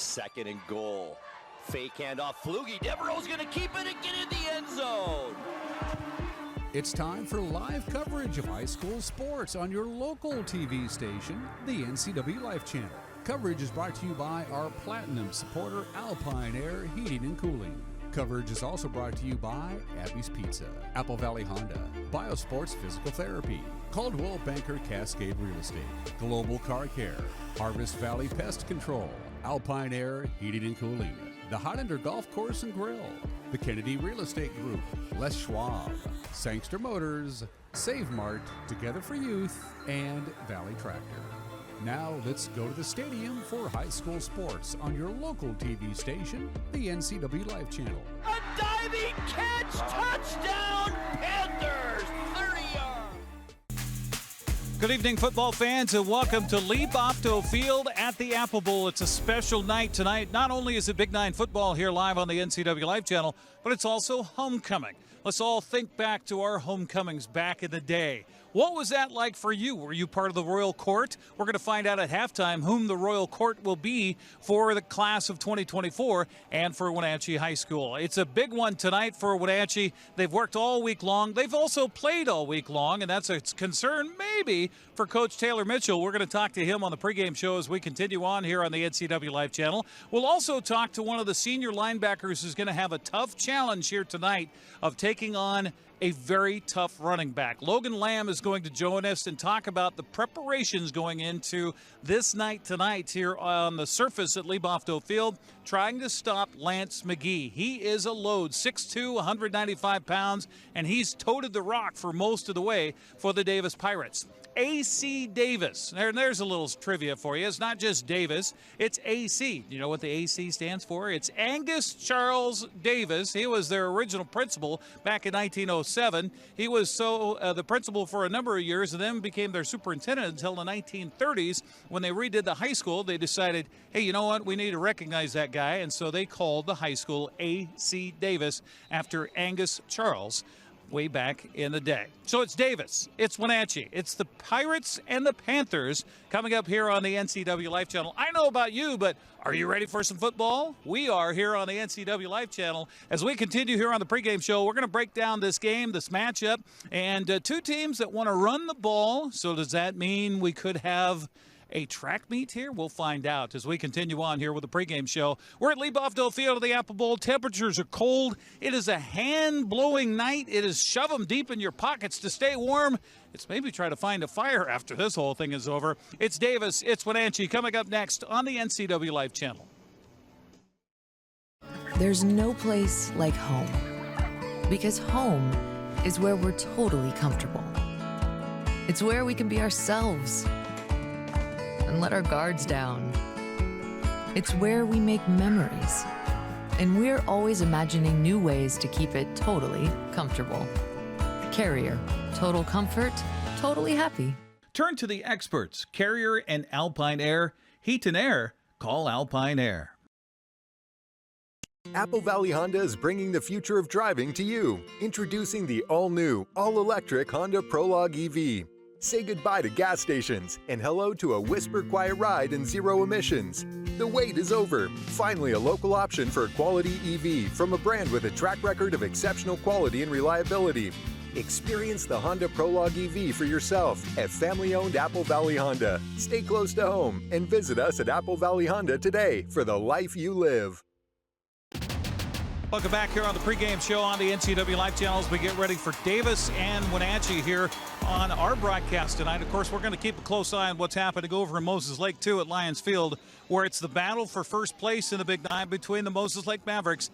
2nd and goal. Fake handoff, Flugie. Devereaux's going to keep it and get in the end zone. It's time for live coverage of high school sports on your local TV station, the NCWLIFE Channel. Coverage is brought to you by our Platinum supporter, Alpine Air Heating and Cooling. Coverage is also brought to you by Abby's Pizza, Apple Valley Honda, Biosports Physical Therapy, Caldwell Banker Cascade Real Estate, Global Car Care, Harvest Valley Pest Control, Alpine Air Heating and Cooling, the Highlander Golf Course and Grill, the Kennedy Real Estate Group, Les Schwab, Sangster Motors, Save Mart, Together for Youth, and Valley Tractor. Now let's go to the stadium for high school sports on your local TV station, the NCWLIFE Channel. A diving catch, touchdown, Panthers, 30 yards. Good evening, football fans, and welcome to Lee Bofto Field at the Apple Bowl. It's a special night tonight. Not only is it Big Nine football here live on the NCWLIFE Channel, but it's also homecoming. Let's all think back to our homecomings back in the day. What was that like for you? Were you part of the Royal Court? We're going to find out at halftime whom the Royal Court will be for the class of 2024 and for Wenatchee High School. It's a big one tonight for Wenatchee. They've worked all week long. They've also played all week long, and that's a concern maybe for Coach Taylor Mitchell. We're going to talk to him on the pregame show as we continue on here on the NCWLIFE Channel. We'll also talk to one of the senior linebackers who's going to have a tough challenge here tonight of taking on a very tough running back. Logan Lamb is going to join us and talk about the preparations going into this night tonight here on the surface at Lee Bofto Field, trying to stop Lance McGee. He is a load, 6'2", 195 pounds, and he's toted the rock for most of the way for the Davis Pirates. A.C. Davis. There's a little trivia for you. It's not just Davis, it's A.C. You know what the A.C. stands for? It's Angus Charles Davis. He was their original principal back in 1907. He was the principal for a number of years and then became their superintendent until the 1930s. When they redid the high school, they decided, hey, you know what? We need to recognize that guy. And so they called the high school A.C. Davis after Angus Charles way back in the day. So it's Davis, it's Wenatchee, it's the Pirates and the Panthers coming up here on the NCWLIFE Channel. I know about you, but are you ready for some football? We are here on the NCWLIFE Channel. As we continue here on the pregame show, we're going to break down this game, this matchup, and two teams that want to run the ball. So does that mean we could have a track meet here? We'll find out as we continue on here with the pregame show. We're at Lee Bofto Field of the Apple Bowl. Temperatures are cold. It is a hand-blowing night. It is shove them deep in your pockets to stay warm. It's maybe try to find a fire after this whole thing is over. It's Davis, it's Wenatchee coming up next on the NCWLIFE Channel. There's no place like home, because home is where we're totally comfortable. It's where we can be ourselves and let our guards down. It's where we make memories, and we're always imagining new ways to keep it totally comfortable. Carrier, total comfort, totally happy. Turn to the experts, Carrier and Alpine Air. Heat and air, call Alpine Air. Apple Valley Honda is bringing the future of driving to you. Introducing the all-new, all-electric Honda Prologue EV. Say goodbye to gas stations and hello to a whisper-quiet ride and zero emissions. The wait is over. Finally, a local option for a quality EV from a brand with a track record of exceptional quality and reliability. Experience the Honda Prologue EV for yourself at family-owned Apple Valley Honda. Stay close to home and visit us at Apple Valley Honda today for the life you live. Welcome back here on the pregame show on the NCWLIFE Channel as we get ready for Davis and Wenatchee here on our broadcast tonight. Of course, we're going to keep a close eye on what's happening over in Moses Lake, too, at Lions Field, where it's the battle for first place in the Big Nine between the Moses Lake Mavericks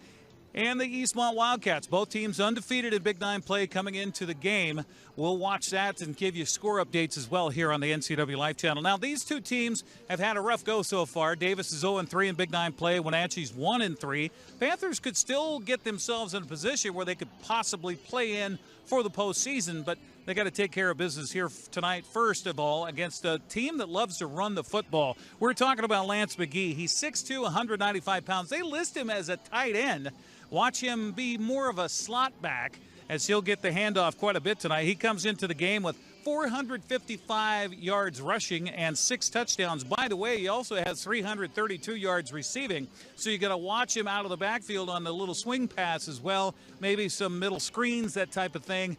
and the Eastmont Wildcats. Both teams undefeated in Big Nine play coming into the game. We'll watch that and give you score updates as well here on the NCWLIFE Channel. Now, these two teams have had a rough go so far. Davis is 0-3 in Big Nine play. Wenatchee's 1-3. Panthers could still get themselves in a position where they could possibly play in for the postseason, but they got to take care of business here tonight, first of all, against a team that loves to run the football. We're talking about Lance McGee. He's 6'2", 195 pounds. They list him as a tight end. Watch him be more of a slot back as he'll get the handoff quite a bit tonight. He comes into the game with 455 yards rushing and 6 touchdowns. By the way, he also has 332 yards receiving, so you got to watch him out of the backfield on the little swing pass as well, maybe some middle screens, that type of thing.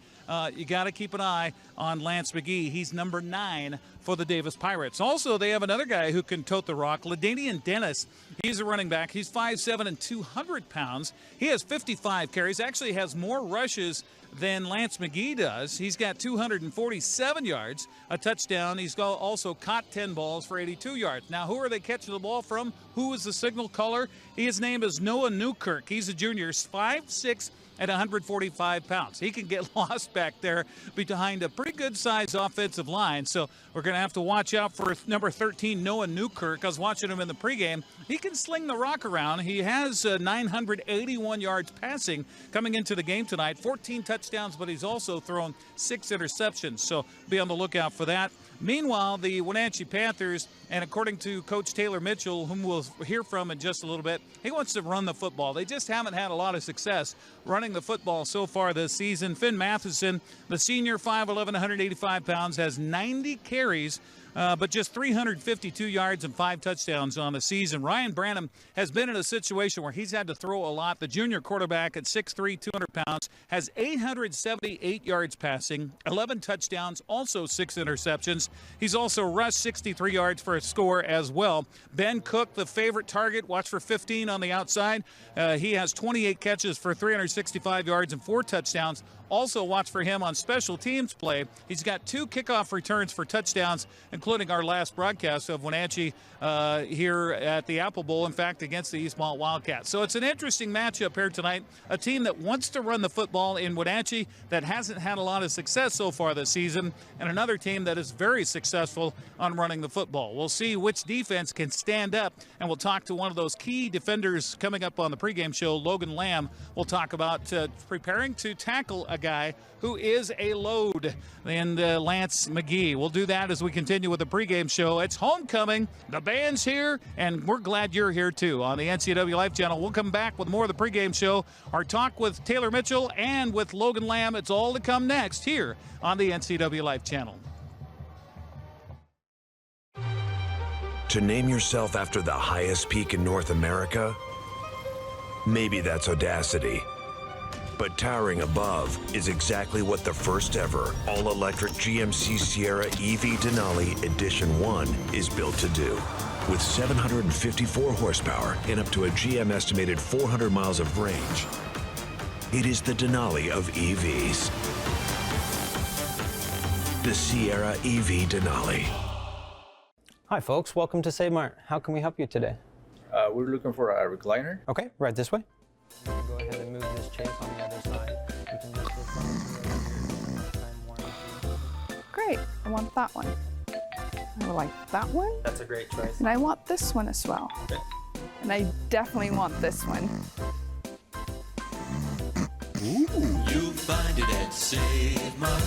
You got to keep an eye on Lance McGee. He's number 9 for the Davis Pirates. Also, they have another guy who can tote the rock, LaDainian Dennis. He's a running back. He's 5'7" and 200 pounds. He has 55 carries, actually has more rushes than Lance McGee does. He's got 247 yards, a touchdown. He's also caught 10 balls for 82 yards. Now, who are they catching the ball from? Who is the signal caller? His name is Noah Newkirk. He's a junior, 5'6", at 145 pounds. He can get lost back there behind a pretty good-sized offensive line, so we're going to have to watch out for number 13, Noah Newkirk. I was watching him in the pregame. He can sling the rock around. He has 981 yards passing coming into the game tonight, 14 touchdowns, but he's also thrown 6 interceptions, so be on the lookout for that. Meanwhile, the Wenatchee Panthers, and according to Coach Taylor Mitchell, whom we'll hear from in just a little bit, he wants to run the football. They just haven't had a lot of success running the football so far this season. Finn Mathison, the senior, 5'11", 185 pounds, has 90 carries, but just 352 yards and 5 touchdowns on the season. Ryan Branham has been in a situation where he's had to throw a lot. The junior quarterback at 6'3", 200 pounds, has 878 yards passing, 11 touchdowns, also 6 interceptions. He's also rushed 63 yards for a score as well. Ben Cook, the favorite target, watch for 15 on the outside. He has 28 catches for 365 yards and 4 touchdowns. Also watch for him on special teams play. He's got 2 kickoff returns for touchdowns, including our last broadcast of Wenatchee here at the Apple Bowl, in fact, against the Eastmont Wildcats. So it's an interesting matchup here tonight. A team that wants to run the football in Wenatchee that hasn't had a lot of success so far this season, and another team that is very successful on running the football. We'll see which defense can stand up, and we'll talk to one of those key defenders coming up on the pregame show, Logan Lamb. We'll talk about preparing to tackle a guy who is a load, and Lance McGee. We'll do that as we continue with the pregame show. It's homecoming. The band's here, and we're glad you're here too on the NCWLIFE Channel. We'll come back with more of the pregame show, our talk with Taylor Mitchell and with Logan Lamb. It's all to come next here on the NCWLIFE Channel. To name yourself after the highest peak in North America? Maybe that's audacity. But towering above is exactly what the first ever all-electric GMC Sierra EV Denali Edition 1 is built to do. With 754 horsepower and up to a GM estimated 400 miles of range, it is the Denali of EVs. The Sierra EV Denali. Hi folks, welcome to Save Mart. How can we help you today? We're looking for a recliner. Okay, right this way. Go ahead and move this chase on the other side. You can lift this up to time warranty. Great, I want that one. I like that one. That's a great choice. And I want this one as well. Okay. And I definitely want this one. You'll find it at Save Mart.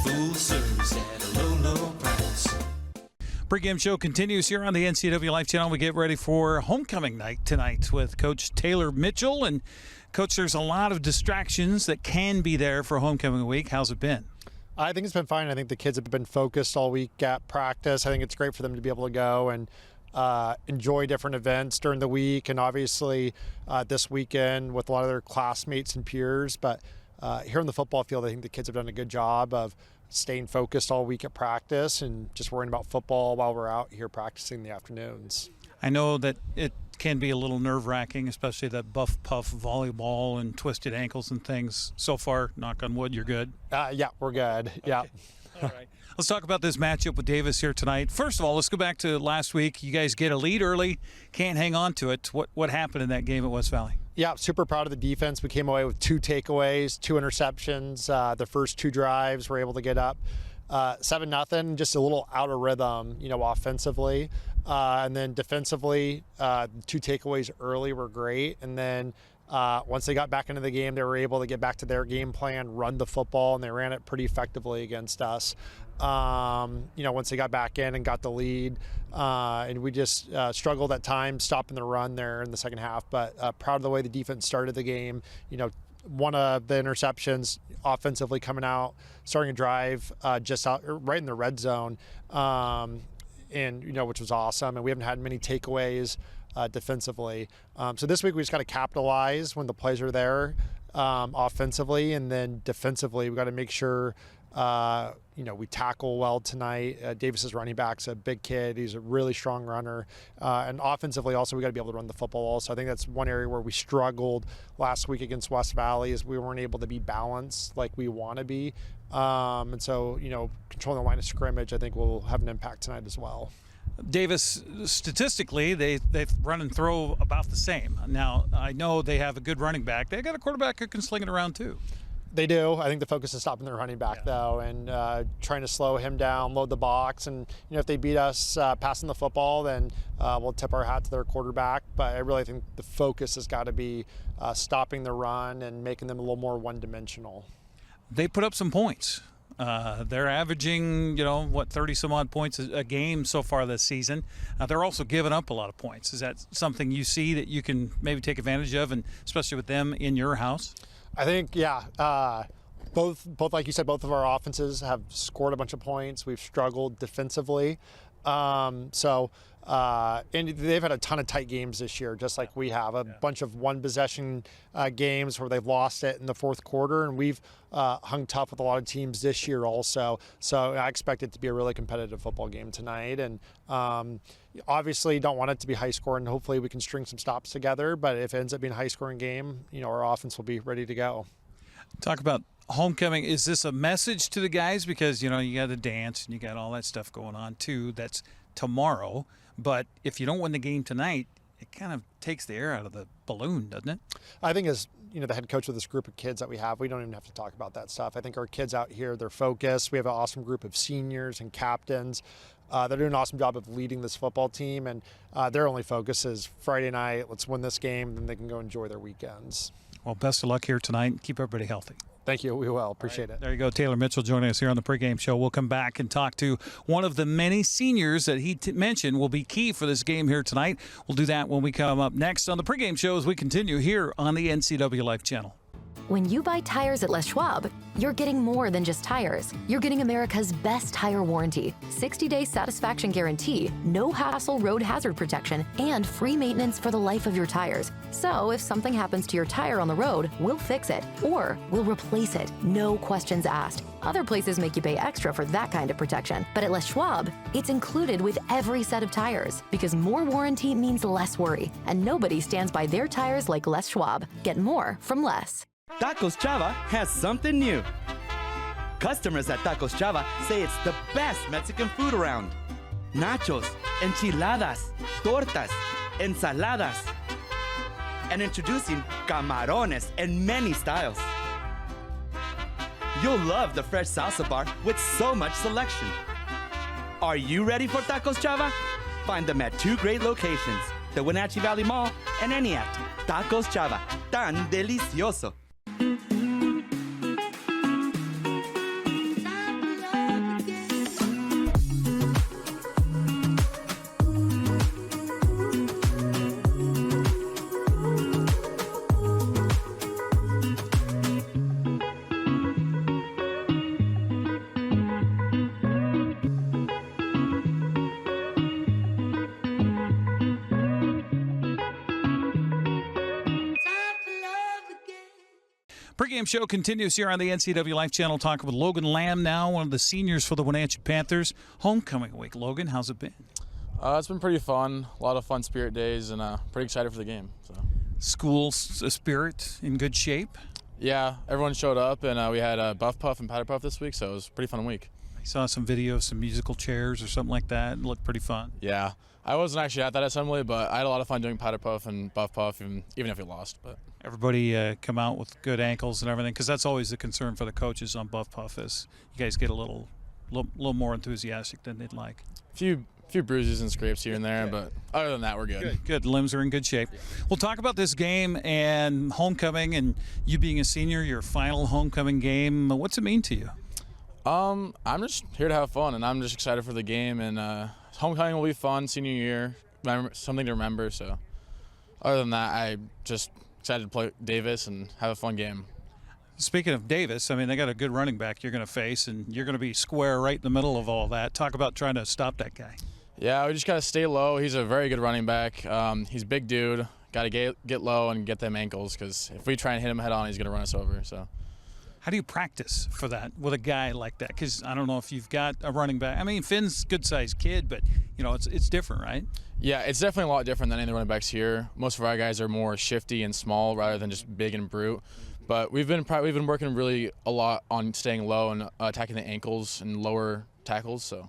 Full service at a low, low price. Pre-game show continues here on the NCWLIFE Channel. We get ready for homecoming night tonight with Coach Taylor Mitchell. And, Coach, there's a lot of distractions that can be there for homecoming week. How's it been? I think it's been fine. I think the kids have been focused all week at practice. I think it's great for them to be able to go and enjoy different events during the week, and obviously this weekend with a lot of their classmates and peers. But here on the football field, I think the kids have done a good job of staying focused all week at practice and just worrying about football while we're out here practicing in the afternoons. I know that it can be a little nerve-wracking, especially that buff-puff volleyball and twisted ankles and things. So far, knock on wood, you're good? Yeah, we're good. Okay. Yeah. All right. Let's talk about this matchup with Davis here tonight. First of all, let's go back to last week. You guys get a lead early, can't hang on to it. What happened in that game at West Valley? Yeah, super proud of the defense. We came away with 2 takeaways, 2 interceptions. The first 2 drives were able to get up 7-0, just a little out of rhythm, offensively. And then defensively, 2 takeaways early were great. And then once they got back into the game, they were able to get back to their game plan, run the football, and they ran it pretty effectively against us. Once they got back in and got the lead, and we just struggled at times stopping the run there in the second half, but proud of the way the defense started the game, one of the interceptions offensively coming out, starting a drive just out right in the red zone, and which was awesome. And we haven't had many takeaways defensively. So this week we just got to capitalize when the plays are there offensively, and then defensively we got to make sure we tackle well tonight. Davis's running back's a big kid. He's a really strong runner. And offensively also, we got to be able to run the football also. I think that's one area where we struggled last week against West Valley is we weren't able to be balanced like we want to be. And so, controlling the line of scrimmage, I think will have an impact tonight as well. Davis, statistically, they run and throw about the same. Now, I know they have a good running back. They got a quarterback who can sling it around too. They do. I think the focus is stopping their running back, though, and trying to slow him down, load the box. And, if they beat us passing the football, then we'll tip our hat to their quarterback. But I really think the focus has got to be stopping the run and making them a little more one-dimensional. They put up some points. They're averaging, 30-some-odd points a game so far this season. They're also giving up a lot of points. Is that something you see that you can maybe take advantage of, and especially with them in your house? I think, yeah. Both like you said, both of our offenses have scored a bunch of points. We've struggled defensively. And they've had a ton of tight games this year, just like we have. A bunch of one-possession games where they've lost it in the fourth quarter, and we've hung tough with a lot of teams this year also. So I expect it to be a really competitive football game tonight. And obviously don't want it to be high-scoring. Hopefully we can string some stops together. But if it ends up being a high-scoring game, our offense will be ready to go. Talk about homecoming. Is this a message to the guys? Because, you got the dance and you got all that stuff going on, too. That's tomorrow. But if you don't win the game tonight, it kind of takes the air out of the balloon, doesn't it? I think as the head coach of this group of kids that we have, we don't even have to talk about that stuff. I think our kids out here, they're focused. We have an awesome group of seniors and captains. They're doing an awesome job of leading this football team, and their only focus is Friday night, let's win this game, then they can go enjoy their weekends. Well, best of luck here tonight. Keep everybody healthy. Thank you. We will. Appreciate it. There you go. Taylor Mitchell joining us here on the pregame show. We'll come back and talk to one of the many seniors that he mentioned will be key for this game here tonight. We'll do that when we come up next on the pregame show as we continue here on the NCWLIFE channel. When you buy tires at Les Schwab, you're getting more than just tires. You're getting America's best tire warranty, 60-day satisfaction guarantee, no hassle road hazard protection, and free maintenance for the life of your tires. So if something happens to your tire on the road, we'll fix it, or we'll replace it, no questions asked. Other places make you pay extra for that kind of protection, but at Les Schwab, it's included with every set of tires, because more warranty means less worry, and nobody stands by their tires like Les Schwab. Get more from Les. Tacos Chava has something new. Customers at Tacos Chava say it's the best Mexican food around. Nachos, enchiladas, tortas, ensaladas, and introducing camarones in many styles. You'll love the fresh salsa bar with so much selection. Are you ready for Tacos Chava? Find them at 2 great locations, the Wenatchee Valley Mall and ENIAC. Tacos Chava, tan delicioso. Pregame show continues here on the NCWLIFE channel. Talking with Logan Lamb now, one of the seniors for the Wenatchee Panthers. Homecoming week. Logan, how's it been? It's been pretty fun. A lot of fun spirit days, and pretty excited for the game. So. School spirit in good shape? Yeah, everyone showed up, and we had Buff Puff and Powder Puff this week, so it was a pretty fun week. I saw some videos, some musical chairs or something like that. It looked pretty fun. Yeah. I wasn't actually at that assembly, but I had a lot of fun doing Powder Puff and Buff Puff, even if we lost. But everybody come out with good ankles and everything, because that's always the concern for the coaches on Buff Puff is you guys get a little more enthusiastic than they'd like. A few bruises and scrapes here and there, but other than that, we're good. Good. Limbs are in good shape. Yeah. We'll talk about this game and homecoming, and you being a senior, your final homecoming game. What's it mean to you? I'm just here to have fun, and I'm just excited for the game. And homecoming will be fun, senior year, something to remember. So, other than that, I'm just excited to play Davis and have a fun game. Speaking of Davis, I mean, they got a good running back you're going to face, and you're going to be square right in the middle of all that. Talk about trying to stop that guy. Yeah, we just got to stay low. He's a very good running back. He's a big dude. Got to get low and get them ankles, because if we try and hit him head on, he's going to run us over. So, how do you practice for that with a guy like that? Because I don't know if you've got a running back. I mean, Finn's a good-sized kid, but, you know, it's different, right? Yeah, it's definitely a lot different than any of the running backs here. Most of our guys are more shifty and small rather than just big and brute. But we've been working really a lot on staying low and attacking the ankles and lower tackles, so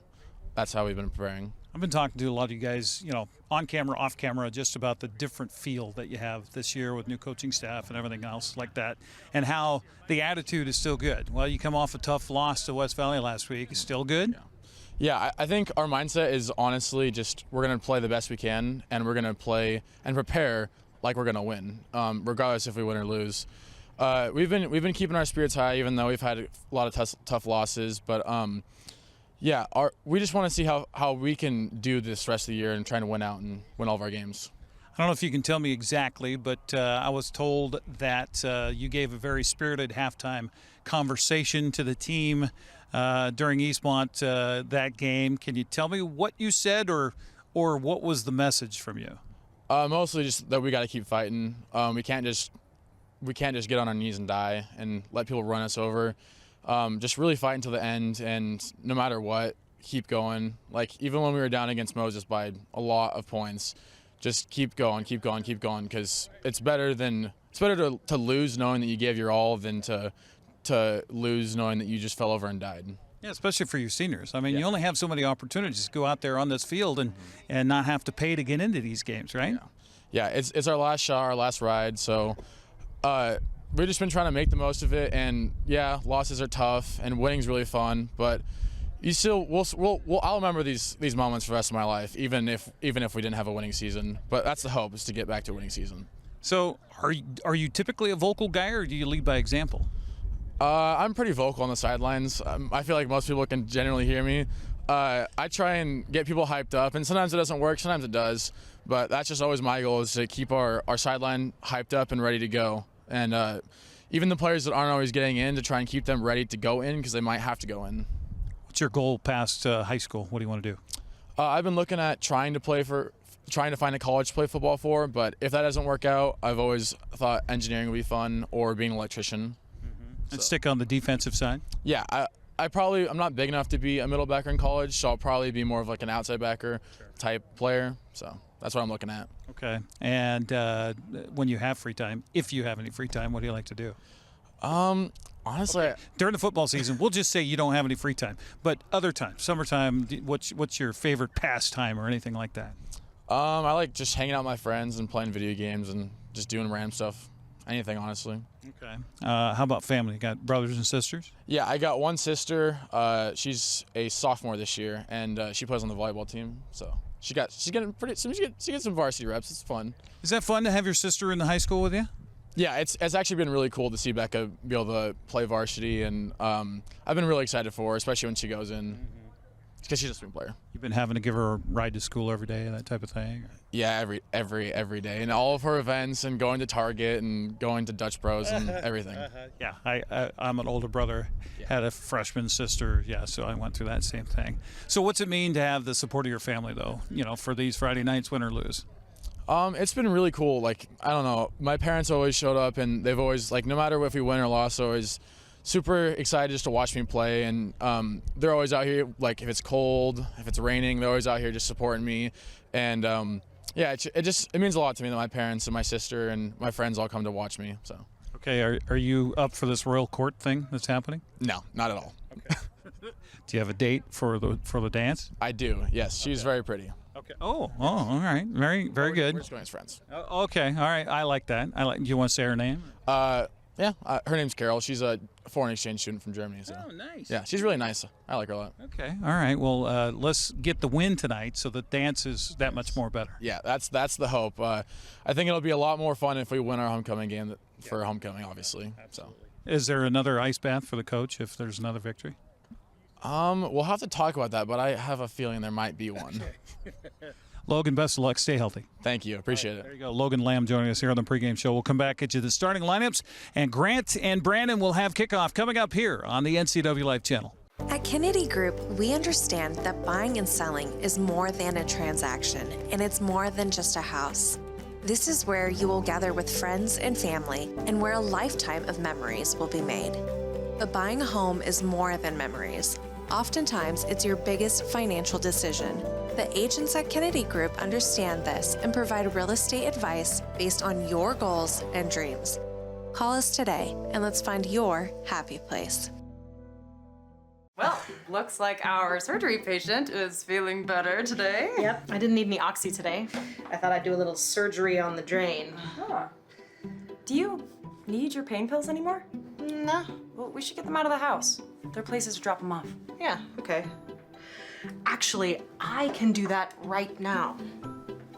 that's how we've been preparing. I've been talking to a lot of you guys, you know, on camera, off camera, just about the different feel that you have this year with new coaching staff and everything else like that, and how the attitude is still good. Well, you come off a tough loss to West Valley last week. It's still good? Yeah, I think our mindset is honestly just we're going to play the best we can, and we're going to play and prepare like we're going to win, regardless if we win or lose. We've been keeping our spirits high, even though we've had a lot of tough losses, but yeah, we just want to see how we can do this rest of the year and trying to win out and win all of our games. I don't know if you can tell me exactly, but I was told that you gave a very spirited halftime conversation to the team during Eastmont that game. Can you tell me what you said or what was the message from you? Mostly just that we got to keep fighting. We can't just get on our knees and die and let people run us over. Just really fight until the end, and no matter what, keep going. Like, even when we were down against Moses by a lot of points, just keep going, because it's better to lose knowing that you gave your all than to lose knowing that you just fell over and died. Yeah, especially for your seniors. I mean, you only have so many opportunities to go out there on this field and not have to pay to get into these games, right? Yeah, it's our last shot, our last ride, so we've just been trying to make the most of it, and yeah, losses are tough, and winning's really fun. But I'll remember these moments for the rest of my life, even if we didn't have a winning season. But that's the hope, is to get back to a winning season. So, are you typically a vocal guy, or do you lead by example? I'm pretty vocal on the sidelines. I feel like most people can generally hear me. I try and get people hyped up, and sometimes it doesn't work, sometimes it does. But that's just always my goal, is to keep our sideline hyped up and ready to go. And even the players that aren't always getting in, to try and keep them ready to go in, because they might have to go in. What's your goal past high school? What do you want to do? I've been looking at trying to find a college to play football for, but if that doesn't work out, I've always thought engineering would be fun, or being an electrician. Mm-hmm. And stick on the defensive side? Yeah, I'm not big enough to be a middle backer in college, so I'll probably be more of like an outside backer type player. So that's what I'm looking at. Okay. And when you have free time, if you have any free time, what do you like to do? Honestly, during the football season, we'll just say you don't have any free time. But other times, summertime, what's your favorite pastime or anything like that? I like just hanging out with my friends and playing video games and just doing random stuff. Anything, honestly. Okay. How about family? You got brothers and sisters? Yeah, I got one sister. She's a sophomore this year, and she plays on the volleyball team. So she gets some varsity reps. It's fun. Is that fun to have your sister in the high school with you? Yeah, it's actually been really cool to see Becca be able to play varsity, and I've been really excited for her, especially when she goes in, because she's a swing player. You've been having to give her a ride to school every day, that type of thing? Yeah, every day, and all of her events, and going to Target and going to Dutch Bros and everything. Yeah, I'm an older brother, had a freshman sister, so I went through that same thing. So what's it mean to have the support of your family, though, for these Friday nights, win or lose? It's been really cool. Like, I don't know, my parents always showed up, and they've always, like, no matter if we win or lost, always super excited just to watch me play. And they're always out here, like, if it's cold, if it's raining, they're always out here just supporting me. And it means a lot to me that my parents and my sister and my friends all come to watch me. So. Okay, are you up for this Royal Court thing that's happening? No, not at all. Okay. Do you have a date for the dance? I do. Yes, she's very pretty. Okay. Oh, all right. Very, very good. We're just going as friends. Okay. All right. I like that. Do you want to say her name? Yeah. Her name's Carol. She's a foreign exchange student from Germany. So. Oh, nice. Yeah, she's really nice. I like her a lot. Okay. All right. Well, let's get the win tonight, so the dance is that much more better. Yeah, that's the hope. I think it'll be a lot more fun if we win our homecoming game for homecoming, obviously. Absolutely. So. Is there another ice bath for the coach if there's another victory? We'll have to talk about that, but I have a feeling there might be one. Logan, best of luck. Stay healthy. Thank you. Appreciate it. There you go. Logan Lamb joining us here on the pregame show. We'll come back at you the starting lineups, and Grant and Brandon will have kickoff coming up here on the NCWLIFE channel. At Kennedy Group, we understand that buying and selling is more than a transaction, and it's more than just a house. This is where you will gather with friends and family, and where a lifetime of memories will be made. But buying a home is more than memories. Oftentimes, it's your biggest financial decision. The agents at Kennedy Group understand this and provide real estate advice based on your goals and dreams. Call us today, and let's find your happy place. Well, looks like our surgery patient is feeling better today. Yep, I didn't need any oxy today. I thought I'd do a little surgery on the drain. Huh. Do you need your pain pills anymore? No. Well, we should get them out of the house. There are places to drop them off. Yeah, okay. Actually, I can do that right now.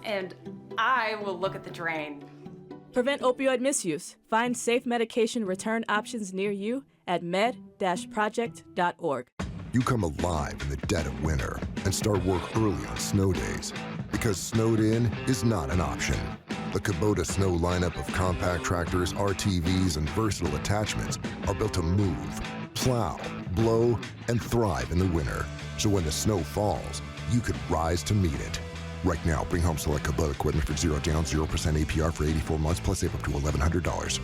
And I will look at the drain. Prevent opioid misuse. Find safe medication return options near you at med-project.org. You come alive in the dead of winter and start work early on snow days, because snowed in is not an option. The Kubota Snow lineup of compact tractors, RTVs, and versatile attachments are built to move, plow, blow, and thrive in the winter. So when the snow falls, you could rise to meet it. Right now, bring home select Kubota equipment for 0 down, 0% APR for 84 months, plus save up to $1,100.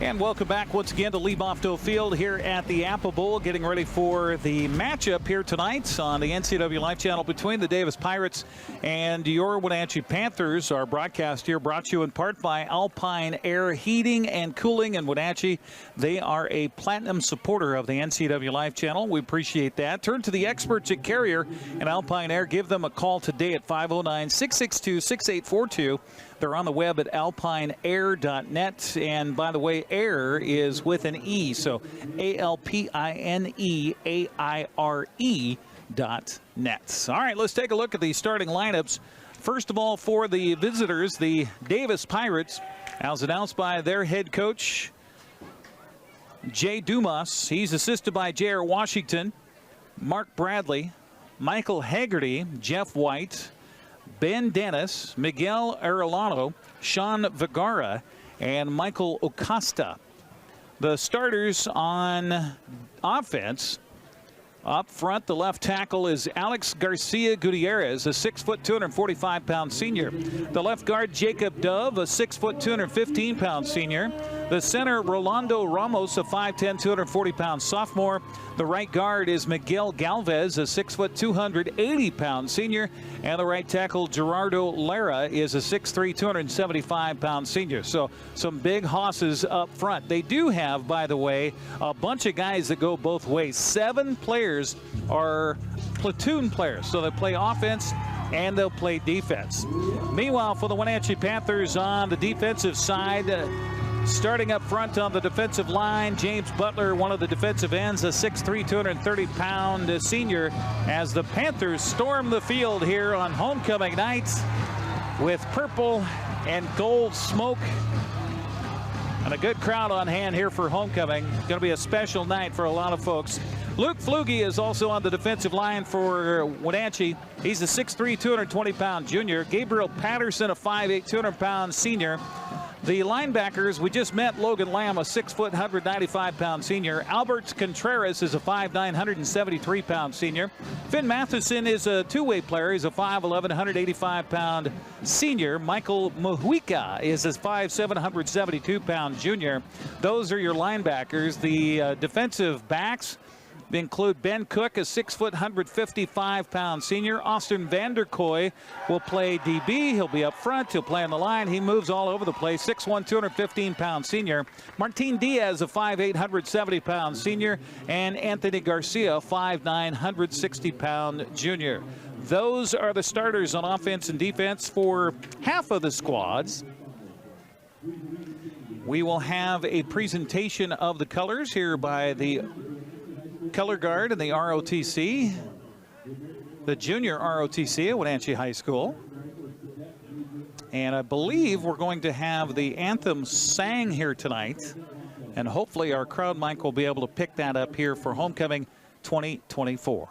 And welcome back once again to Lee Bofto Field here at the Apple Bowl, getting ready for the matchup here tonight on the NCWLIFE channel between the Davis Pirates and your Wenatchee Panthers. Our broadcast here brought to you in part by Alpine Air Heating and Cooling in Wenatchee. They are a platinum supporter of the NCWLIFE channel. We appreciate that. Turn to the experts at Carrier and Alpine Air. Give them a call today at 509-662-6842. They're on the web at alpineair.net. And by the way, air is with an E, so ALPINEAIRE.net. All right, let's take a look at the starting lineups. First of all, for the visitors, the Davis Pirates, as announced by their head coach, Jay Dumas. He's assisted by J.R. Washington, Mark Bradley, Michael Haggerty, Jeff White, Ben Dennis, Miguel Arellano, Sean Vergara, and Michael Acosta. The starters on offense, up front, the left tackle is Alex Garcia Gutierrez, a 6', 245-pound senior. The left guard, Jacob Dove, a 6', 215-pound senior. The center, Rolando Ramos, a 5'10", 240-pound sophomore. The right guard is Miguel Galvez, a 6', 280-pound senior. And the right tackle, Gerardo Lara, is a 6'3", 275-pound senior. So some big hosses up front. They do have, by the way, a bunch of guys that go both ways. 7 players are platoon players, so they play offense and they'll play defense. Meanwhile, for the Wenatchee Panthers on the defensive side, starting up front on the defensive line, James Butler, one of the defensive ends, a 6'3", 230-pound senior, as the Panthers storm the field here on homecoming night with purple and gold smoke. And a good crowd on hand here for homecoming. Going to be a special night for a lot of folks. Luke Flugie is also on the defensive line for Wenatchee. He's a 6'3", 220-pound junior. Gabriel Patterson, a 5'8", 200-pound senior. The linebackers, we just met Logan Lamb, a 6', 195-pound senior. Albert Contreras is a 5'9", 173-pound senior. Finn Mathison is a two-way player. He's a 5'11", 185-pound senior. Michael Mujica is a 5'7", 172-pound junior. Those are your linebackers. The defensive backs include Ben Cook, a 6', 155-pound senior. Austin Vanderkoy will play DB. He'll be up front. He'll play on the line. He moves all over the place. 6'1", 215-pound senior. Martin Diaz, a 5'8", 170-pound senior. And Anthony Garcia, 5'9", 160-pound junior. Those are the starters on offense and defense for half of the squads. We will have a presentation of the colors here by the color guard in the ROTC, the junior ROTC at Wenatchee High School. And I believe we're going to have the anthem sang here tonight And hopefully our crowd mic will be able to pick that up here for homecoming 2024.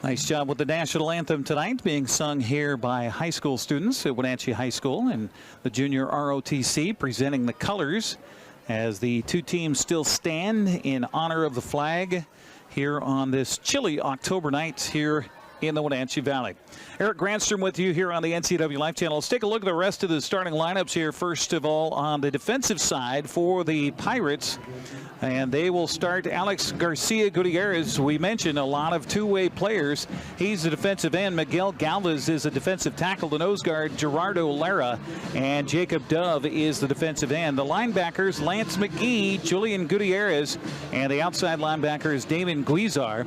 Nice job with the national anthem tonight, being sung here by high school students at Wenatchee High School, and the junior ROTC presenting the colors as the two teams still stand in honor of the flag here on this chilly October night here in the Wenatchee Valley. Eric Granstrom with you here on the NCWLIFE Channel. Let's take a look at the rest of the starting lineups here. First of all, on the defensive side for the Pirates, and they will start Alex Garcia Gutierrez. We mentioned a lot of two-way players. He's the defensive end. Miguel Galvez is a defensive tackle. The nose guard, Gerardo Lara, and Jacob Dove is the defensive end. The linebackers, Lance McGee, Julian Gutierrez, and the outside linebacker is Damon Guizar.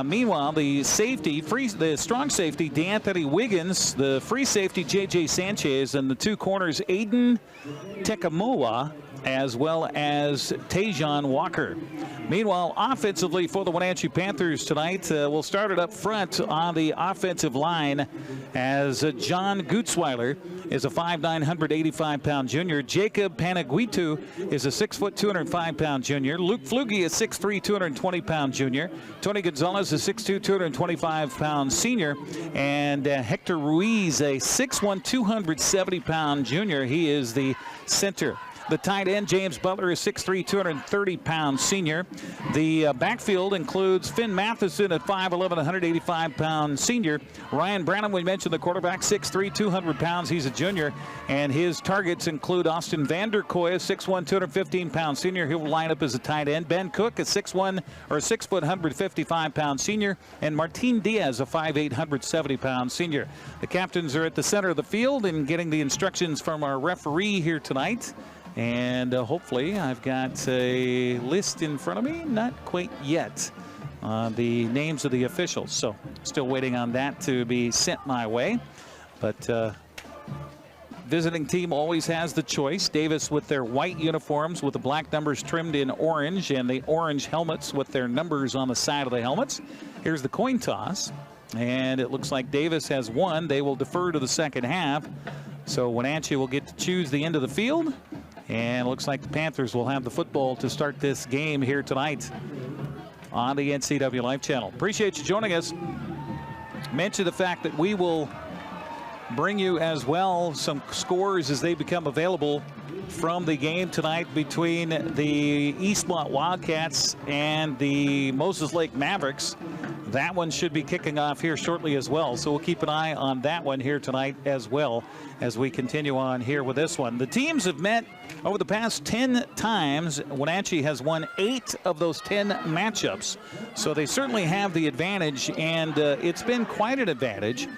Meanwhile, the safety, the strong safety, D'Anthony Wiggins, the free safety, J.J. Sanchez, and the two corners, Aiden Tekamoa, as well as Tajon Walker. Meanwhile, offensively for the Wenatchee Panthers tonight, we'll start it up front on the offensive line as John Gutzweiler is a 5'9", 185-pound junior. Jacob Panaguitu is a 6', 205-pound junior. Luke Flugie is 6'3", 220-pound junior. Tony Gonzalez is 6'2", 225-pound senior. And Hector Ruiz, a 6'1", 270-pound junior. He is the center. The tight end, James Butler, is 6'3", 230-pound senior. The backfield includes Finn Mathison at 5'11", 185-pound senior. Ryan Branham, we mentioned the quarterback, 6'3", 200 pounds. He's a junior. And his targets include Austin Vanderkoy, 6'1", 215-pound senior. He will line up as a tight end. Ben Cook, a 6'1", or 6 foot, 155-pound senior. And Martin Diaz, a 5'8", 170-pound senior. The captains are at the center of the field and getting the instructions from our referee here tonight. And hopefully I've got a list in front of me, not quite yet, the names of the officials. So still waiting on that to be sent my way. But visiting team always has the choice. Davis with their white uniforms with the black numbers trimmed in orange, and the orange helmets with their numbers on the side of the helmets. Here's the coin toss, and it looks like Davis has won. They will defer to the second half. So Wenatchee will get to choose the end of the field. And it looks like the Panthers will have the football to start this game here tonight on the NCWLIFE Channel. Appreciate you joining us. Mention the fact that we will bring you as well some scores as they become available from the game tonight between the Eastmont Wildcats and the Moses Lake Mavericks. That one should be kicking off here shortly as well. So we'll keep an eye on that one here tonight as well as we continue on here with this one. The teams have met over the past 10 times. Wenatchee has won 8 of those 10 matchups. So they certainly have the advantage, and it's been quite an advantage.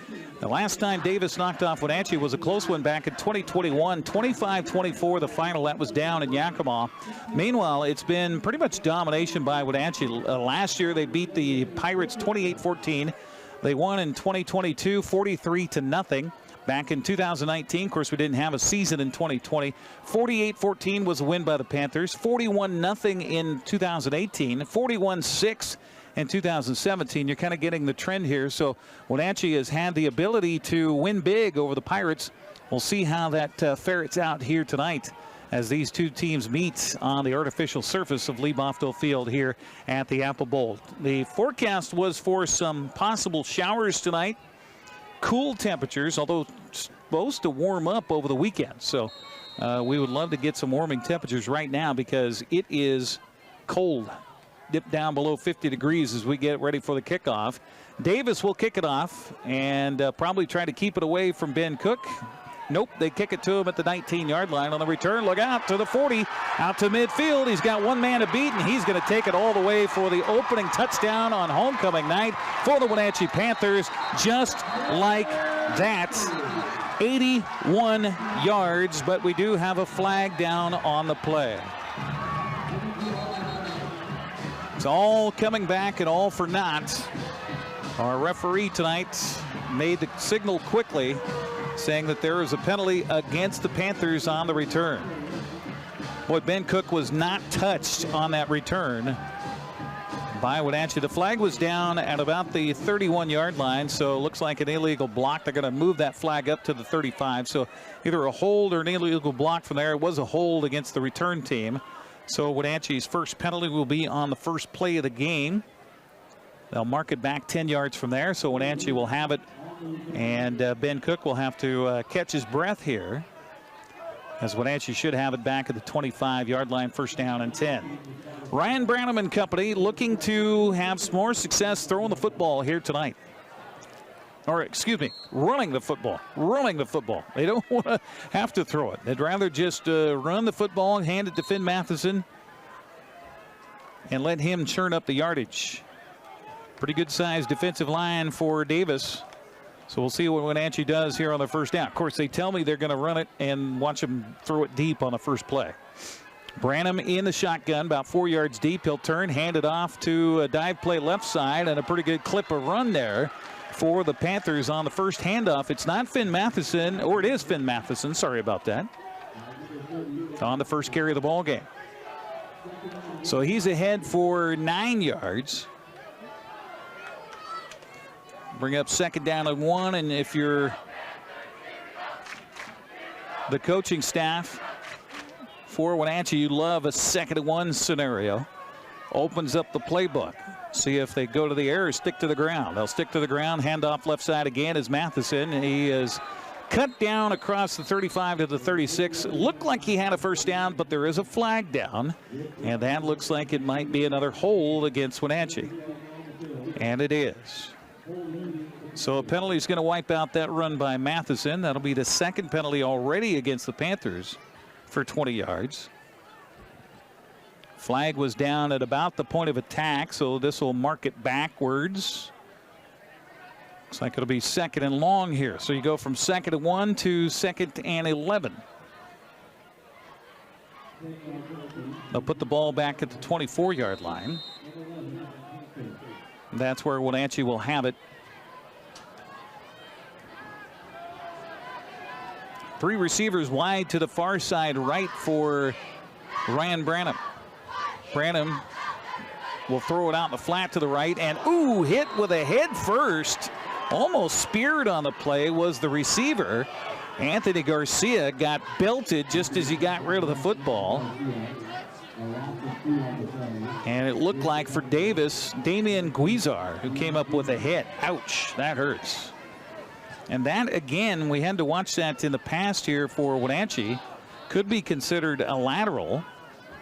The last time Davis knocked off Wenatchee was a close one back in 2021, 25-24 the final. That was down in Yakima. Meanwhile, it's been pretty much domination by Wenatchee. Last year they beat the Pirates 28-14. They won in 2022 43-0. Back in 2019, of course, we didn't have a season in 2020. 48-14 was a win by the Panthers. 41-0 in 2018. 41-6 in 2017. You're kind of getting the trend here. So Wenatchee has had the ability to win big over the Pirates. We'll see how that ferrets out here tonight as these two teams meet on the artificial surface of Lee Bofto Field here at the Apple Bowl. The forecast was for some possible showers tonight. Cool temperatures, although supposed to warm up over the weekend. So we would love to get some warming temperatures right now because it is cold. Dip down below 50 degrees as we get ready for the kickoff. Davis will kick it off and probably try to keep it away from Ben Cook. Nope, they kick it to him at the 19-yard line on the return. Look out to the 40, out to midfield. He's got one man to beat, and he's going to take it all the way for the opening touchdown on homecoming night for the Wenatchee Panthers. Just like that, 81 yards, but we do have a flag down on the play. It's all coming back and all for naught. Our referee tonight made the signal quickly, saying that there is a penalty against the Panthers on the return. Boy, Ben Cook was not touched on that return by Wenatchee. The flag was down at about the 31-yard line, so it looks like an illegal block. They're going to move that flag up to the 35, so either a hold or an illegal block from there. It was a hold against the return team. So Wenatchee's first penalty will be on the first play of the game. They'll mark it back 10 yards from there, so Wenatchee will have it. And Ben Cook will have to catch his breath here, as Wenatchee should have it back at the 25-yard line, first down and 10. Ryan Branham and company looking to have some more success throwing the football here tonight. Or, excuse me, running the football. They don't want to have to throw it. They'd rather just run the football and hand it to Finn Mathison and let him churn up the yardage. Pretty good sized defensive line for Davis. So we'll see what Wenatchee does here on the first down. Of course, they tell me they're going to run it and watch them throw it deep on the first play. Branham in the shotgun, about 4 yards deep. He'll turn, hand it off to a dive play left side, and a pretty good clip of run there for the Panthers on the first handoff. It's not Finn Mathison, or it is Finn Mathison. Sorry about that. On the first carry of the ball game. So he's ahead for 9 yards. Bring up second down and 1, and if you're the coaching staff for Wenatchee, you love a 2nd and 1 scenario. Opens up the playbook. See if they go to the air or stick to the ground. They'll stick to the ground. Handoff left side again is Mathison. He is cut down across the 35 to the 36. Looked like he had a first down, but there is a flag down, and that looks like it might be another hold against Wenatchee. And it is. So a penalty is going to wipe out that run by Mathison. That'll be the second penalty already against the Panthers for 20 yards. Flag was down at about the point of attack, so this will mark it backwards. Looks like it'll be 2nd and long here. So you go from 2nd and 1 to 2nd and 11. They'll put the ball back at the 24-yard line. That's where Wenatchee will have it. 3 receivers wide to the far side right for Ryan Branham. Branham will throw it out in the flat to the right, and ooh, hit with a head first. Almost speared on the play was the receiver. Anthony Garcia got belted just as he got rid of the football. And it looked like for Davis, Damian Guizar, who came up with a hit. Ouch, that hurts. And that, again, we had to watch that in the past here for Wenatchee. Could be considered a lateral.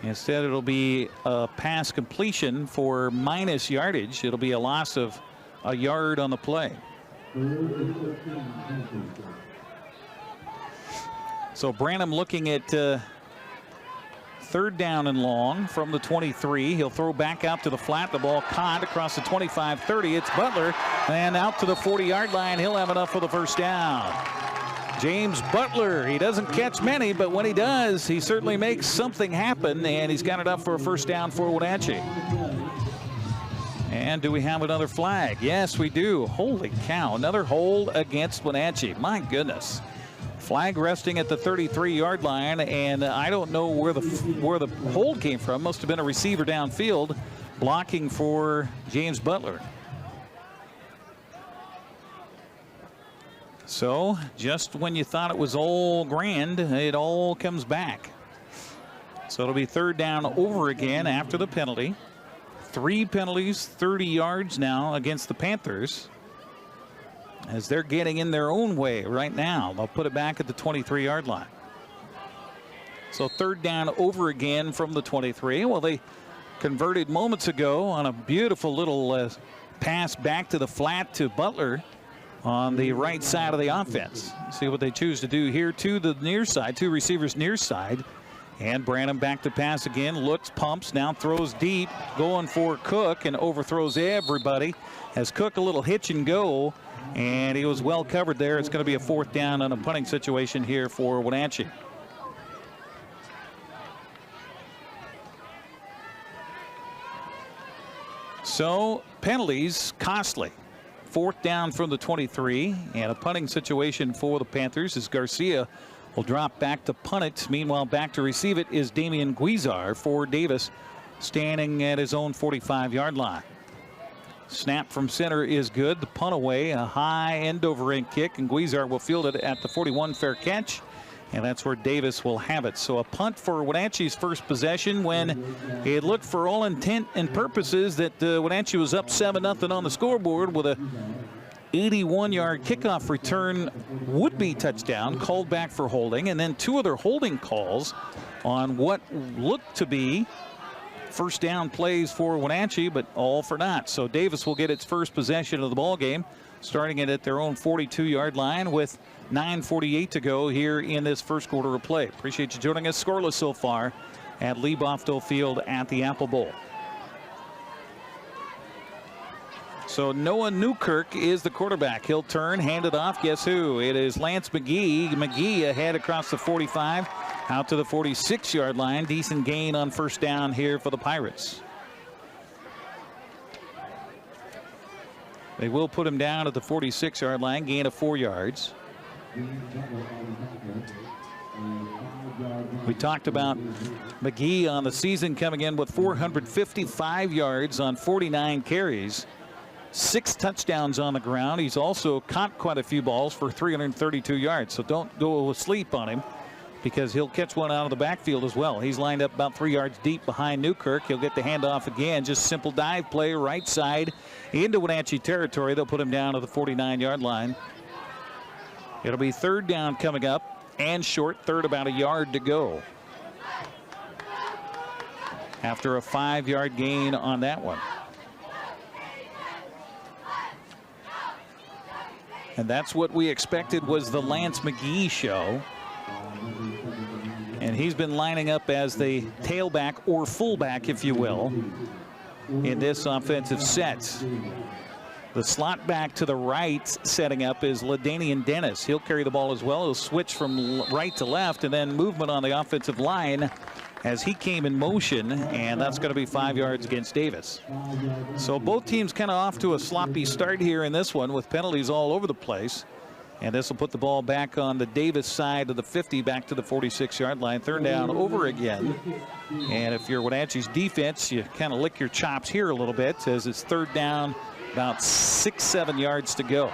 Instead, it'll be a pass completion for minus yardage. It'll be a loss of a yard on the play. So Branham looking at third down and long from the 23. He'll throw back out to the flat. The ball caught across the 25-30. It's Butler, and out to the 40-yard line. He'll have enough for the first down. James Butler, he doesn't catch many, but when he does, he certainly makes something happen, and he's got enough for a first down for Wenatchee. And do we have another flag? Yes, we do. Holy cow, another hold against Wenatchee. My goodness. Flag resting at the 33-yard line, and I don't know where the hold came from. Must have been a receiver downfield blocking for James Butler. So just when you thought it was all grand, it all comes back. So it'll be third down over again after the penalty. 3 penalties, 30 yards now against the Panthers, as they're getting in their own way right now. They'll put it back at the 23-yard line. So third down over again from the 23. Well, they converted moments ago on a beautiful little pass back to the flat to Butler on the right side of the offense. See what they choose to do here to the near side, 2 receivers near side. And Branham back to pass again, looks, pumps, now throws deep, going for Cook, and overthrows everybody. As Cook a little hitch and go, and he was well covered there. It's going to be a fourth down on a punting situation here for Wenatchee. So penalties costly. Fourth down from the 23, and a punting situation for the Panthers as Garcia will drop back to punt it. Meanwhile, back to receive it is Damian Guizar for Davis, standing at his own 45-yard line. Snap from center is good. The punt away, a high end over end kick, and Guizar will field it at the 41, fair catch. And that's where Davis will have it. So a punt for Wenatchee's first possession when it looked for all intent and purposes that Wenatchee was up 7-0 on the scoreboard with a 81-yard kickoff return would-be touchdown called back for holding, and then 2 other holding calls on what looked to be first down plays for Wenatchee, but all for naught. So Davis will get its first possession of the ball game, starting it at their own 42-yard line with 9:48 to go here in this first quarter of play. Appreciate you joining us. Scoreless so far at Lee Bofto Field at the Apple Bowl. So Noah Newkirk is the quarterback. He'll turn, hand it off. Guess who? It is Lance McGee. McGee ahead across the 45, out to the 46-yard line. Decent gain on first down here for the Pirates. They will put him down at the 46-yard line, gain of 4 yards. We talked about McGee on the season coming in with 455 yards on 49 carries. 6 touchdowns on the ground. He's also caught quite a few balls for 332 yards. So don't go asleep on him, because he'll catch one out of the backfield as well. He's lined up about 3 yards deep behind Newkirk. He'll get the handoff again. Just simple dive play right side into Wenatchee territory. They'll put him down to the 49-yard line. It'll be third down coming up and short. Third, about a yard to go after a 5-yard gain on that one. And that's what we expected was the Lance McGee show. And he's been lining up as the tailback or fullback, if you will, in this offensive set. The slot back to the right setting up is LaDainian Dennis. He'll carry the ball as well. He'll switch from right to left, and then movement on the offensive line as he came in motion, and that's going to be 5 yards against Davis. So both teams kind of off to a sloppy start here in this one with penalties all over the place. And this will put the ball back on the Davis side of the 50, back to the 46-yard line. Third down over again. And if you're Wenatchee's defense, you kind of lick your chops here a little bit, as it's third down, about 6-7 yards to go.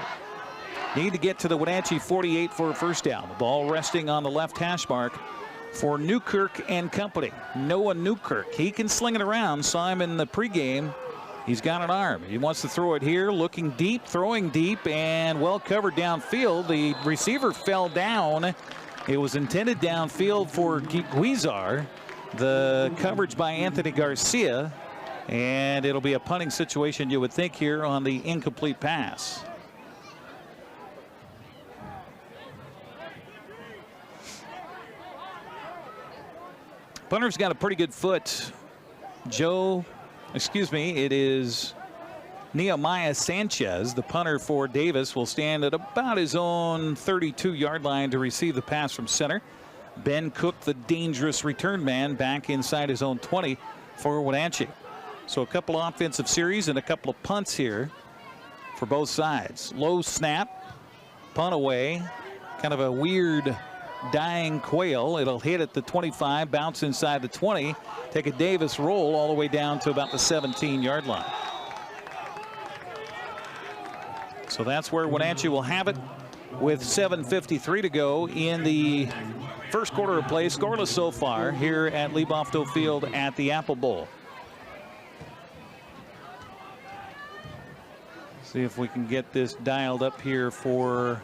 Need to get to the Wenatchee 48 for a first down. The ball resting on the left hash mark for Newkirk and company. Noah Newkirk, he can sling it around. Saw him in the pregame. He's got an arm. He wants to throw it here, looking deep, throwing deep, and well covered downfield. The receiver fell down. It was intended downfield for Guizar. The coverage by Anthony Garcia, and it'll be a punting situation, you would think, here on the incomplete pass. Punter's got a pretty good foot. It is Nehemiah Sanchez, the punter for Davis, will stand at about his own 32-yard line to receive the pass from center. Ben Cook, the dangerous return man, back inside his own 20 for Wenatchee. So a couple offensive series and a couple of punts here for both sides. Low snap, punt away, kind of a weird dying quail. It'll hit at the 25, bounce inside the 20, take a Davis roll all the way down to about the 17-yard line. So that's where Wenatchee will have it with 7:53 to go in the first quarter of play. Scoreless so far here at Lee Bofto Field at the Apple Bowl. See if we can get this dialed up here for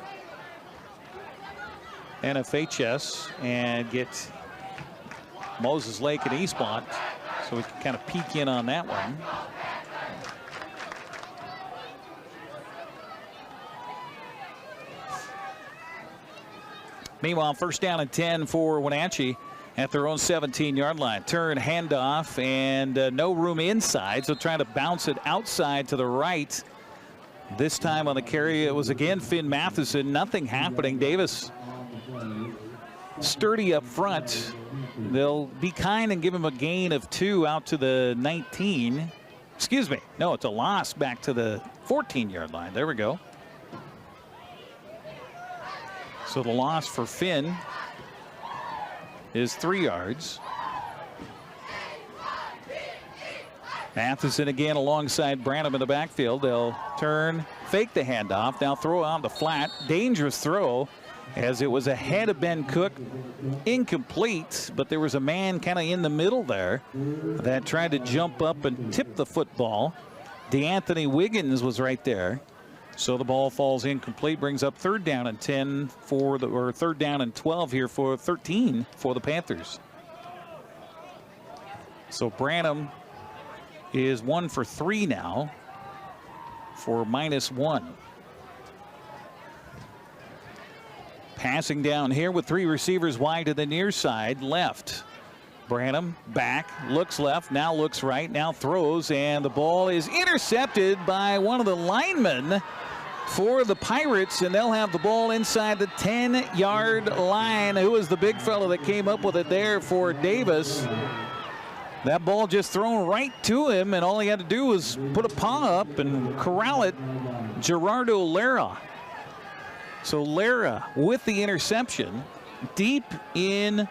NFHS and get Moses Lake and Eastmont so we can kind of peek in on that one. Meanwhile, first down and 10 for Wenatchee at their own 17-yard line. Turn, handoff, and no room inside, so trying to bounce it outside to the right. This time on the carry, it was again Finn Mathison. Nothing happening. Davis sturdy up front. They'll be kind and give him a gain of 2 out to the 19. Excuse me. No, it's a loss back to the 14-yard line. There we go. So the loss for Finn is 3 yards. Mathison again alongside Branham in the backfield. They'll turn, fake the handoff, now throw out the flat. Dangerous throw as it was ahead of Ben Cook. Incomplete, but there was a man kind of in the middle there that tried to jump up and tip the football. DeAnthony Wiggins was right there. So the ball falls incomplete, brings up 3rd down and 10 for the, or 3rd down and 12 here for 13 for the Panthers. So Branham is 1 for 3 now for -1. Passing down here with 3 receivers wide to the near side, left. Branham back, looks left, now looks right, now throws, and the ball is intercepted by one of the linemen for the Pirates, and they'll have the ball inside the 10-yard line. Who was the big fella that came up with it there for Davis? That ball just thrown right to him, and all he had to do was put a paw up and corral it. Gerardo Lara. So Lara with the interception deep in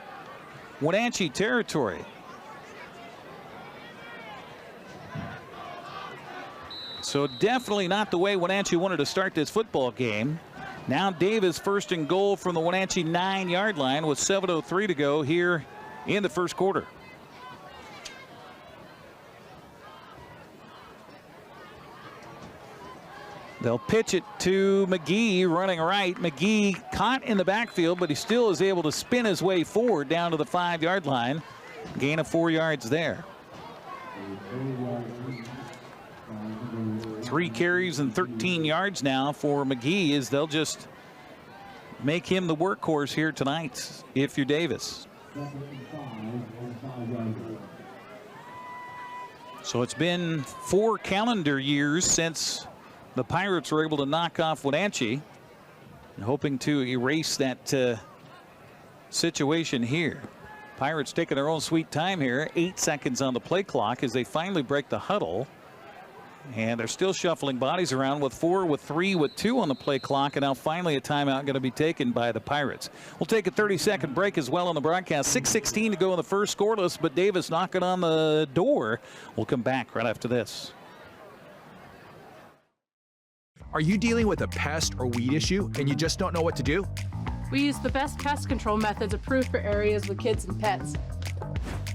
Wenatchee territory. So definitely not the way Wenatchee wanted to start this football game. Now Davis first and goal from the Wenatchee 9-yard line with 7:03 to go here in the first quarter. They'll pitch it to McGee running right. McGee caught in the backfield, but he still is able to spin his way forward down to the 5-yard line. Gain of 4 yards there. 3 carries and 13 yards now for McGee as they'll just make him the workhorse here tonight if you're Davis. So it's been 4 calendar years since the Pirates were able to knock off Wenatchee, hoping to erase that situation here. Pirates taking their own sweet time here. 8 seconds on the play clock as they finally break the huddle. And they're still shuffling bodies around with 4, with 3, with 2 on the play clock. And now finally a timeout going to be taken by the Pirates. We'll take a 30-second break as well on the broadcast. 6:16 to go in the first, scoreless, but Davis knocking on the door. We'll come back right after this. Are you dealing with a pest or weed issue and you just don't know what to do? We use the best pest control methods approved for areas with kids and pets.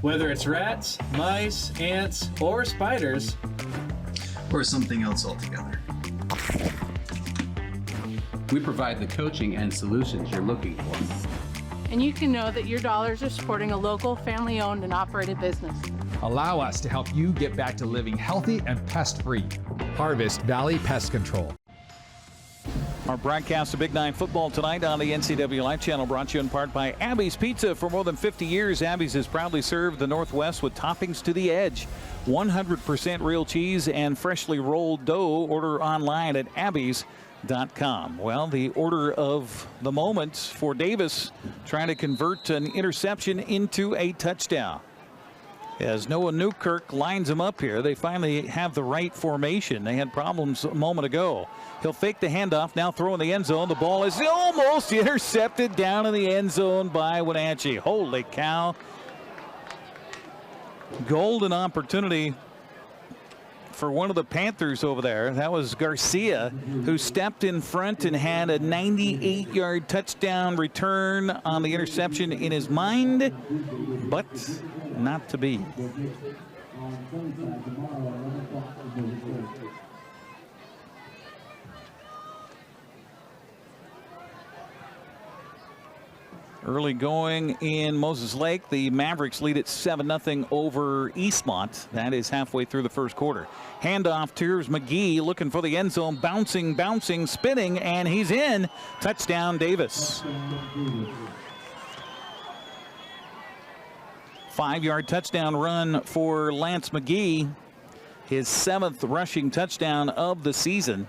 Whether it's rats, mice, ants, or spiders, or something else altogether. We provide the coaching and solutions you're looking for. And you can know that your dollars are supporting a local, family-owned and operated business. Allow us to help you get back to living healthy and pest-free. Harvest Valley Pest Control. Our broadcast of Big Nine football tonight on the NCWLIFE Channel, brought to you in part by Abby's Pizza. For more than 50 years, Abby's has proudly served the Northwest with toppings to the edge. 100% real cheese and freshly rolled dough. Order online at abbys.com. Well, the order of the moment for Davis, trying to convert an interception into a touchdown. As Noah Newkirk lines him up here, they finally have the right formation. They had problems a moment ago. He'll fake the handoff, now throw in the end zone. The ball is almost intercepted down in the end zone by Wenatchee. Holy cow. Golden opportunity for one of the Panthers over there. That was Garcia, who stepped in front and had a 98-yard touchdown return on the interception in his mind, but not to be. Early going in Moses Lake. The Mavericks lead at 7-0 over Eastmont. That is halfway through the first quarter. Handoff to McGee, looking for the end zone, bouncing, spinning, and he's in. Touchdown, Davis. 5-yard touchdown run for Lance McGee. His 7th rushing touchdown of the season.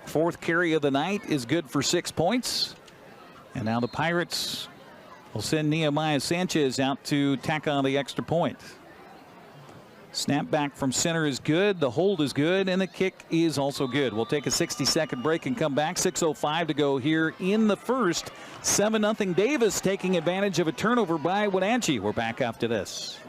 Fourth carry of the night is good for 6 points. And now the Pirates will send Nehemiah Sanchez out to tack on the extra point. Snap back from center is good, the hold is good, and the kick is also good. We'll take a 60-second break and come back. 6:05 to go here in the first. 7-0 Davis taking advantage of a turnover by Wenatchee. We're back after this.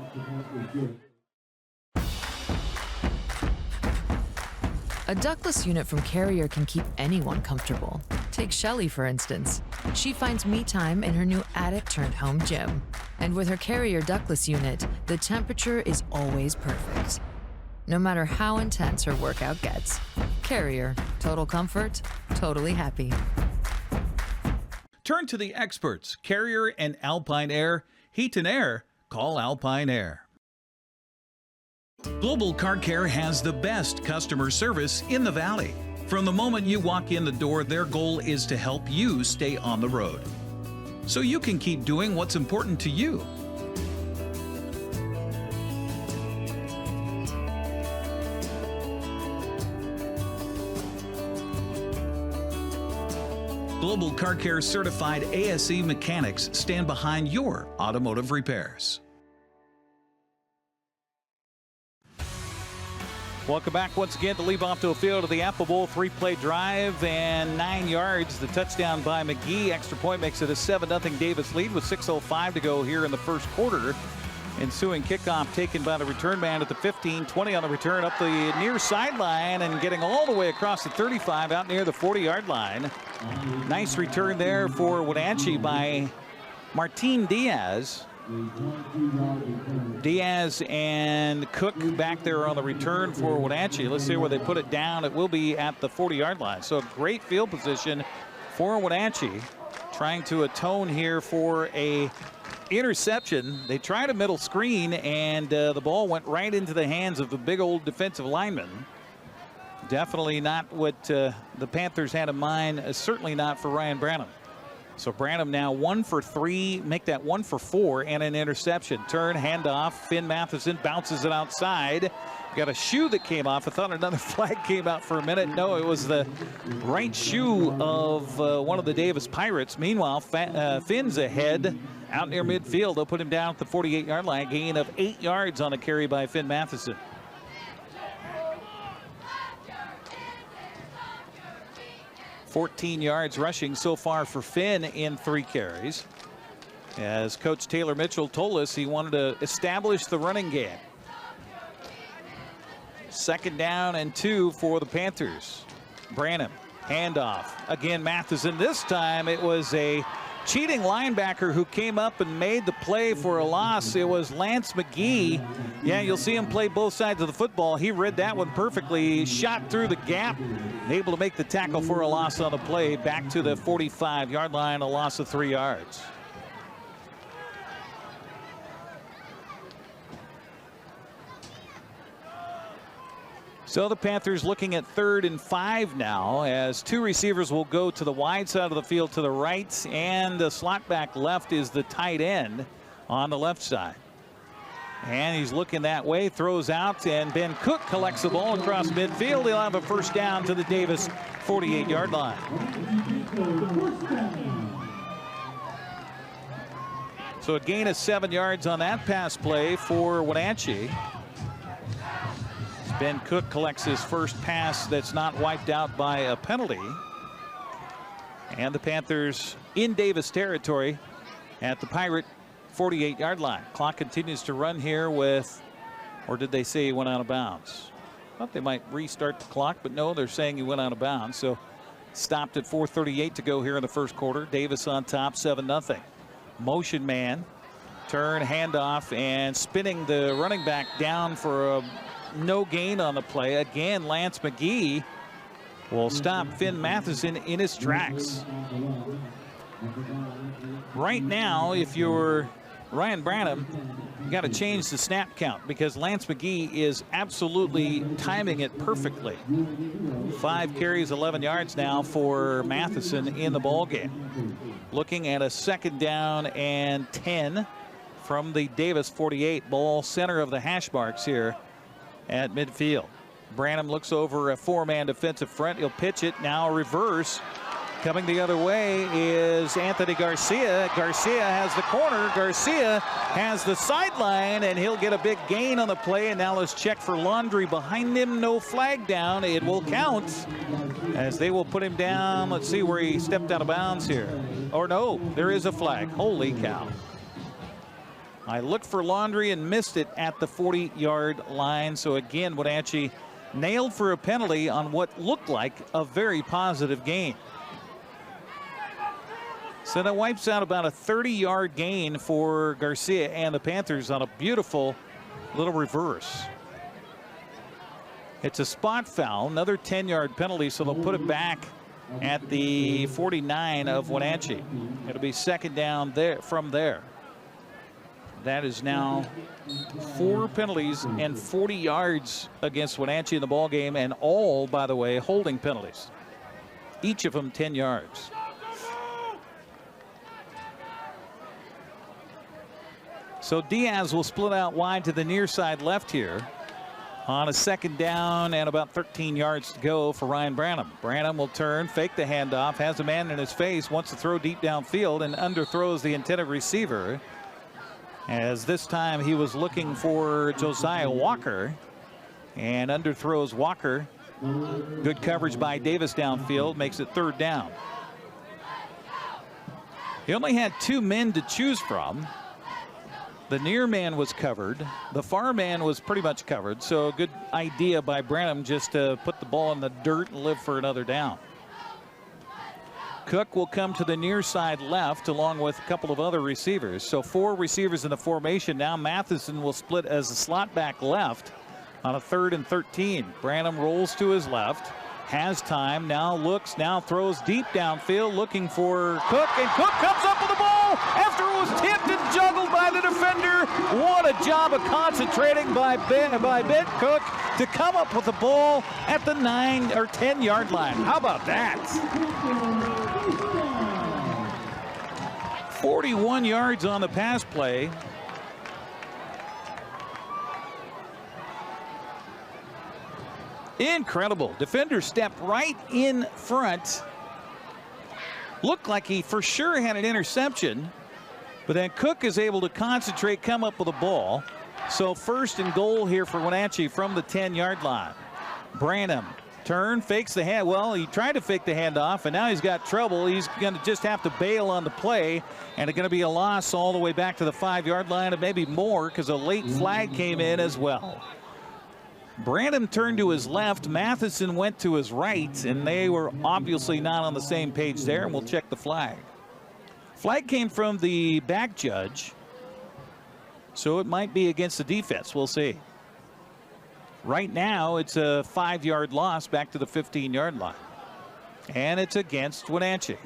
A ductless unit from Carrier can keep anyone comfortable. Take Shelly, for instance. She finds me time in her new attic-turned-home gym. And with her Carrier ductless unit, the temperature is always perfect. No matter how intense her workout gets. Carrier. Total comfort. Totally happy. Turn to the experts. Carrier and Alpine Air. Heat and air. Call Alpine Air. Global Car Care has the best customer service in the Valley. From the moment you walk in the door, their goal is to help you stay on the road, so you can keep doing what's important to you. Global Car Care certified ASE mechanics stand behind your automotive repairs. Welcome back once again to Lee Bofto Field of the Apple Bowl. 3-play drive and 9 yards. The touchdown by McGee. Extra point makes it a 7-0 Davis lead with 6:05 to go here in the first quarter. Ensuing kickoff taken by the return man at the 15. 20 on the return up the near sideline and getting all the way across the 35 out near the 40-yard line. Nice return there for Wenatchee by Martin Diaz. Diaz and Cook back there on the return for Wenatchee. Let's see where they put it down. It will be at the 40-yard line. So great field position for Wenatchee, trying to atone here for a interception. They tried a middle screen, and the ball went right into the hands of the big old defensive lineman. Definitely not what the Panthers had in mind. Certainly not for Ryan Branham. So Branham now 1 for 3, make that 1 for 4, and an interception. Turn, handoff, Finn Mathison bounces it outside. Got a shoe that came off. I thought another flag came out for a minute. No, it was the right shoe of one of the Davis Pirates. Meanwhile, Finn's ahead out near midfield. They'll put him down at the 48-yard line. Gain of 8 yards on the carry by Finn Mathison. $14 yards rushing so far for Finn in 3 carries. As Coach Taylor Mitchell told us, he wanted to establish the running game. 2nd down and 2 for the Panthers. Branham, handoff. Again, Mathison. This time it was a cheating linebacker who came up and made the play for a loss. It was Lance McGee. Yeah, you'll see him play both sides of the football. He read that one perfectly. Shot through the gap, able to make the tackle for a loss on the play. Back to the 45-yard line, a loss of 3 yards. So the Panthers looking at 3rd and 5 now, as 2 receivers will go to the wide side of the field to the right, and the slot back left is the tight end on the left side. And he's looking that way, throws out, and Ben Cook collects the ball across midfield. He'll have a first down to the Davis 48-yard line. So a gain of 7 yards on that pass play for Wenatchee. Ben Cook collects his first pass that's not wiped out by a penalty. And the Panthers in Davis territory at the Pirate 48-yard line. Clock continues to run here with, or did they say he went out of bounds? Thought they might restart the clock, but no, they're saying he went out of bounds. So stopped at 4:38 to go here in the first quarter. Davis on top, 7-0. Motion man, turn, handoff, and spinning the running back down for a no gain on the play. Again, Lance McGee will stop Finn Mathison in his tracks. Right now, if you're Ryan Branham, you got to change the snap count because Lance McGee is absolutely timing it perfectly. 5 carries, 11 yards now for Mathison in the ball game. Looking at a 2nd down and 10 from the Davis 48, ball center of the hash marks here at midfield. Branham looks over a 4-man defensive front. He'll pitch it. Now reverse. Coming the other way is Anthony Garcia. Garcia has the corner. Garcia has the sideline, and he'll get a big gain on the play. And now let's check for Laundry behind him. No flag down. It will count as they will put him down. Let's see where he stepped out of bounds here. Or no, there is a flag. Holy cow. I looked for Laundry and missed it at the 40-yard line. So again, Wenatchee nailed for a penalty on what looked like a very positive gain. So that wipes out about a 30-yard gain for Garcia and the Panthers on a beautiful little reverse. It's a spot foul, another 10-yard penalty, so they'll put it back at the 49 of Wenatchee. It'll be 2nd down there from there. That is now 4 penalties and 40 yards against Wenatchee in the ball game, and all, by the way, holding penalties. Each of them 10 yards. So Diaz will split out wide to the near side left here on a 2nd down and about 13 yards to go for Ryan Branham. Branham will turn, fake the handoff, has a man in his face, wants to throw deep downfield, and underthrows the intended receiver. As this time he was looking for Josiah Walker and underthrows Walker. Good coverage by Davis downfield, makes it 3rd down. He only had 2 men to choose from. The near man was covered. The far man was pretty much covered. So a good idea by Branham just to put the ball in the dirt and live for another down. Cook will come to the near side left along with a couple of other receivers. So 4 receivers in the formation. Now Mathison will split as a slot back left on a 3rd and 13. Branham rolls to his left, has time, now looks, now throws deep downfield looking for Cook, and Cook comes up with the ball after it was tipped and juggled by the defender. What a job of concentrating by Ben Cook to come up with the ball at the 9 or 10 yard line. How about that? 41 yards on the pass play. Incredible. Defender stepped right in front. Looked like he for sure had an interception, but then Cook is able to concentrate, come up with a ball. So 1st and goal here for Wenatchee from the 10-yard line. Branham turn, fakes the hand. Well, he tried to fake the handoff, and now he's got trouble. He's going to just have to bail on the play, and it's going to be a loss all the way back to the 5-yard line, and maybe more because a late flag came in as well. Branham turned to his left, Mathison went to his right, and they were obviously not on the same page there, and we'll check the flag. Flag came from the back judge, so it might be against the defense. We'll see. Right now, it's a 5-yard loss back to the 15-yard line, and it's against Wenatchee.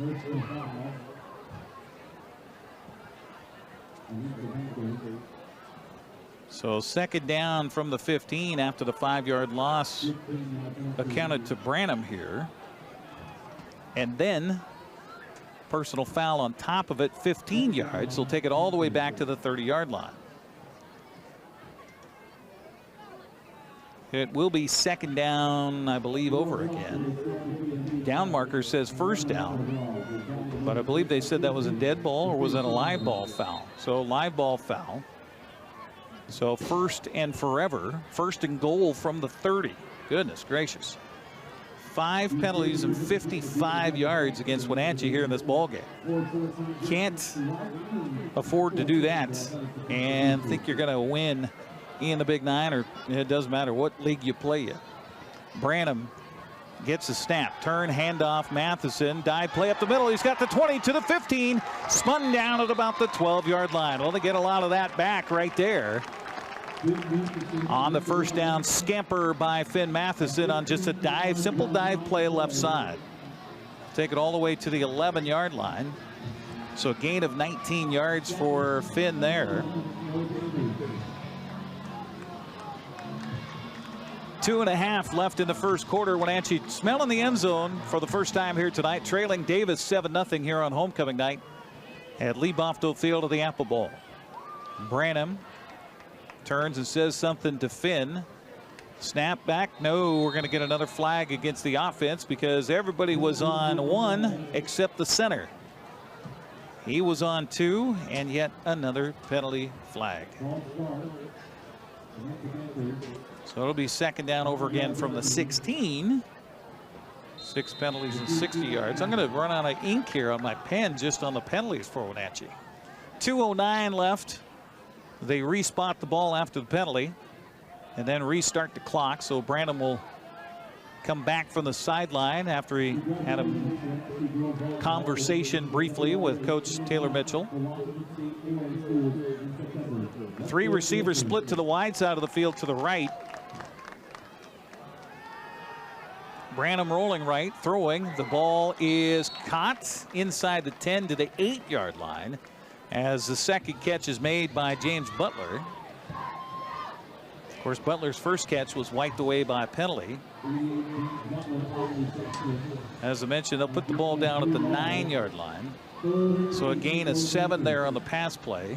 So second down from the 15 after the 5-yard loss accounted to Branham here. And then personal foul on top of it, 15 yards. They'll take it all the way back to the 30-yard line. It will be second down, I believe, over again. Down marker says first down, but I believe they said that was a dead ball, or was that a live ball foul? So live ball foul. So first and forever, first and goal from the 30. Goodness gracious. 5 penalties and 55 yards against Wenatchee here in this ball game. Can't afford to do that and think you're going to win in the Big Nine, or it doesn't matter what league you play in. Branham gets a snap, turn, handoff, Mathison, dive play up the middle. He's got the 20 to the 15, spun down at about the 12-yard line. Well, they get a lot of that back right there on the first down scamper by Finn Mathison on just a dive, simple dive play left side. Take it all the way to the 11-yard line. So a gain of 19 yards for Finn there. 2.5 left in the first quarter. Wenatchee smelling the end zone for the first time here tonight, trailing Davis 7-0 here on homecoming night at Lee Bofto Field of the Apple Bowl. Branham turns and says something to Finn. Snap back. No, we're going to get another flag against the offense because everybody was on 1 except the center. He was on 2, and yet another penalty flag. So it'll be second down over again from the 16. 6 penalties and 60 yards. I'm going to run out of ink here on my pen just on the penalties for Wenatchee. 2:09 left. They respot the ball after the penalty and then restart the clock. So Branham will come back from the sideline after he had a conversation briefly with Coach Taylor Mitchell. 3 receivers split to the wide side of the field to the right. Branham rolling right, throwing. The ball is caught inside the 10 to the 8-yard line as the second catch is made by James Butler. Of course, Butler's first catch was wiped away by a penalty. As I mentioned, they'll put the ball down at the 9-yard line. So a gain of 7 there on the pass play.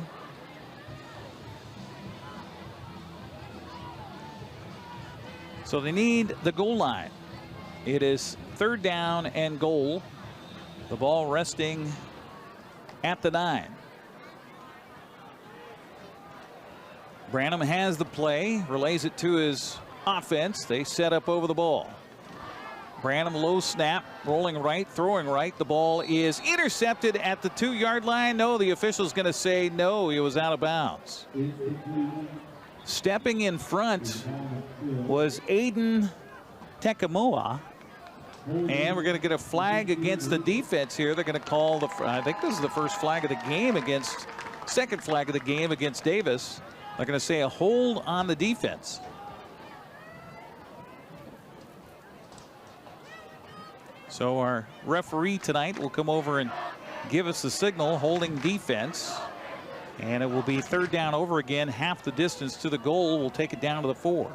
So they need the goal line. It is third down and goal. The ball resting at the 9. Branham has the play, relays it to his offense. They set up over the ball. Branham low snap, rolling right, throwing right. The ball is intercepted at the 2-yard line. No, the official's going to say no, he was out of bounds. Stepping in front was Aiden Tekamoa. And we're going to get a flag against the defense here. They're going to call the, I think this is the first flag of the game against, second flag of the game against Davis. They're going to say a hold on the defense. So our referee tonight will come over and give us the signal, holding defense. And it will be third down over again, half the distance to the goal. We'll take it down to the 4.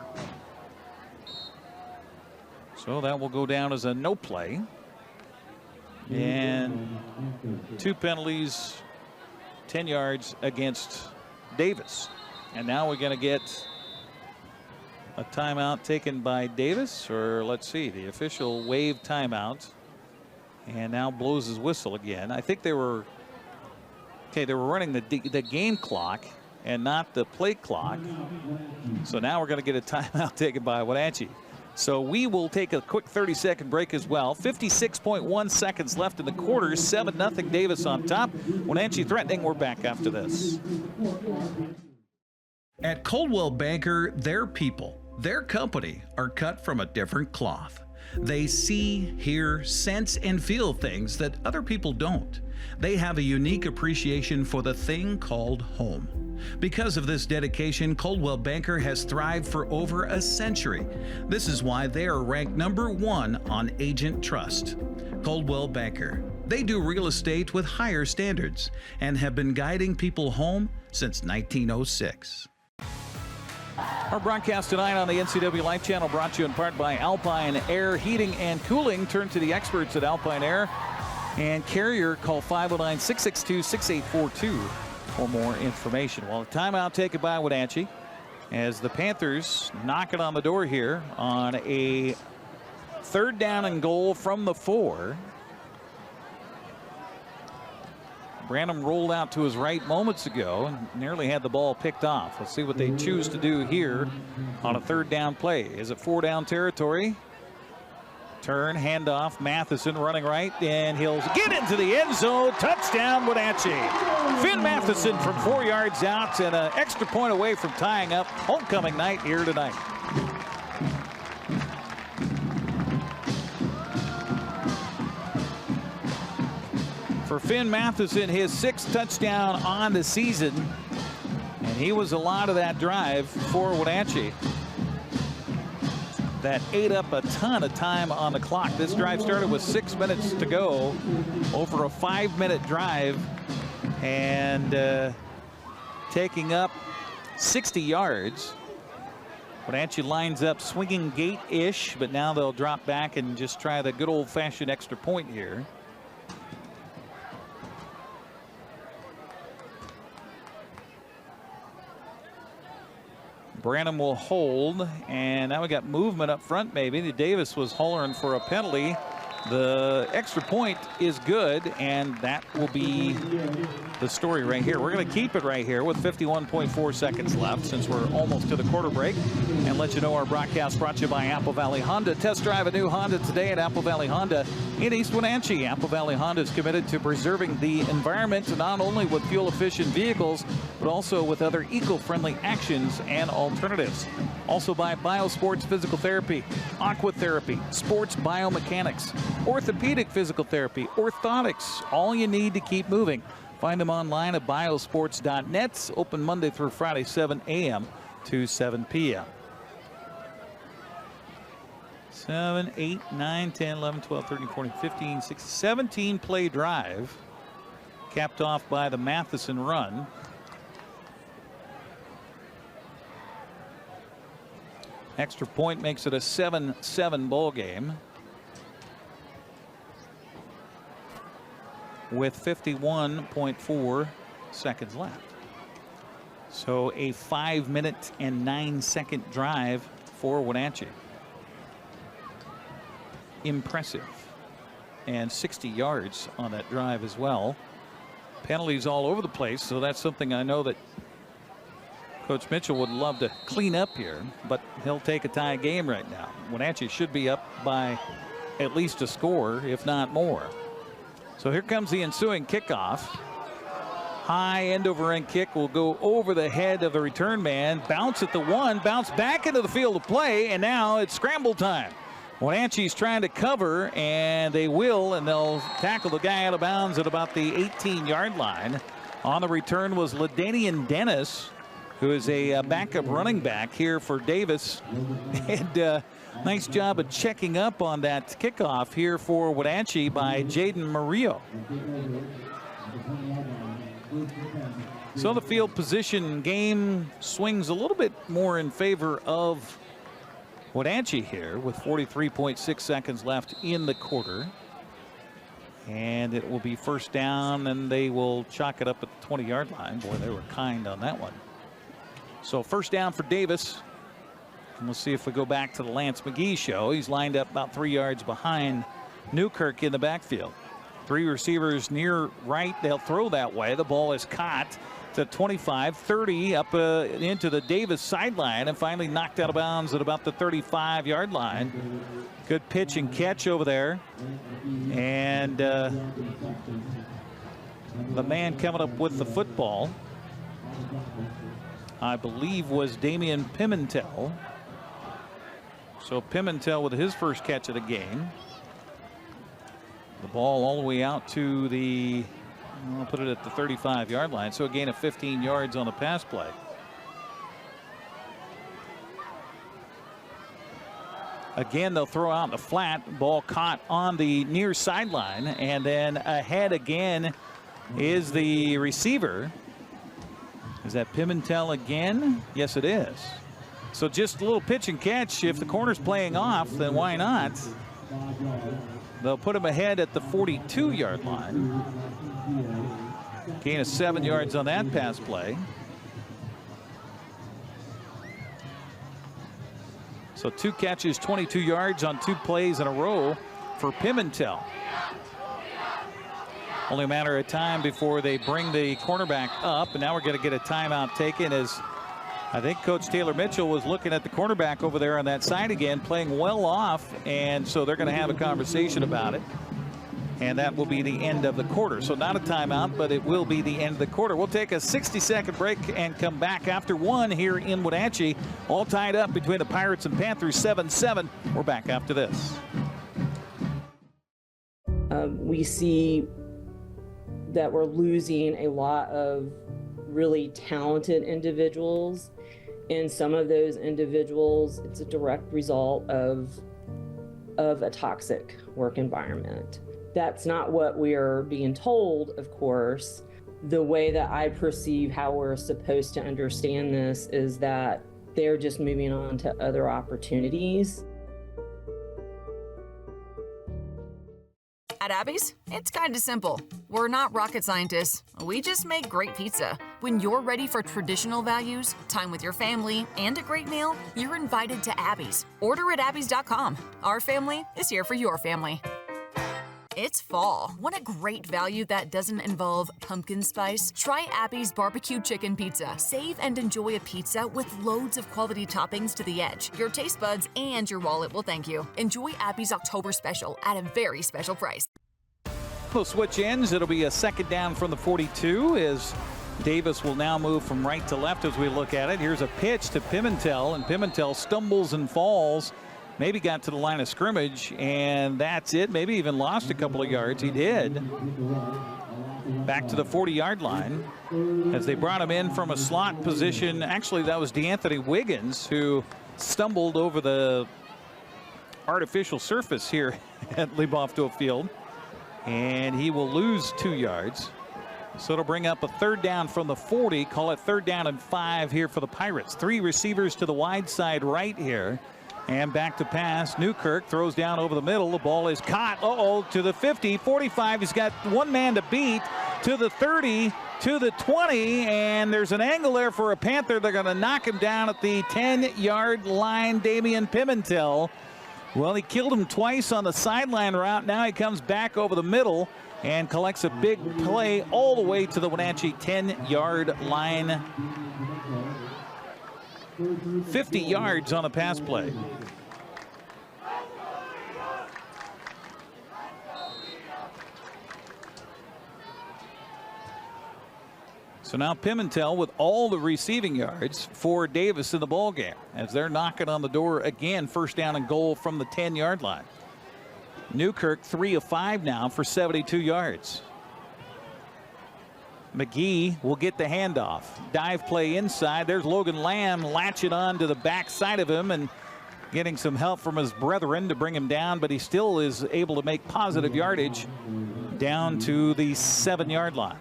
So that will go down as a no play. And 2 penalties, 10 yards against Davis. And now we're going to get a timeout taken by Davis, or let's see, the official waved timeout and now blows his whistle again. I think they were, okay, they were running the game clock and not the play clock. So now we're going to get a timeout taken by Wenatchee. So we will take a quick 30-second break as well. 56.1 seconds left in the quarter. 7-0 Davis on top. Wenatchee threatening. We're back after this. At Coldwell Banker, their people, their company are cut from a different cloth. They see, hear, sense, and feel things that other people don't. They have a unique appreciation for the thing called home. Because of this dedication, Coldwell Banker has thrived for over a century. This is why they are ranked #1 on Agent Trust. Coldwell Banker. They do real estate with higher standards and have been guiding people home since 1906. Our broadcast tonight on the NCWLIFE Channel brought to you in part by Alpine Air Heating and Cooling. Turn to the experts at Alpine Air and Carrier. Call 509-662-6842 for more information. Well, a timeout taken by Wenatchee as the Panthers knock it on the door here on a 3rd down and goal from the 4. Granstrom rolled out to his right moments ago and nearly had the ball picked off. Let's see what they choose to do here on a 3rd down play. Is it 4-down territory? Turn, handoff, Mathison running right, and he'll get into the end zone. Touchdown, Wenatchee. Finn Mathison from 4 yards out and an extra point away from tying up homecoming night here tonight. For Finn Mathison, his 6th touchdown on the season, and he was a lot of that drive for Wenatchee. That ate up a ton of time on the clock. This drive started with 6 minutes to go, over a 5-minute drive, and taking up 60 yards. Wenatchee lines up swinging gate-ish, but now they'll drop back and just try the good old-fashioned extra point here. Branham will hold, and now we got movement up front maybe. The Davis was hollering for a penalty. The extra point is good, and that will be the story right here. We're going to keep it right here with 51.4 seconds left since we're almost to the quarter break, and let you know our broadcast brought to you by Apple Valley Honda. Test drive a new Honda today at Apple Valley Honda in East Wenatchee. Apple Valley Honda is committed to preserving the environment, not only with fuel-efficient vehicles, but also with other eco-friendly actions and alternatives. Also by Biosports Physical Therapy, Aqua Therapy, Sports Biomechanics, Orthopedic Physical Therapy, Orthotics, all you need to keep moving. Find them online at biosports.net. Open Monday through Friday, 7 a.m. to 7 p.m. 7, 8, 9, 10, 11, 12, 13, 14, 15, 16, 17 play drive. Capped off by the Mathison run. Extra point makes it a 7-7 ball game. With 51.4 seconds left. So a 5-minute and 9-second drive for Wenatchee. Impressive. And 60 yards on that drive as well. Penalties all over the place, so that's something I know that Coach Mitchell would love to clean up here, but he'll take a tie game right now. Wenatchee should be up by at least a score, if not more. So here comes the ensuing kickoff. High end over end kick will go over the head of the return man. Bounce at the 1, bounce back into the field of play, and now it's scramble time. Wenatchee's trying to cover, and they will, and they'll tackle the guy out of bounds at about the 18-yard line. On the return was LaDainian Dennis, who is a backup running back here for Davis. And nice job of checking up on that kickoff here for Wenatchee by Jaden Murillo. So the field position game swings a little bit more in favor of Wenatchee here with 43.6 seconds left in the quarter. And it will be first down, and they will chalk it up at the 20-yard line. Boy, they were kind on that one. So first down for Davis. And we'll see if we go back to the Lance McGee show. He's lined up about 3 yards behind Newkirk in the backfield. 3 receivers near right. They'll throw that way. The ball is caught to 25, 30 up into the Davis sideline and finally knocked out of bounds at about the 35-yard line. Good pitch and catch over there. And the man coming up with the football, I believe, was Damian Pimentel. So Pimentel with his first catch of the game. The ball all the way out to the, I'll put it at the 35-yard line. So a gain of 15 yards on the pass play. Again, they'll throw out in the flat. Ball caught on the near sideline. And then ahead again is the receiver. Is that Pimentel again? Yes, it is. So just a little pitch and catch. If the corner's playing off, then why not? They'll put him ahead at the 42-yard line. Gain of 7 yards on that pass play. So 2 catches, 22 yards on 2 plays in a row for Pimentel. Only a matter of time before they bring the cornerback up, and now we're going to get a timeout taken, as I think Coach Taylor Mitchell was looking at the cornerback over there on that side again, playing well off, and so they're going to have a conversation about it. And that will be the end of the quarter. So not a timeout, but it will be the end of the quarter. We'll take a 60-second break and come back after 1 here in Wenatchee. All tied up between the Pirates and Panthers, 7-7. We're back after this. We see that we're losing a lot of really talented individuals. And some of those individuals, it's a direct result of a toxic work environment. That's not what we are being told, of course. The way that I perceive how we're supposed to understand this is that they're just moving on to other opportunities. At Abby's, it's kind of simple. We're not rocket scientists. We just make great pizza. When you're ready for traditional values, time with your family, and a great meal, you're invited to Abby's. Order at abbys.com. Our family is here for your family. It's fall. Want a great value that doesn't involve pumpkin spice? Try Abby's barbecue chicken pizza. Save and enjoy a pizza with loads of quality toppings to the edge. Your taste buds and your wallet will thank you. Enjoy Abby's October special at a very special price. We'll switch ends. It'll be a second down from the 42 as Davis will now move from right to left as we look at it. Here's a pitch to Pimentel, and Pimentel stumbles and falls. Maybe got to the line of scrimmage, and that's it. Maybe even lost a couple of yards. He did. Back to the 40-yard line as they brought him in from a slot position. Actually, that was DeAnthony Wiggins who stumbled over the artificial surface here at Lee Bofto Field, and he will lose 2 yards. So it'll bring up a third down from the 40. Call it 3rd down and 5 here for the Pirates. 3 receivers to the wide side right here. And back to pass. Newkirk throws down over the middle. The ball is caught. To the 50, 45. He's got one man to beat. To the 30, to the 20. And there's an angle there for a Panther. They're going to knock him down at the 10-yard line. Damian Pimentel. Well, he killed him twice on the sideline route. Now he comes back over the middle and collects a big play all the way to the Wenatchee 10-yard line. 50 yards on a pass play. So now Pimentel with all the receiving yards for Davis in the ball game as they're knocking on the door again. 1st down and goal from the 10-yard line. Newkirk 3 of 5 now for 72 yards. McGee will get the handoff. Dive play inside. There's Logan Lamb latching on to the back side of him and getting some help from his brethren to bring him down, but he still is able to make positive yardage down to the 7-yard line.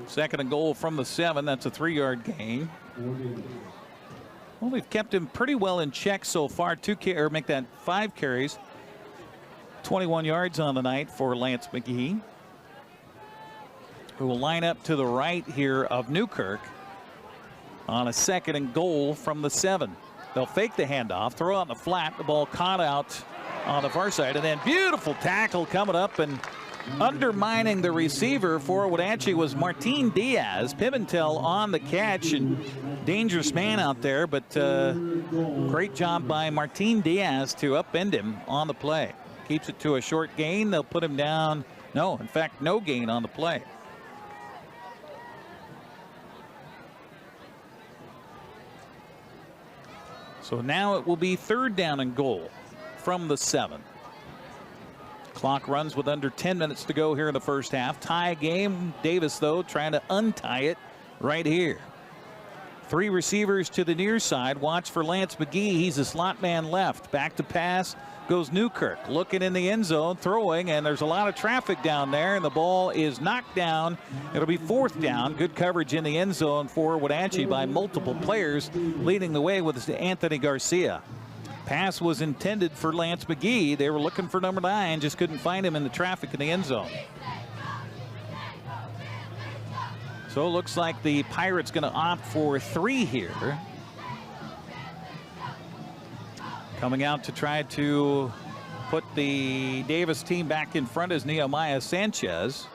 Second and goal from the 7. That's a 3-yard gain. Well, we've kept him pretty well in check so far. 5 carries. 21 yards on the night for Lance McGee, who will line up to the right here of Newkirk on a 2nd and goal from the 7. They'll fake the handoff, throw out in the flat, the ball caught out on the far side, and then beautiful tackle coming up and undermining the receiver for Wenatchee was Martin Diaz. Pimentel on the catch, and dangerous man out there, but great job by Martin Diaz to upend him on the play. Keeps it to a short gain. They'll put him down. No, in fact, no gain on the play. So now it will be 3rd down and goal from the 7. Clock runs with under 10 minutes to go here in the first half. Tie game. Davis, though, trying to untie it right here. Three receivers to the near side. Watch for Lance McGee. He's a slot man left. Back to pass goes Newkirk. Looking in the end zone, throwing, and there's a lot of traffic down there, and the ball is knocked down. It'll be 4th down. Good coverage in the end zone for Wenatchee by multiple players. Leading the way with Anthony Garcia. Pass was intended for Lance McGee. They were looking for number 9, just couldn't find him in the traffic in the end zone. So it looks like the Pirates going to opt for 3 here. Coming out to try to put the Davis team back in front is Nehemiah Sanchez,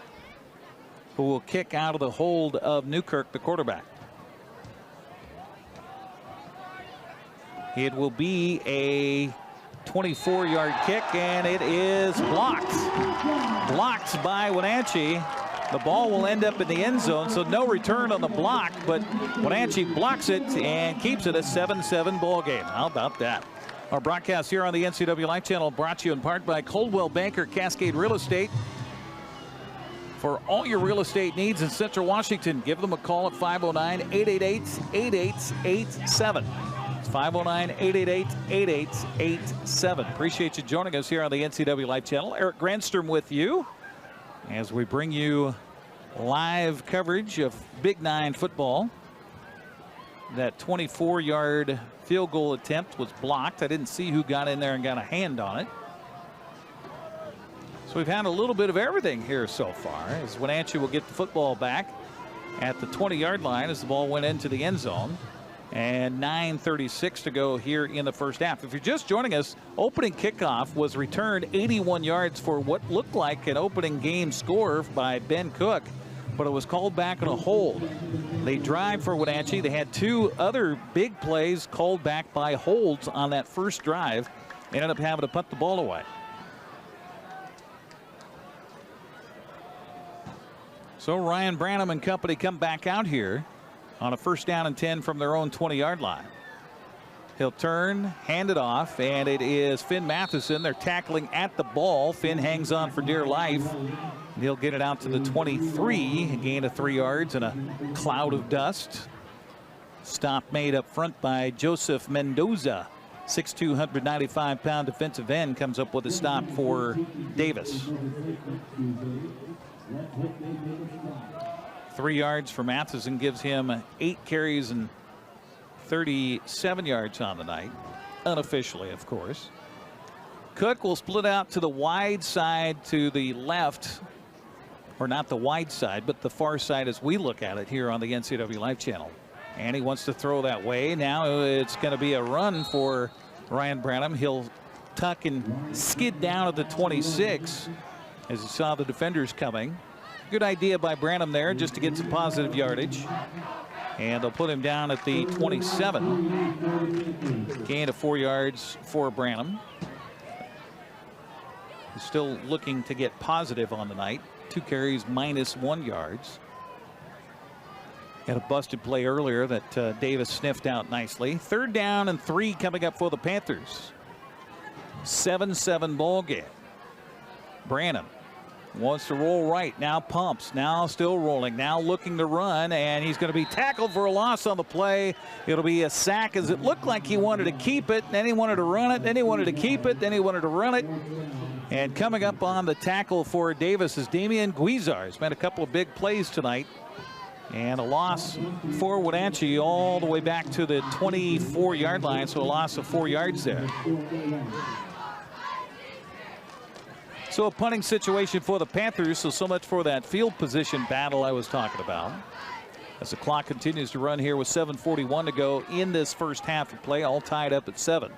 who will kick out of the hold of Newkirk, the quarterback. It will be a 24-yard kick, and it is blocked. Blocked by Wenatchee. The ball will end up in the end zone, so no return on the block, but Wenatchee blocks it and keeps it a 7-7 ball game. How about that? Our broadcast here on the NCWLIFE Channel brought to you in part by Coldwell Banker Cascade Real Estate. For all your real estate needs in Central Washington, give them a call at 509-888-8887. It's 509-888-8887. Appreciate you joining us here on the NCWLIFE Channel. Eric Granstrom with you as we bring you live coverage of Big 9 football. That 24-yard field goal attempt was blocked. I didn't see who got in there and got a hand on it. So we've had a little bit of everything here so far, as Wenatchee will get the football back at the 20-yard line as the ball went into the end zone. And 9:36 to go here in the first half. If you're just joining us, opening kickoff was returned 81 yards for what looked like an opening game score by Ben Cook, but it was called back on a hold. They drive for Wenatchee. They had 2 other big plays called back by holds on that first drive. They ended up having to punt the ball away. So Ryan Branham and company come back out here on a 1st down and 10 from their own 20-yard line. He'll turn, hand it off, and it is Finn Mathison. They're tackling at the ball. Finn hangs on for dear life. He'll get it out to the 23, a gain of 3 yards and a cloud of dust. Stop made up front by Joseph Mendoza. 6'2", 195-pound defensive end comes up with a stop for Davis. 3 yards for Mathison gives him 8 carries and 37 yards on the night, unofficially, of course. Cook will split out to the wide side to the left, or not the wide side, but the far side as we look at it here on the NCWLIFE Channel. And he wants to throw that way. Now it's going to be a run for Ryan Branham. He'll tuck and skid down at the 26 as he saw the defenders coming. Good idea by Branham there just to get some positive yardage. And they'll put him down at the 27. Gain of 4 yards for Branham. He's still looking to get positive on the night. 2 carries, -1 yards. Had a busted play earlier that Davis sniffed out nicely. 3rd down and 3 coming up for the Panthers. 7-7 ball game. Branham wants to roll right, now pumps, now still rolling, now looking to run, and he's going to be tackled for a loss on the play. It'll be a sack as it looked like he wanted to keep it, then he wanted to run it, then he wanted to keep it, then he wanted to run it. And coming up on the tackle for Davis is Damian Guizar. He's made a couple of big plays tonight. And a loss for Wenatchee all the way back to the 24-yard line, so a loss of 4 yards there. So a punting situation for the Panthers, so much for that field position battle I was talking about. As the clock continues to run here with 7:41 to go in this first half of play, all tied up at 7.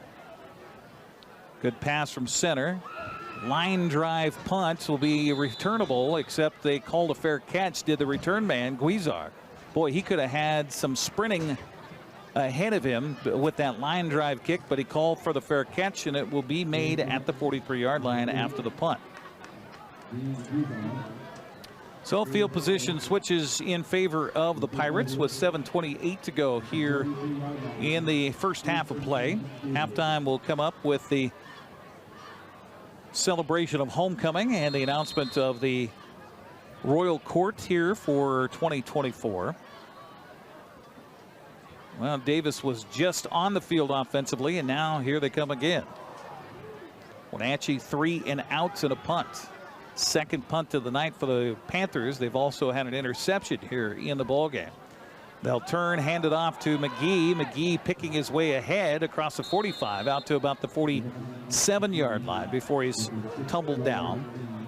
Good pass from center. Line drive punt will be returnable, except they called a fair catch, did the return man, Guizar. Boy, he could have had some sprinting ahead of him with that line drive kick, but he called for the fair catch, and it will be made at the 43-yard line after the punt. So field position switches in favor of the Pirates with 7:28 to go here in the first half of play. Halftime will come up with the celebration of homecoming and the announcement of the Royal Court here for 2024. Well, Davis was just on the field offensively, and now here they come again. Wenatchee 3 and outs and a punt. Second punt of the night for the Panthers. They've also had an interception here in the ballgame. They'll turn, hand it off to McGee. McGee picking his way ahead across the 45 out to about the 47-yard line before he's tumbled down.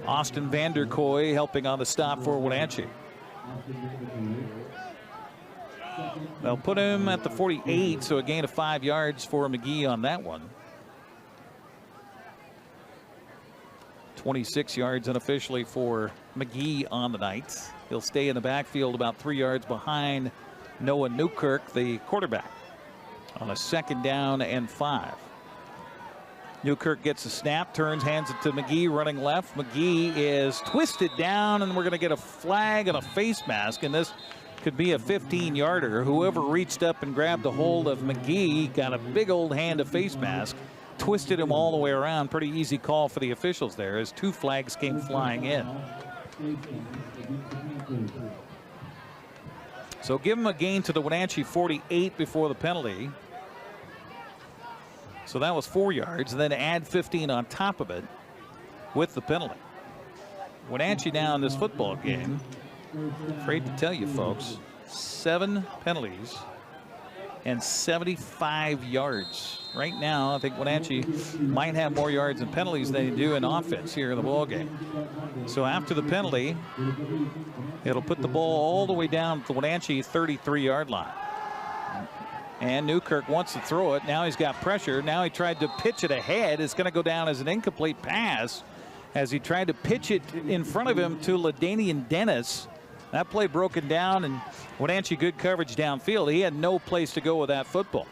Austin Vanderkoy helping on the stop for Wenatchee. They'll put him at the 48, so a gain of 5 yards for McGee on that one. 26 yards unofficially for McGee on the night. He'll stay in the backfield about 3 yards behind Noah Newkirk, the quarterback, on a 2nd down and 5. Newkirk gets a snap, turns, hands it to McGee, running left. McGee is twisted down, and we're going to get a flag and a face mask, and this could be a 15-yarder. Whoever reached up and grabbed a hold of McGee got a big old hand of face mask, twisted him all the way around. Pretty easy call for the officials there as 2 flags came flying in. So give him a gain to the Wenatchee 48 before the penalty. So that was 4 yards, then add 15 on top of it with the penalty. Wenatchee now in this football game, afraid to tell you folks, 7 penalties and 75 yards. Right now, I think Wenatchee might have more yards and penalties than they do in offense here in the ball game. So after the penalty, it'll put the ball all the way down at the Wenatchee 33-yard line. And Newkirk wants to throw it. Now he's got pressure. Now he tried to pitch it ahead. It's going to go down as an incomplete pass as he tried to pitch it in front of him to LaDainian Dennis. That play broken down, and Wenatchee good coverage downfield. He had no place to go with that football.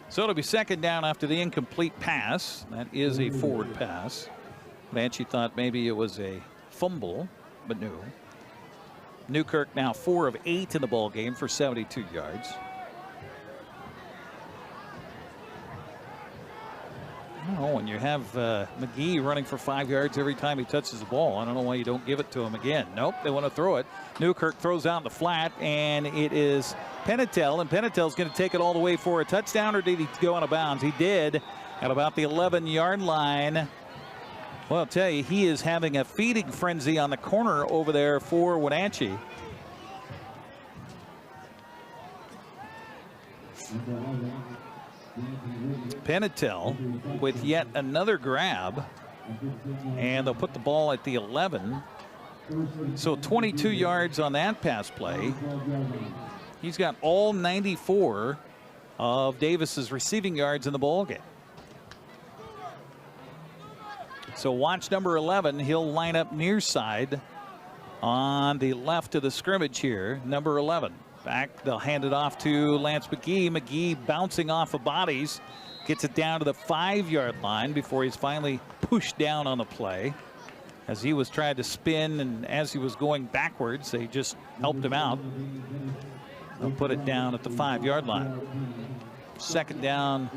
So it'll be 2nd down after the incomplete pass. That is a forward pass. Wenatchee thought maybe it was a fumble, but no. Newkirk now 4 of 8 in the ball game for 72 yards. I don't know, when you have McGee running for 5 yards every time he touches the ball, I don't know why you don't give it to him again. Nope, they want to throw it. Newkirk throws out in the flat, and it is Penatel, and Penatel's going to take it all the way for a touchdown, or did he go out of bounds? He did at about the 11-yard line. Well, I'll tell you, he is having a feeding frenzy on the corner over there for Wenatchee. Penatel with yet another grab, and they'll put the ball at the 11. So 22 yards on that pass play. He's got all 94 of Davis's receiving yards in the ball game. So watch number 11. He'll line up near side on the left of the scrimmage here. Number 11. Back, they'll hand it off to Lance McGee. McGee bouncing off of bodies. Gets it down to the 5-yard line before he's finally pushed down on the play. As he was trying to spin, and as he was going backwards, they just helped him out. They'll put it down at the 5-yard line. 2nd down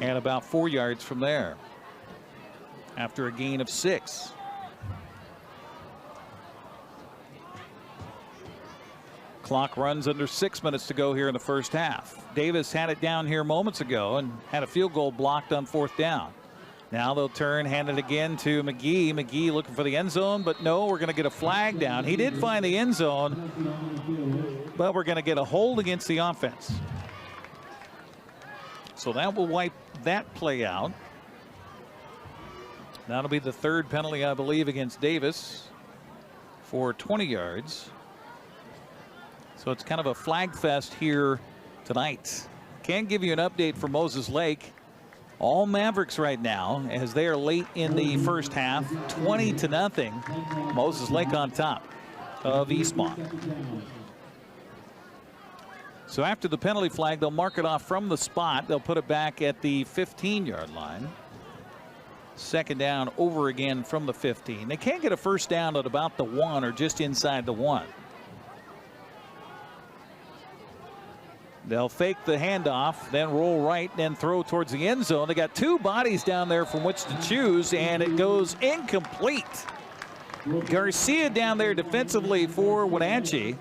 and about 4 yards from there after a gain of 6. Clock runs under 6 minutes to go here in the first half. Davis had it down here moments ago and had a field goal blocked on 4th down. Now they'll turn, hand it again to McGee. McGee looking for the end zone, but no, we're going to get a flag down. He did find the end zone, but we're going to get a hold against the offense. So that will wipe that play out. That'll be the 3rd penalty, I believe, against Davis for 20 yards. So it's kind of a flag fest here tonight. Can't give you an update for Moses Lake. All Mavericks right now, as they are late in the first half, 20-0. Moses Lake on top of Eastmont. So after the penalty flag, they'll mark it off from the spot. They'll put it back at the 15-yard line. 2nd down over again from the 15. They can't get a first down at about the 1 or just inside the 1. They'll fake the handoff, then roll right, then throw towards the end zone. They got two bodies down there from which to choose, and it goes incomplete. Garcia down there defensively for Wenatchee.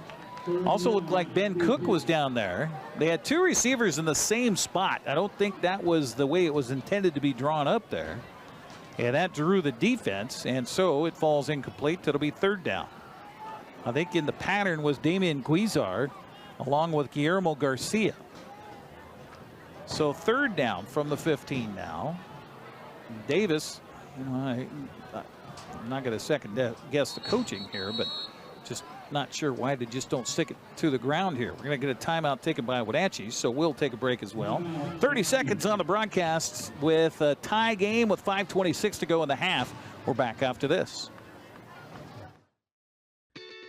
Also looked like Ben Cook was down there. They had two receivers in the same spot. I don't think that was the way it was intended to be drawn up there. And that drew the defense, and so it falls incomplete. It'll be third down. I think in the pattern was Damian Guizar along with Guillermo Garcia. So third down from the 15 now. Davis, I'm not going to second guess the coaching here, but just not sure why they just don't stick it to the ground here. We're going to get a timeout taken by Wenatchee, so we'll take a break as well. 30 seconds on the broadcast with a tie game with 5:26 to go in the half. We're back after this.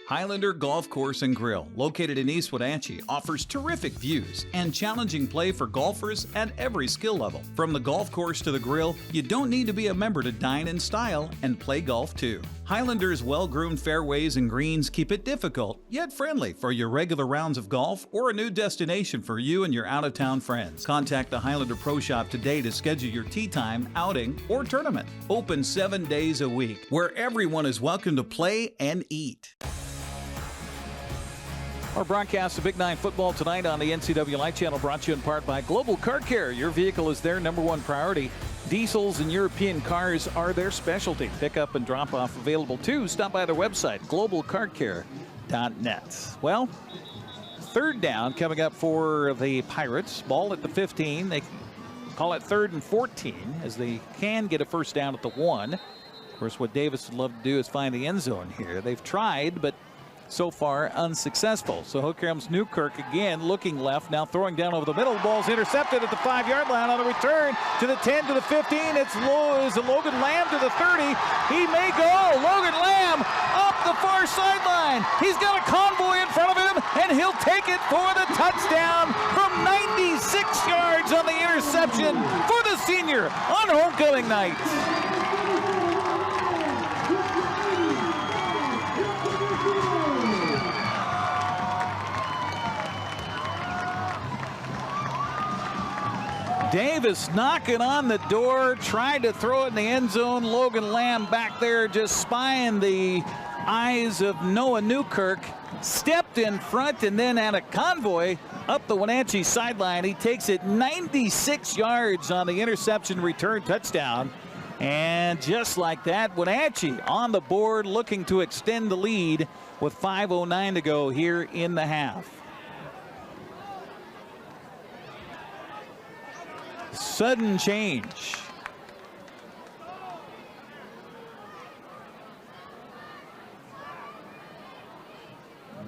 Highlander Golf Course and Grill, located in East Wenatchee, offers terrific views and challenging play for golfers at every skill level. From the golf course to the grill, you don't need to be a member to dine in style and play golf too. Highlander's well-groomed fairways and greens keep it difficult, yet friendly for your regular rounds of golf or a new destination for you and your out-of-town friends. Contact the Highlander Pro Shop today to schedule your tee time, outing, or tournament. Open 7 days a week, where everyone is welcome to play and eat. Our broadcast of Big 9 football tonight on the NCWLIFE Channel, brought to you in part by Global Car Care. Your vehicle is their #1 priority. Diesels and European cars are their specialty. Pickup and drop off available too. Stop by their website, globalcarcare.net. Well, third down coming up for the Pirates. Ball at the 15. They call it 3rd and 14 as they can get a first down at the 1. Of course, what Davis would love to do is find the end zone here. They've tried, but so far unsuccessful. So here comes Newkirk again, looking left, now throwing down over the middle. The ball's intercepted at the 5-yard line on the return to the 10 to the 15. It's Logan Lamb to the 30. He may go. Logan Lamb up the far sideline. He's got a convoy in front of him, and he'll take it for the touchdown from 96 yards on the interception for the senior on homecoming night. Davis knocking on the door, tried to throw it in the end zone. Logan Lamb back there just spying the eyes of Noah Newkirk. Stepped in front and then had a convoy up the Wenatchee sideline. He takes it 96 yards on the interception return touchdown. And just like that, Wenatchee on the board looking to extend the lead with 5:09 to go here in the half. Sudden change.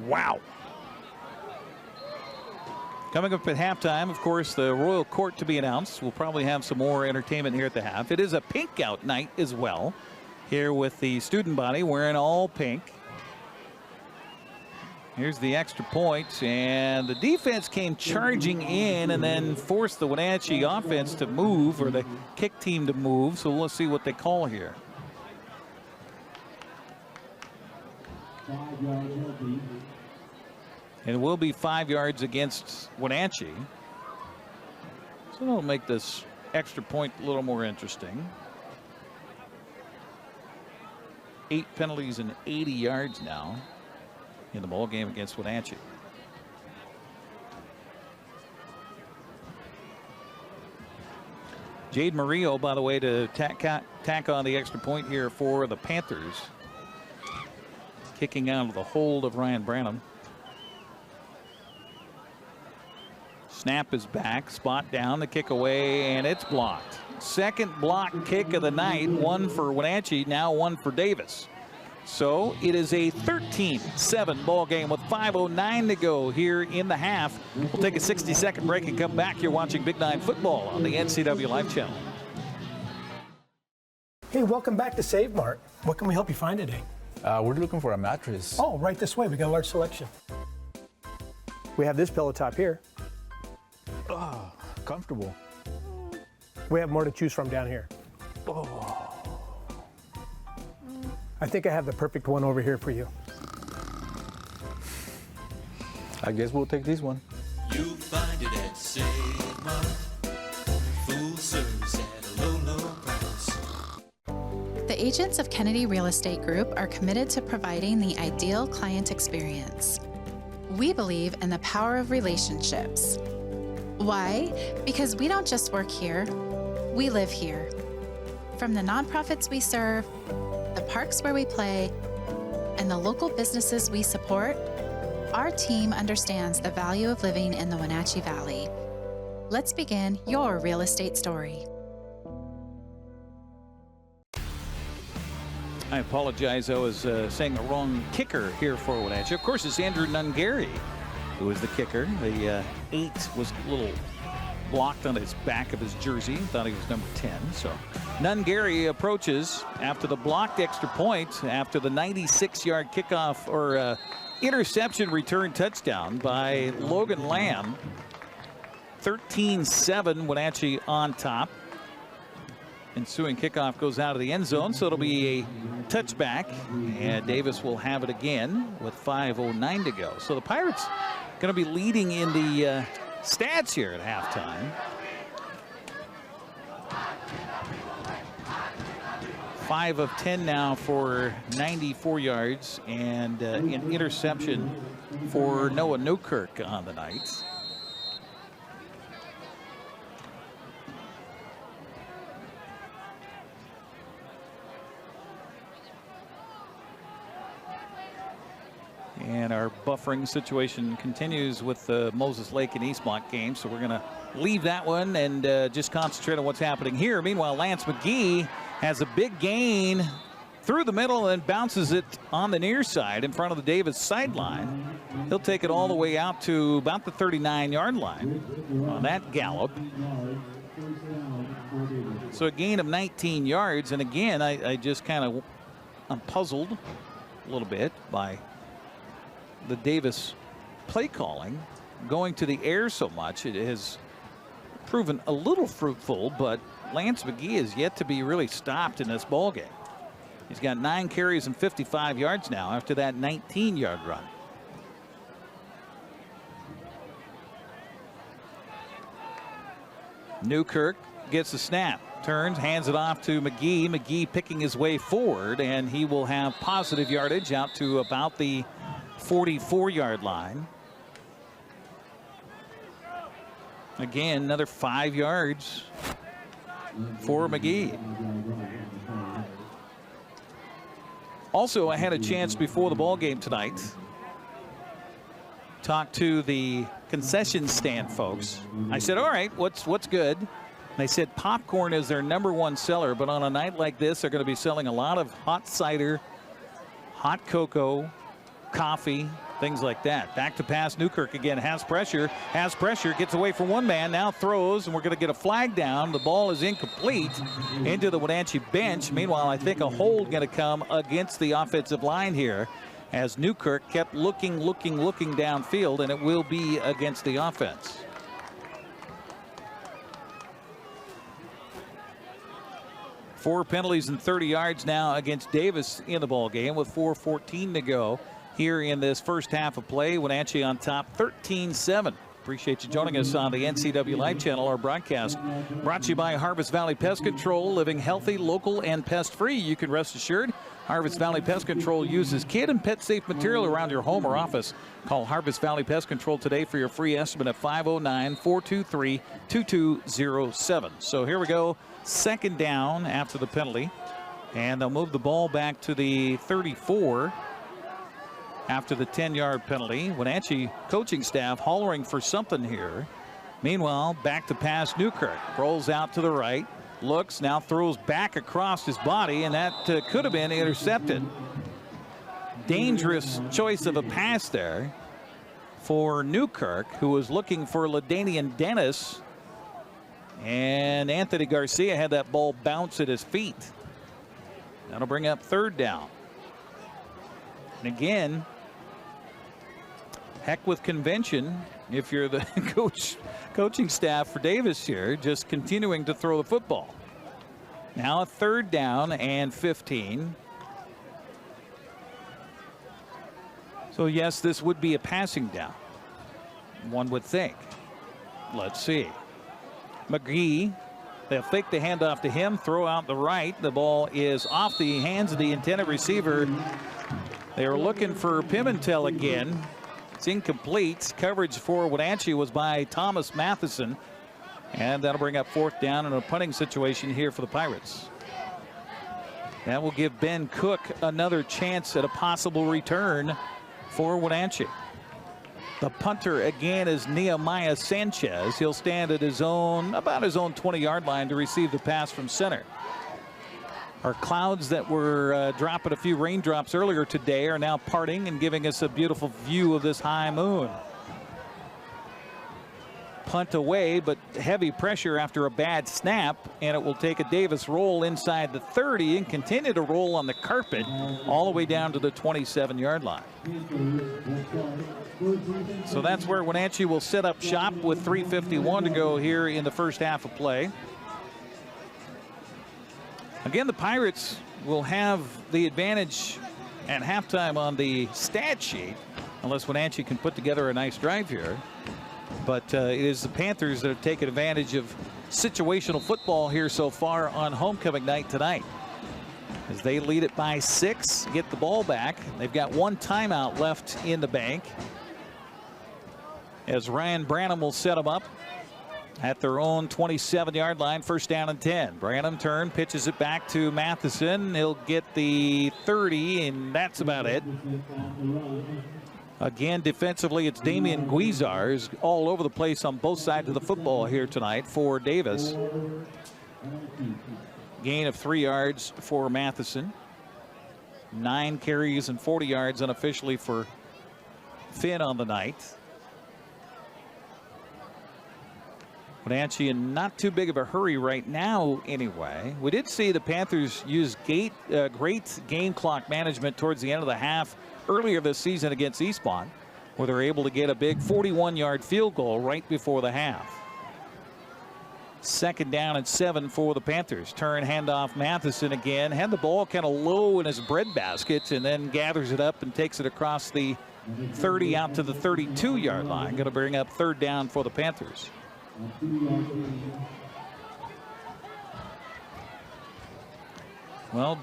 Wow. Coming up at halftime, of course, the Royal Court to be announced. We'll probably have some more entertainment here at the half. It is a pink out night as well, here with the student body wearing all pink. Here's the extra point, and the defense came charging in and then forced the Wenatchee offense to move, or the kick team to move. So let's see what they call here. And it will be 5 yards against Wenatchee. So that'll make this extra point a little more interesting. 8 penalties and 80 yards now in the ball game against Wenatchee. Jade Murillo, by the way, to tack on the extra point here for the Panthers. Kicking out of the hold of Ryan Branham. Snap is back, spot down, the kick away, and it's blocked. Second block kick of the night, one for Wenatchee, now one for Davis. So it is a 13-7 ball game with 5:09 to go here in the half. We'll take a 60-second break and come back. You're watching Big 9 football on the NCWLIFE Channel. Hey, welcome back to Save Mart. What can we help you find today? We're looking for a mattress. Oh, right this way. We got a large selection. We have this pillow top here. Oh, comfortable. We have more to choose from down here. Oh. I think I have the perfect one over here for you. I guess we'll take this one. You'll find it Save Mart. Full service at a low, low price. The agents of Kennedy Real Estate Group are committed to providing the ideal client experience. We believe in the power of relationships. Why? Because we don't just work here, we live here. From the nonprofits we serve, the parks where we play, and the local businesses we support, our team understands the value of living in the Wenatchee Valley. Let's begin your real estate story. I apologize. I was saying the wrong kicker here for Wenatchee. Of course, it's Andrew Nungary who was the kicker. The 8 was a little blocked on his back of his jersey. Thought he was number 10. So Nungary approaches after the blocked extra point, after the 96-yard kickoff or interception return touchdown by Logan Lamb. 13-7, Wenatchee on top. Ensuing kickoff goes out of the end zone, so it'll be a touchback, and Davis will have it again with 5:09 to go. So the Pirates going to be leading in the stats here at halftime. 5 of 10 now for 94 yards and an interception for Noah Newkirk on the night. And our buffering situation continues with the Moses Lake and Eastmont game. So we're going to leave that one and just concentrate on what's happening here. Meanwhile, Lance McGee has a big gain through the middle and bounces it on the near side in front of the Davis sideline. He'll take it all the way out to about the 39-yard line on that gallop. So a gain of 19 yards. And again, I just I'm puzzled a little bit by the Davis play calling, going to the air so much. It has proven a little fruitful, but Lance McGee is yet to be really stopped in this ball game. He's got 9 carries and 55 yards now after that 19-yard run. Newkirk gets the snap, turns, hands it off to McGee. McGee picking his way forward, and he will have positive yardage out to about the 44-yard line. Again, another 5 yards for McGee. Also, I had a chance before the ball game tonight talk to the concession stand folks. I said, all right, what's good? And they said popcorn is their #1 seller, but on a night like this, they're going to be selling a lot of hot cider, hot cocoa, coffee, things like that. Back to pass. Newkirk again has pressure, gets away from one man, now throws, and we're going to get a flag down. The ball is incomplete into the Wenatchee bench. Meanwhile, I think a hold going to come against the offensive line here as Newkirk kept looking downfield, and it will be against the offense. Four penalties and 30 yards now against Davis in the ball game with 4:14 to go here in this first half of play. Wenatchee on top 13-7. Appreciate you joining us on the NCWLIFE Channel. Our broadcast brought to you by Harvest Valley Pest Control. Living healthy, local, and pest-free. You can rest assured Harvest Valley Pest Control uses kid and pet safe material around your home or office. Call Harvest Valley Pest Control today for your free estimate at 509-423-2207. So here we go. Second down after the penalty. And they'll move the ball back to the 34. After the 10-yard penalty. Wenatchee coaching staff hollering for something here. Meanwhile, back to pass. Newkirk rolls out to the right, looks, now throws back across his body, and that could have been intercepted. Dangerous choice of a pass there for Newkirk, who was looking for LaDainian Dennis, and Anthony Garcia had that ball bounce at his feet. That'll bring up third down. And again, heck with convention if you're the coaching staff for Davis here, just continuing to throw the football. Now a third down and 15. So yes, this would be a passing down, one would think. Let's see. McGee, they'll fake the handoff to him, throw out the right. The ball is off the hands of the intended receiver. They are looking for Pimentel again. It's incomplete. Coverage for Wenatchee was by Thomas Mathison. And that'll bring up 4th down in a punting situation here for the Pirates. That will give Ben Cook another chance at a possible return for Wenatchee. The punter again is Nehemiah Sanchez. He'll stand at about his own 20-yard line to receive the pass from center. Our clouds that were dropping a few raindrops earlier today are now parting and giving us a beautiful view of this high moon. Punt away, but heavy pressure after a bad snap, and it will take a Davis roll inside the 30 and continue to roll on the carpet all the way down to the 27-yard line. So that's where Wenatchee will set up shop with 3:51 to go here in the first half of play. Again, the Pirates will have the advantage at halftime on the stat sheet, unless Wenatchee can put together a nice drive here. But it is the Panthers that have taken advantage of situational football here so far on homecoming night tonight. As they lead it by 6, get the ball back. They've got 1 timeout left in the bank. As Ryan Branham will set them up at their own 27-yard line, 1st down and 10. Branham pitches it back to Mathison. He'll get the 30, and that's about it. Again, defensively, it's Damian Guizar is all over the place on both sides of the football here tonight for Davis. Gain of 3 yards for Mathison. 9 carries and 40 yards unofficially for Finn on the night. Wenatchee in not too big of a hurry right now anyway. We did see the Panthers use great game clock management towards the end of the half earlier this season against Eastmont, where they're able to get a big 41-yard field goal right before the half. 2nd down and 7 for the Panthers. Turn handoff Mathison again. Had the ball kind of low in his breadbasket and then gathers it up and takes it across the 30 out to the 32-yard line. Going to bring up 3rd down for the Panthers. Well,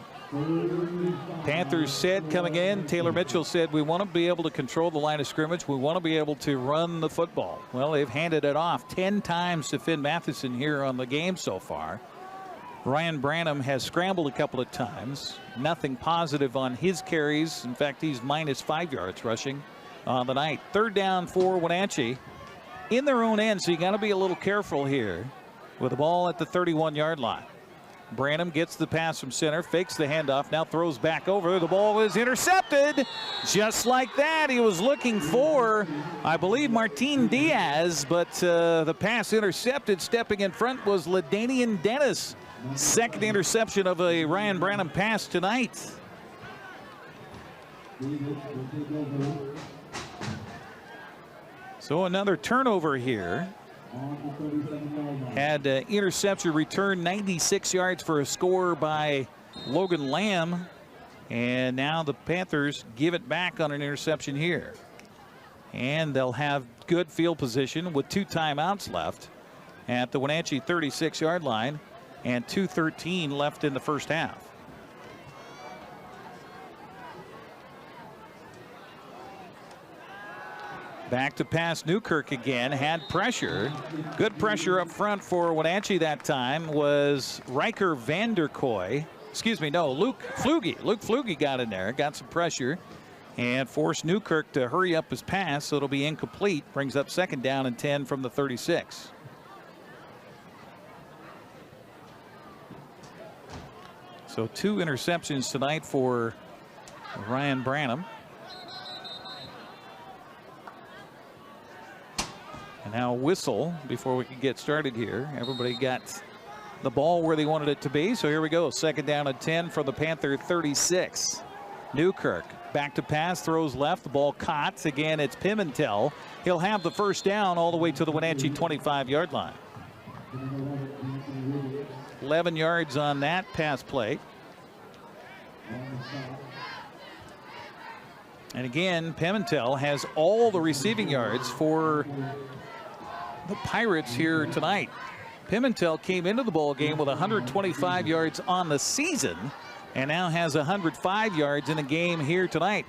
Panthers said coming in, Taylor Mitchell said, we want to be able to control the line of scrimmage. We want to be able to run the football. Well, they've handed it off 10 times to Finn Mathison here on the game so far. Ryan Branham has scrambled a couple of times. Nothing positive on his carries. In fact, he's minus 5 yards rushing on the night. 3rd down for Wenatchee in their own end, so you got to be a little careful here with the ball at the 31-yard line. Branham gets the pass from center, fakes the handoff, now throws back over. The ball is intercepted. Just like that, he was looking for, I believe, Martin Diaz, but the pass intercepted. Stepping in front was LaDainian Dennis. 2nd interception of a Ryan Branham pass tonight. So another turnover here. Had interception return, 96 yards for a score by Logan Lamb. And now the Panthers give it back on an interception here. And they'll have good field position with 2 timeouts left at the Wenatchee 36-yard line and 2:13 left in the first half. Back to pass Newkirk again. Had pressure. Good pressure up front for Wenatchee that time was Riker Vanderkoy. Excuse me, no, Luke Flugie. Luke Flugie got in there, got some pressure, and forced Newkirk to hurry up his pass, so it'll be incomplete. Brings up 2nd down and 10 from the 36. So 2 interceptions tonight for Ryan Branham. And now whistle before we can get started here. Everybody got the ball where they wanted it to be. So here we go. 2nd down and 10 for the Panther 36. Newkirk back to pass, throws left. The ball caught. Again, it's Pimentel. He'll have the 1st down all the way to the Wenatchee 25-yard line. 11 yards on that pass play. And again, Pimentel has all the receiving yards for the Pirates here tonight. Pimentel came into the ball game with 125 yards on the season and now has 105 yards in a game here tonight.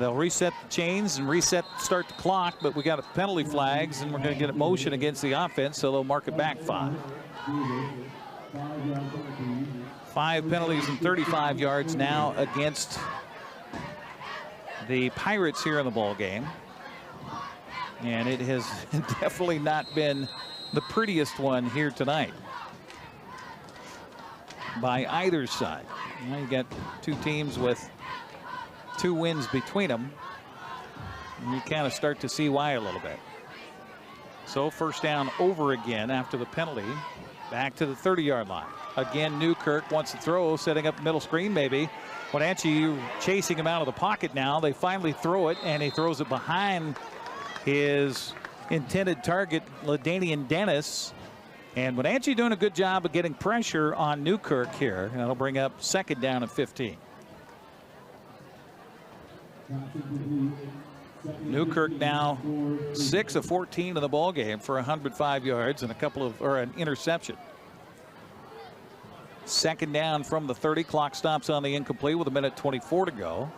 They'll reset the chains and start the clock, but we got penalty flags and we're going to get a motion against the offense, so they'll mark it back 5. 5 penalties and 35 yards now against the Pirates here in the ball game. And it has definitely not been the prettiest one here tonight by either side. Now you got 2 teams with 2 wins between them, and you kind of start to see why a little bit. So first down over again after the penalty, back to the 30-yard line. Again, Newkirk wants to throw, setting up the middle screen maybe. Wenatchee chasing him out of the pocket now. They finally throw it, and he throws it behind his intended target, LaDainian Dennis. And Wenatchee doing a good job of getting pressure on Newkirk here. And that'll bring up second down and 15. Newkirk now 6 of 14 in the ball game for 105 yards and an interception. Second down from the 30. Clock stops on the incomplete with 1:24 to go.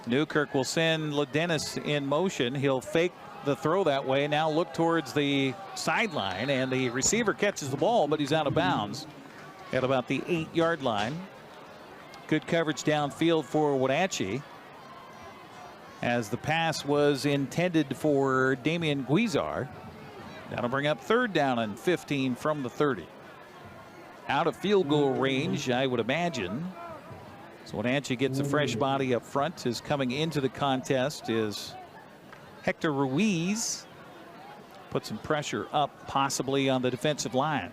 Newkirk will send LaDennis in motion. He'll fake the throw that way. Now look towards the sideline, and the receiver catches the ball, but he's out of bounds at about the 8-yard line. Good coverage downfield for Wenatchee, as the pass was intended for Damian Guizar. That'll bring up third down and 15 from the 30. Out of field goal range, I would imagine. So Wenatchee gets a fresh body up front. Is coming into the contest is Hector Ruiz. Put some pressure up possibly on the defensive line.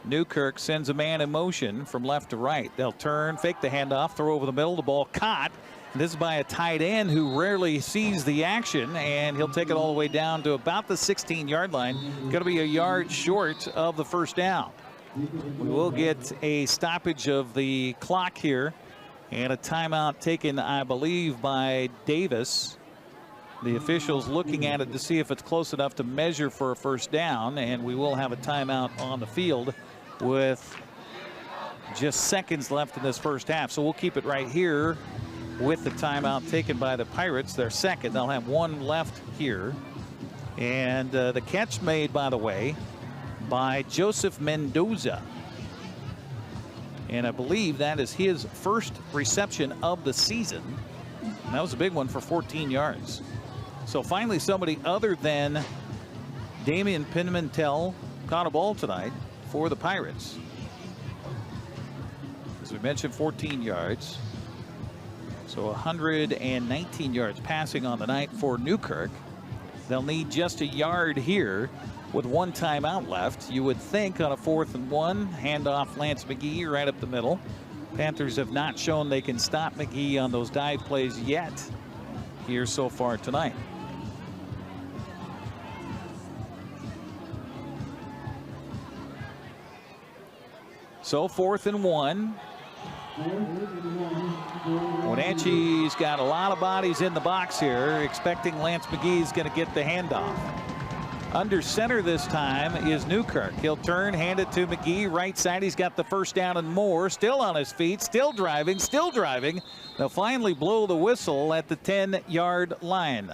Newkirk sends a man in motion from left to right. They'll turn, fake the handoff, throw over the middle, the ball caught. This is by a tight end who rarely sees the action, and he'll take it all the way down to about the 16-yard line. Going to be a yard short of the first down. We will get a stoppage of the clock here and a timeout taken, I believe, by Davis. The officials looking at it to see if it's close enough to measure for a first down, and we will have a timeout on the field with just seconds left in this first half. So we'll keep it right here with the timeout taken by the Pirates. Their second. They'll have one left here. And the catch made, by the way, by Joseph Mendoza. And I believe that is his first reception of the season. And that was a big one for 14 yards. So finally somebody other than Damian Pimentel caught a ball tonight for the Pirates. As we mentioned, 14 yards. So 119 yards passing on the night for Newkirk. They'll need just a yard here with one timeout left. You would think on a 4th and 1, handoff Lance McGee right up the middle. Panthers have not shown they can stop McGee on those dive plays yet here so far tonight. So 4th and 1. Wenatchee's got a lot of bodies in the box here, expecting Lance McGee's going to get the handoff. Under center this time is Newkirk. He'll turn, hand it to McGee, right side. He's got the first down and more, still on his feet, still driving, still driving. They'll finally blow the whistle at the 10-yard line.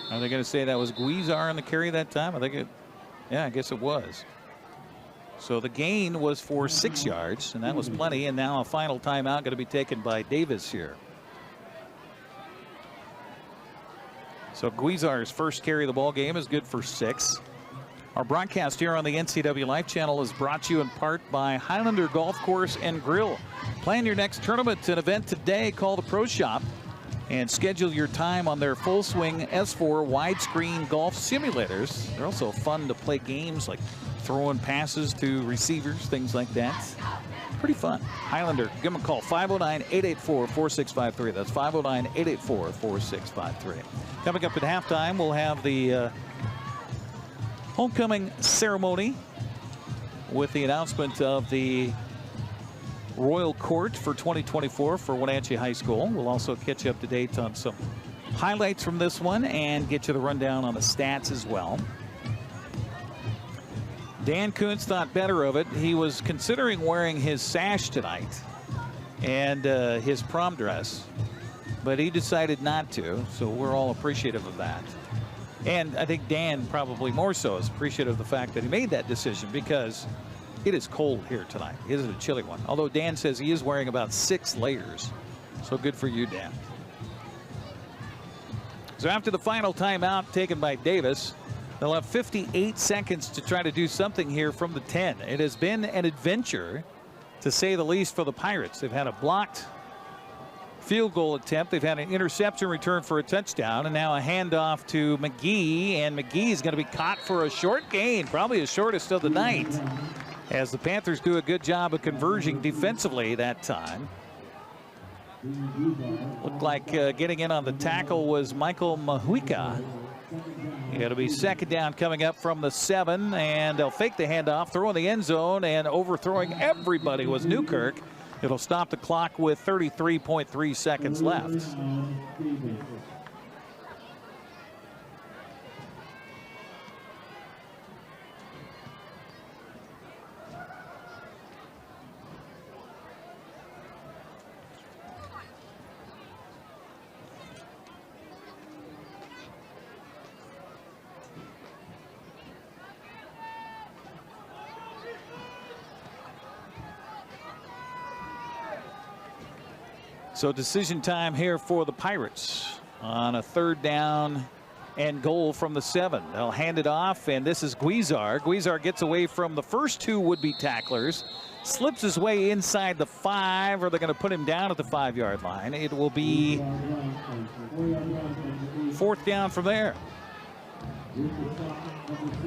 Are they going to say that was Guizar on the carry that time? I think it, yeah, I guess it was. So the gain was for 6 yards, and that was plenty. And now a final timeout going to be taken by Davis here. So Guizar's first carry of the ball game is good for 6. Our broadcast here on the NCWLIFE Channel is brought to you in part by Highlander Golf Course and Grill. Plan your next tournament and event today. Call the Pro Shop and schedule your time on their Full Swing S4 widescreen golf simulators. They're also fun to play games like throwing passes to receivers, things like that. Pretty fun. Highlander, give them a call, 509-884-4653. That's 509-884-4653. Coming up at halftime, we'll have the homecoming ceremony with the announcement of the Royal Court for 2024 for Wenatchee High School. We'll also catch you up to date on some highlights from this one and get you the rundown on the stats as well. Dan Kuntz thought better of it. He was considering wearing his sash tonight and his prom dress, but he decided not to, so we're all appreciative of that. And I think Dan probably more so is appreciative of the fact that he made that decision, because it is cold here tonight. It is a chilly one, although Dan says he is wearing about 6 layers, so good for you, Dan. So after the final timeout taken by Davis, they'll have 58 seconds to try to do something here from the 10. It has been an adventure, to say the least, for the Pirates. They've had a blocked field goal attempt. They've had an interception return for a touchdown, and now a handoff to McGee, and McGee is going to be caught for a short gain, probably the shortest of the night, as the Panthers do a good job of converging defensively that time. Looked like getting in on the tackle was Michael Mahuika. It'll be second down coming up from the 7, and they'll fake the handoff, throw in the end zone, and overthrowing everybody was Newkirk. It'll stop the clock with 33.3 seconds left. So decision time here for the Pirates on a 3rd down and goal from the 7. They'll hand it off, and this is Guizar. Guizar gets away from the first 2 would-be tacklers, slips his way inside the 5, or they're going to put him down at the 5-yard line. It will be 4th down from there.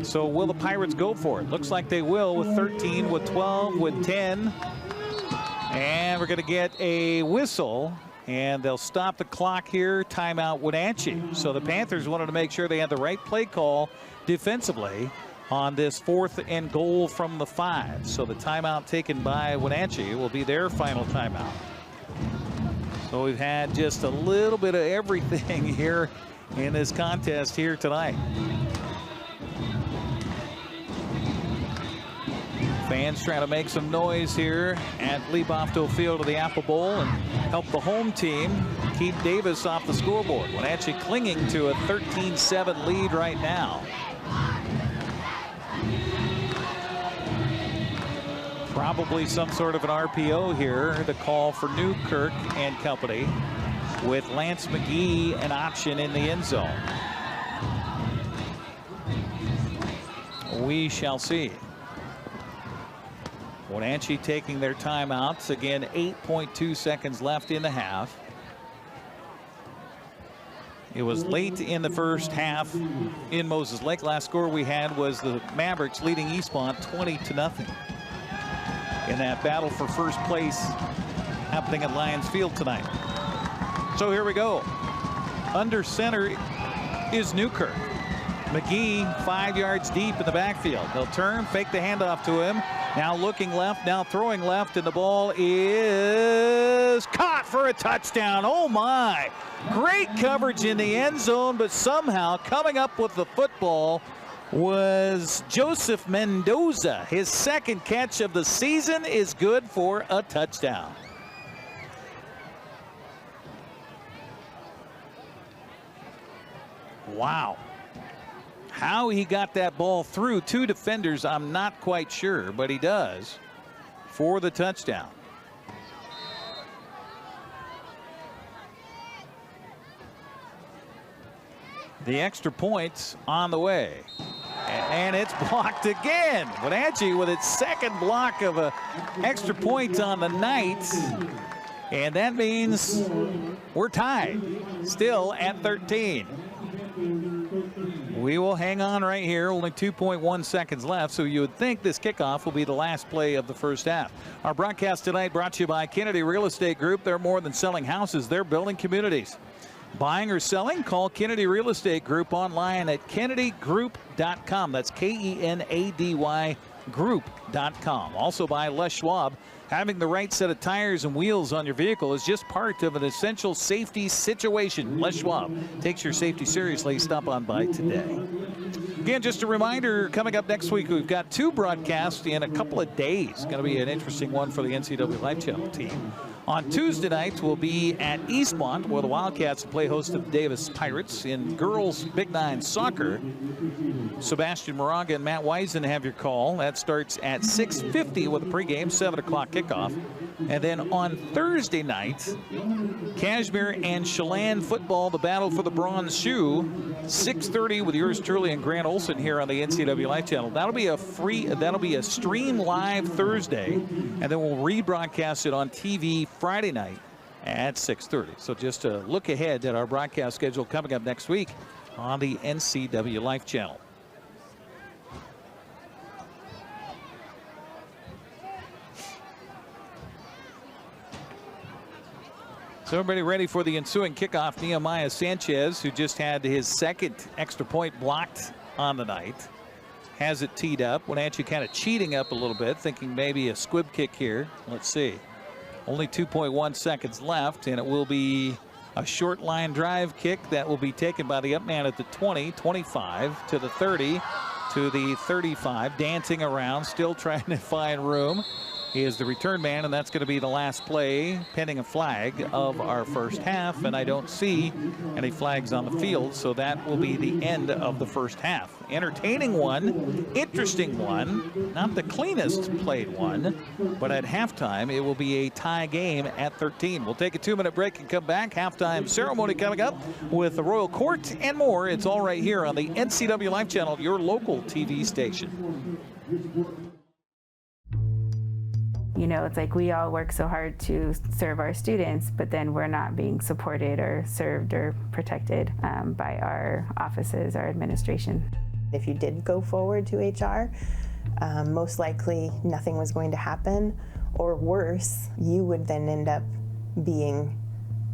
So will the Pirates go for it? Looks like they will, with 13, with 12, with 10. And we're going to get a whistle, and they'll stop the clock here. Timeout Wenatchee. So the Panthers wanted to make sure they had the right play call defensively on this 4th and goal from the 5. So the timeout taken by Wenatchee will be their final timeout. So we've had just a little bit of everything here in this contest here tonight. Fans trying to make some noise here at Lee Bofto Field of the Apple Bowl and help the home team keep Davis off the scoreboard. Wenatchee clinging to a 13-7 lead right now. Probably some sort of an RPO here, the call for Newkirk and company, with Lance McGee an option in the end zone. We shall see. Wenatchee taking their timeouts. Again, 8.2 seconds left in the half. It was late in the first half in Moses Lake. Last score we had was the Mavericks leading Eastmont 20-0 in that battle for first place happening at Lions Field tonight. So here we go. Under center is Newkirk. McGee 5 yards deep in the backfield. They'll turn, fake the handoff to him. Now looking left, now throwing left, and the ball is caught for a touchdown. Oh my! Great coverage in the end zone, but somehow coming up with the football was Joseph Mendoza. His 2nd catch of the season is good for a touchdown. Wow. How he got that ball through 2 defenders, I'm not quite sure, but he does for the touchdown. The extra point's on the way. And it's blocked again. Wenatchee with its 2nd block of an extra point on the night. And that means we're tied, still at 13. We will hang on right here. Only 2.1 seconds left, so you would think this kickoff will be the last play of the first half. Our broadcast tonight brought to you by Kennedy Real Estate Group. They're more than selling houses. They're building communities. Buying or selling? Call Kennedy Real Estate Group online at kennedygroup.com. That's K-E-N-A-D-Y group.com. Also by Les Schwab. Having the right set of tires and wheels on your vehicle is just part of an essential safety situation. Les Schwab takes your safety seriously. Stop on by today. Again, just a reminder, coming up next week, we've got 2 broadcasts in a couple of days. Going to be an interesting one for the NCWLIFE Channel team. On Tuesday night, we'll be at Eastmont, where the Wildcats play host to the Davis Pirates. In girls Big 9 soccer, Sebastian Moraga and Matt Wiesen have your call. That starts at 6:50 with a pregame, 7 o'clock kickoff. And then on Thursday night, Kashmir and Chelan football, the battle for the bronze shoe, 6:30 with yours truly and Grant Olson here on the NCWLIFE Channel. That'll be a stream live Thursday, and then we'll rebroadcast it on TV Friday night at 6:30. So just a look ahead at our broadcast schedule coming up next week on the NCWLIFE Channel. So everybody ready for the ensuing kickoff. Nehemiah Sanchez, who just had his second extra point blocked on the night, has it teed up. Wenatchee kind of cheating up a little bit, thinking maybe a squib kick here. Let's see. Only 2.1 seconds left, and it will be a short line drive kick that will be taken by the up man at the 20, 25 to the 30 to the 35, dancing around, still trying to find room. He is the return man, and that's going to be the last play pending a flag of our first half, and I don't see any flags on the field, so that will be the end of the first half. Entertaining one, interesting one, not the cleanest played one, but at halftime it will be a tie game at 13. We'll take a 2-minute break and come back. Halftime ceremony coming up with the Royal Court and more. It's all right here on the NCWLIFE Channel, your local TV station. You know, it's like we all work so hard to serve our students, but then we're not being supported or served or protected by our offices, our administration. If you did go forward to HR, most likely nothing was going to happen, or worse, you would then end up being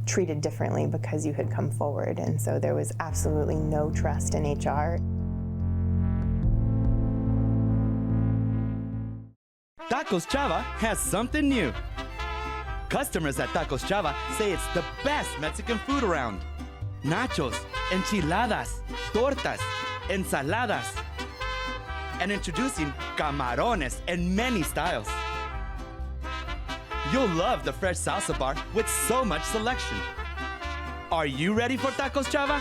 treated differently because you had come forward. And so there was absolutely no trust in HR. Tacos Chava has something new. Customers at Tacos Chava say it's the best Mexican food around. Nachos, enchiladas, tortas, ensaladas, and introducing camarones in many styles. You'll love the fresh salsa bar with so much selection. Are you ready for Tacos Chava?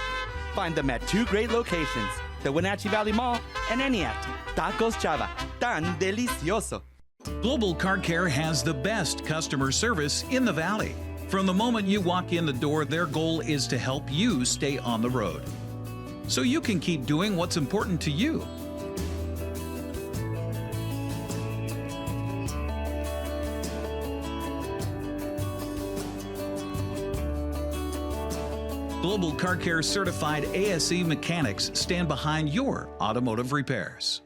Find them at 2 great locations, the Wenatchee Valley Mall and Eniac. Tacos Chava, tan delicioso. Global Car Care has the best customer service in the Valley. From the moment you walk in the door, their goal is to help you stay on the road, so you can keep doing what's important to you. Global Car Care certified ASE mechanics stand behind your automotive repairs.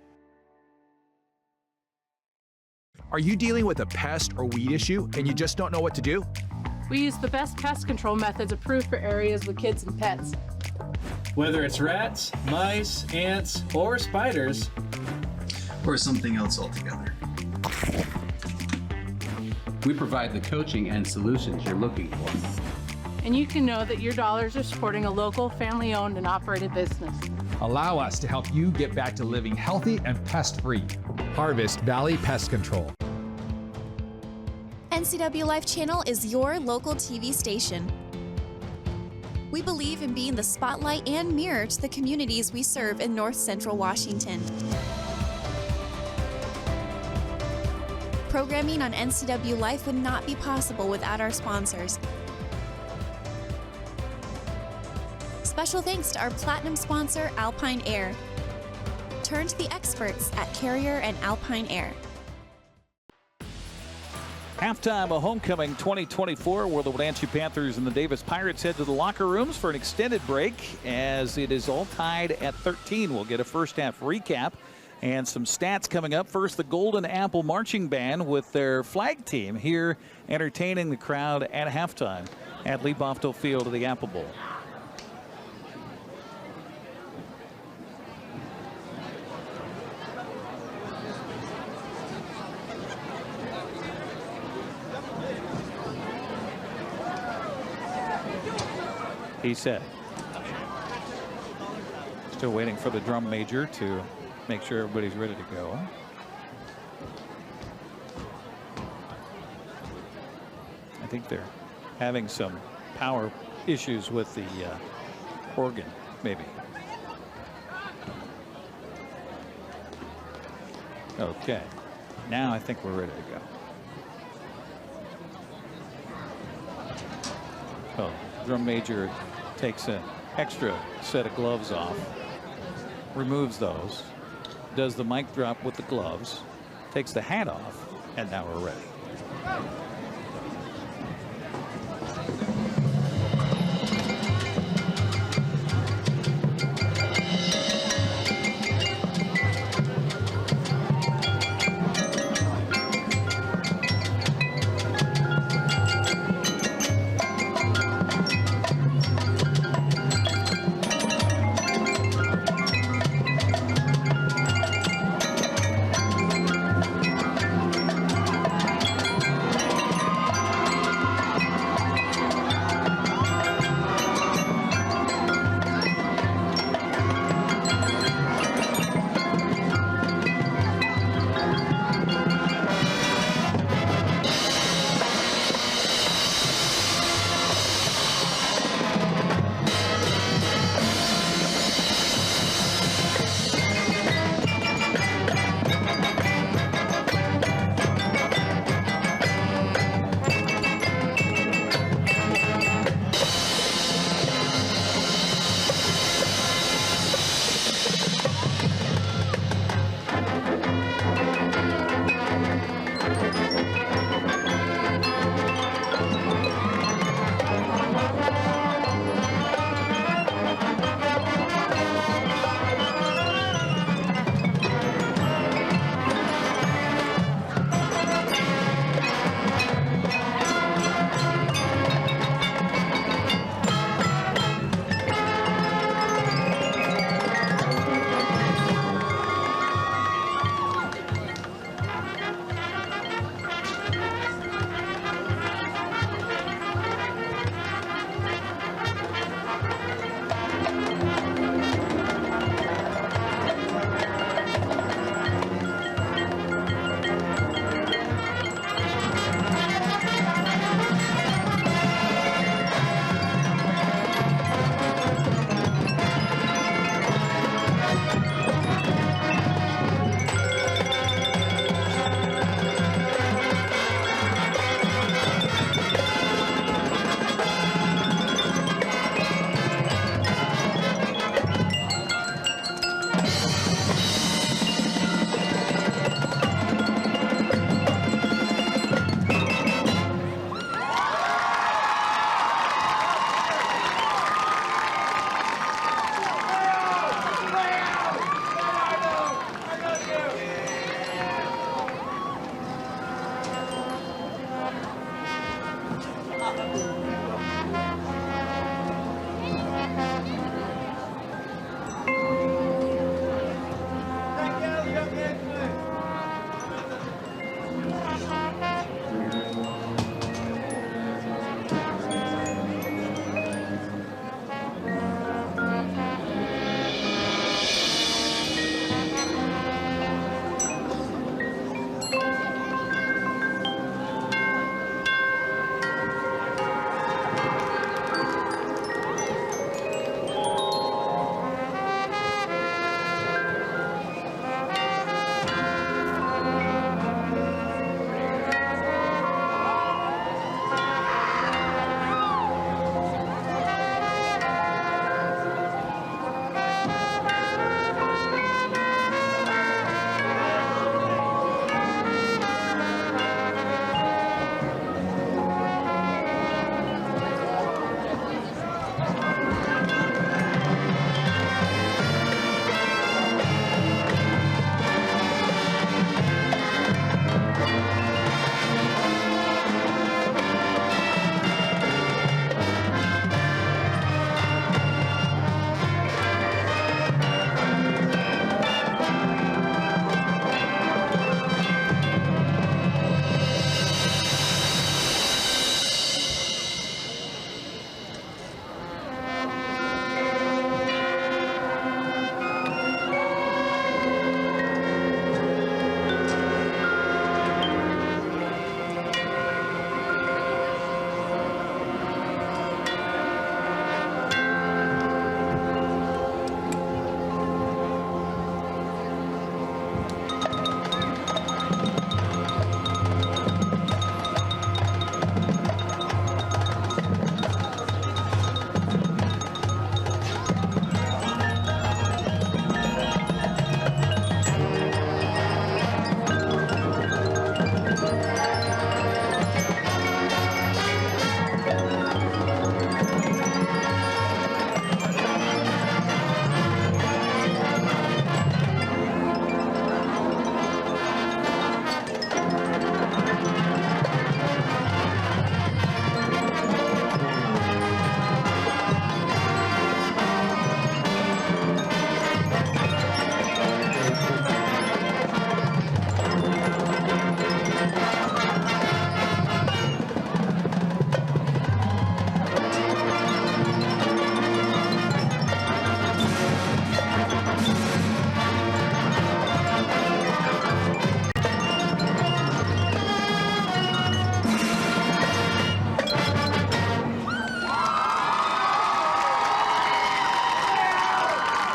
Are you dealing with a pest or weed issue and you just don't know what to do? We use the best pest control methods approved for areas with kids and pets. Whether it's rats, mice, ants, or spiders, or something else altogether. We provide the coaching and solutions you're looking for. And you can know that your dollars are supporting a local, family-owned and operated business. Allow us to help you get back to living healthy and pest-free. Harvest Valley Pest Control. NCWLIFE Channel is your local TV station. We believe in being the spotlight and mirror to the communities we serve in North Central Washington. Programming on NCWLIFE would not be possible without our sponsors. Special thanks to our platinum sponsor, Alpine Air. Turn to the experts at Carrier and Alpine Air. Halftime of Homecoming 2024, where the Wenatchee Panthers and the Davis Pirates head to the locker rooms for an extended break, as it is all tied at 13. We'll get a first half recap and some stats coming up. First, the Golden Apple Marching Band with their flag team here entertaining the crowd at halftime at Lee Bofto Field of the Apple Bowl. He said. Still waiting for the drum major to make sure everybody's ready to go. I think they're having some power issues with the organ, maybe. Okay, now I think we're ready to go. Oh, drum major takes an extra set of gloves off, removes those, does the mic drop with the gloves, takes the hat off, and now we're ready.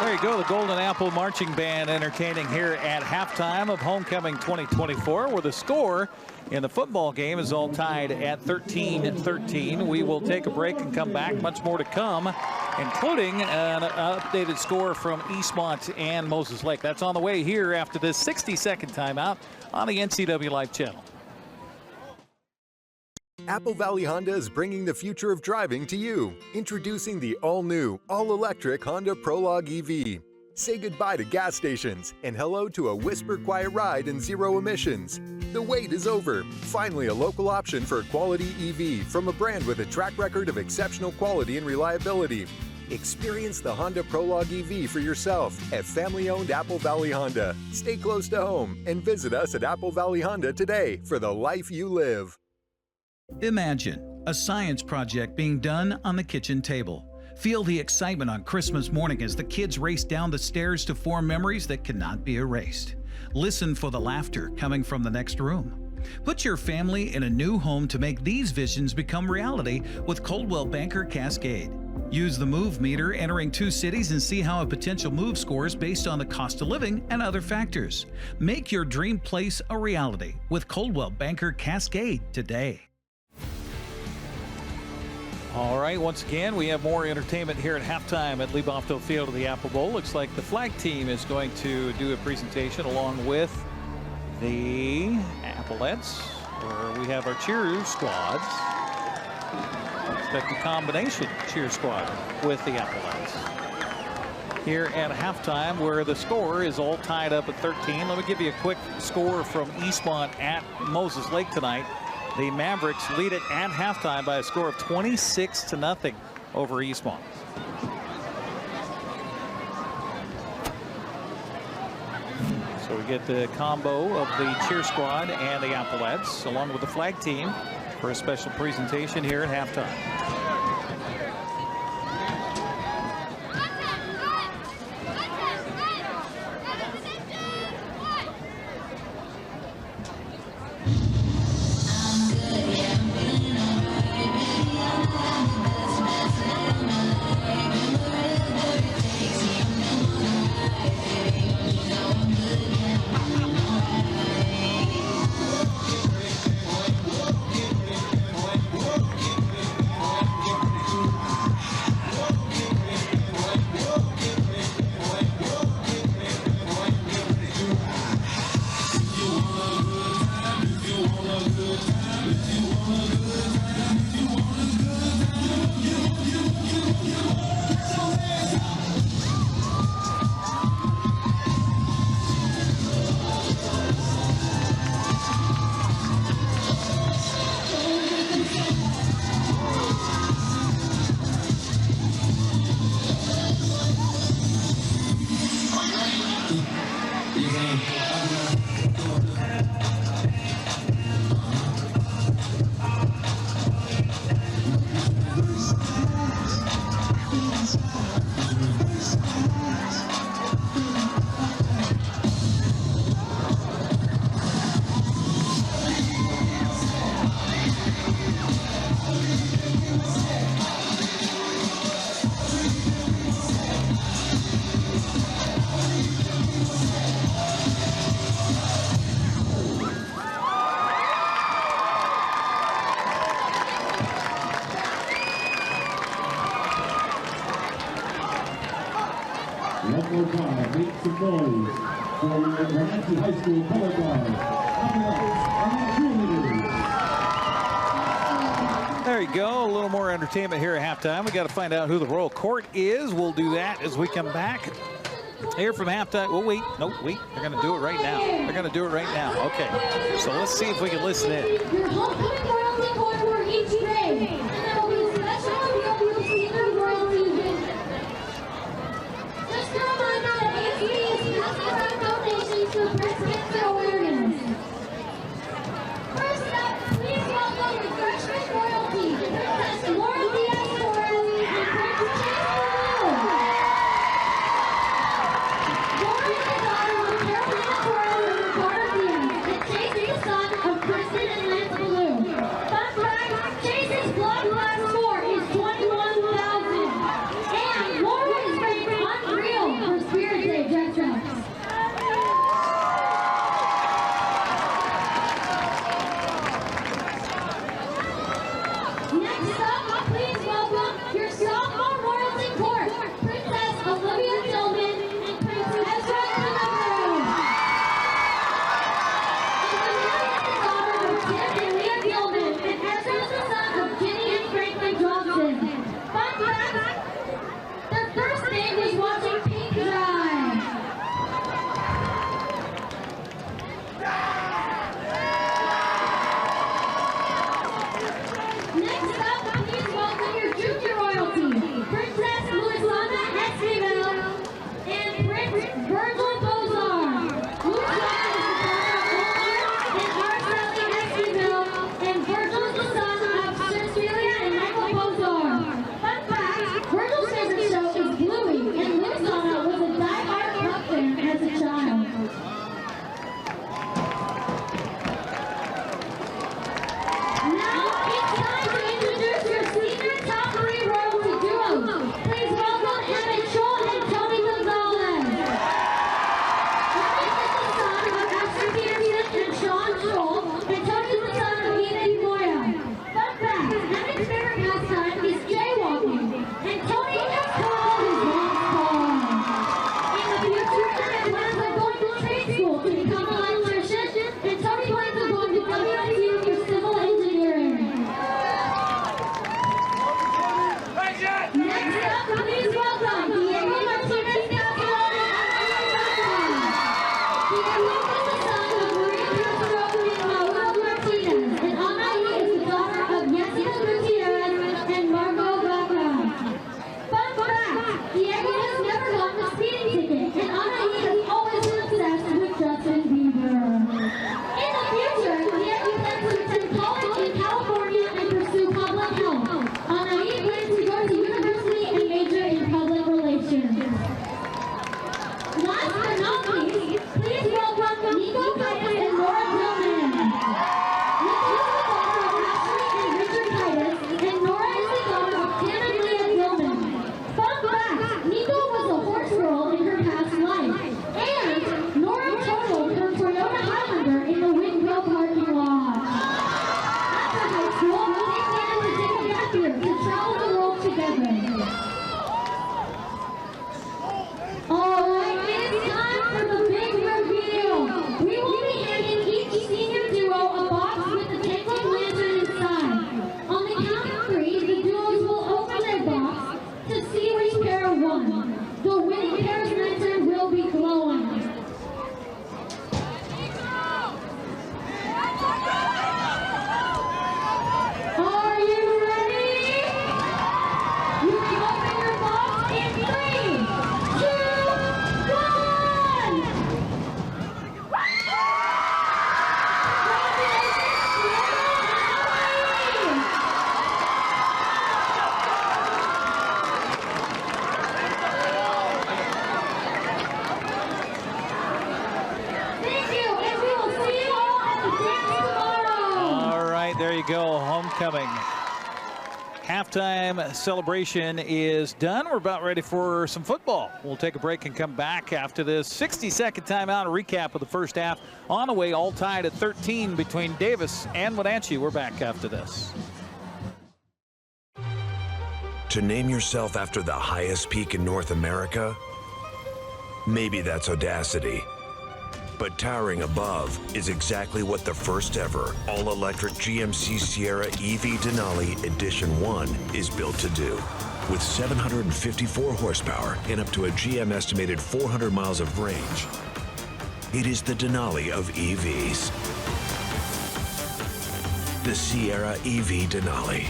There you go, the Golden Apple Marching Band entertaining here at halftime of Homecoming 2024, where the score in the football game is all tied at 13-13. We will take a break and come back. Much more to come, including an updated score from Eastmont and Moses Lake. That's on the way here after this 60-second timeout on the NCWLIFE Channel. Apple Valley Honda is bringing the future of driving to you. Introducing the all-new, all-electric Honda Prologue EV. Say goodbye to gas stations and hello to a whisper-quiet ride and zero emissions. The wait is over. Finally, a local option for a quality EV from a brand with a track record of exceptional quality and reliability. Experience the Honda Prologue EV for yourself at family-owned Apple Valley Honda. Stay close to home and visit us at Apple Valley Honda today for the life you live. Imagine a science project being done on the kitchen table. Feel the excitement on Christmas morning as the kids race down the stairs to form memories that cannot be erased. Listen for the laughter coming from the next room. Put your family in a new home to make these visions become reality with Coldwell Banker Cascade. Use the Move Meter entering 2 cities and see how a potential move scores based on the cost of living and other factors. Make your dream place a reality with Coldwell Banker Cascade today. All right, once again, we have more entertainment here at halftime at Lee Bofto Field of the Apple Bowl. Looks like the flag team is going to do a presentation along with the Applettes, where we have our cheer squads. Expect a combination cheer squad with the Applettes. Here at halftime, where the score is all tied up at 13. Let me give you a quick score from Eastmont at Moses Lake tonight. The Mavericks lead it at halftime by a score of 26-0 over Eastmont. So we get the combo of the cheer squad and the Applettes along with the flag team for a special presentation here at halftime. Make some noise for Wenatchee High School color guard, and cheerleaders. There you go, a little more entertainment here at halftime. We got to find out who the Royal Court is. We'll do that as we come back here from halftime. Oh, wait, no, wait, they're going to do it right now. They're going to do it right now. Okay, so let's see if we can listen in. Your homecoming royalty court for each grade, and there will be a special PWC senior royalty visit. Just a reminder that ACB is passing around donations to breast cancer awareness. First up, please welcome the freshman royalty, Princess Laura Diaz Morales and Prince Chase Blue. Laura is the daughter of Carolina Torres and Ricardo Diaz, and Chase is the son of Kristen and Lance Blue. Fun fact, Chase's blood class score is 21,000. And Laura is ranked unreal for Abby, please welcome Nico Titus and Laura Dillman. Nico is the daughter of Ashley and Richard Titus, and Nora is the daughter of Tim and Leah Dillman. Fun fact, Nico was a horse girl in her past life, and Nora totaled her Toyota Highlander in the Windmill parking lot. After high school, they planned to take a gap year to travel the world together. Alright, it's time for the big reveal. We will be handing each senior duo a box with a tangled lantern inside. On the count of 3, the duos will open their box to see which pair won. The winning pair's lantern will be glowing. Are you ready? You may open your box in 3, 2, 1! Thank you, and we will see you all at the dance tomorrow. All right, there you go, homecoming. Halftime celebration is done. We're about ready for some football. We'll take a break and come back after this 60-second timeout. A recap of the first half. On the way, all tied at 13 between Davis and Wenatchee. We're back after this. To name yourself after the highest peak in North America? Maybe that's audacity. But towering above is exactly what the first ever all-electric GMC Sierra EV Denali Edition 1 is built to do. With 754 horsepower and up to a GM estimated 400 miles of range, it is the Denali of EVs. The Sierra EV Denali.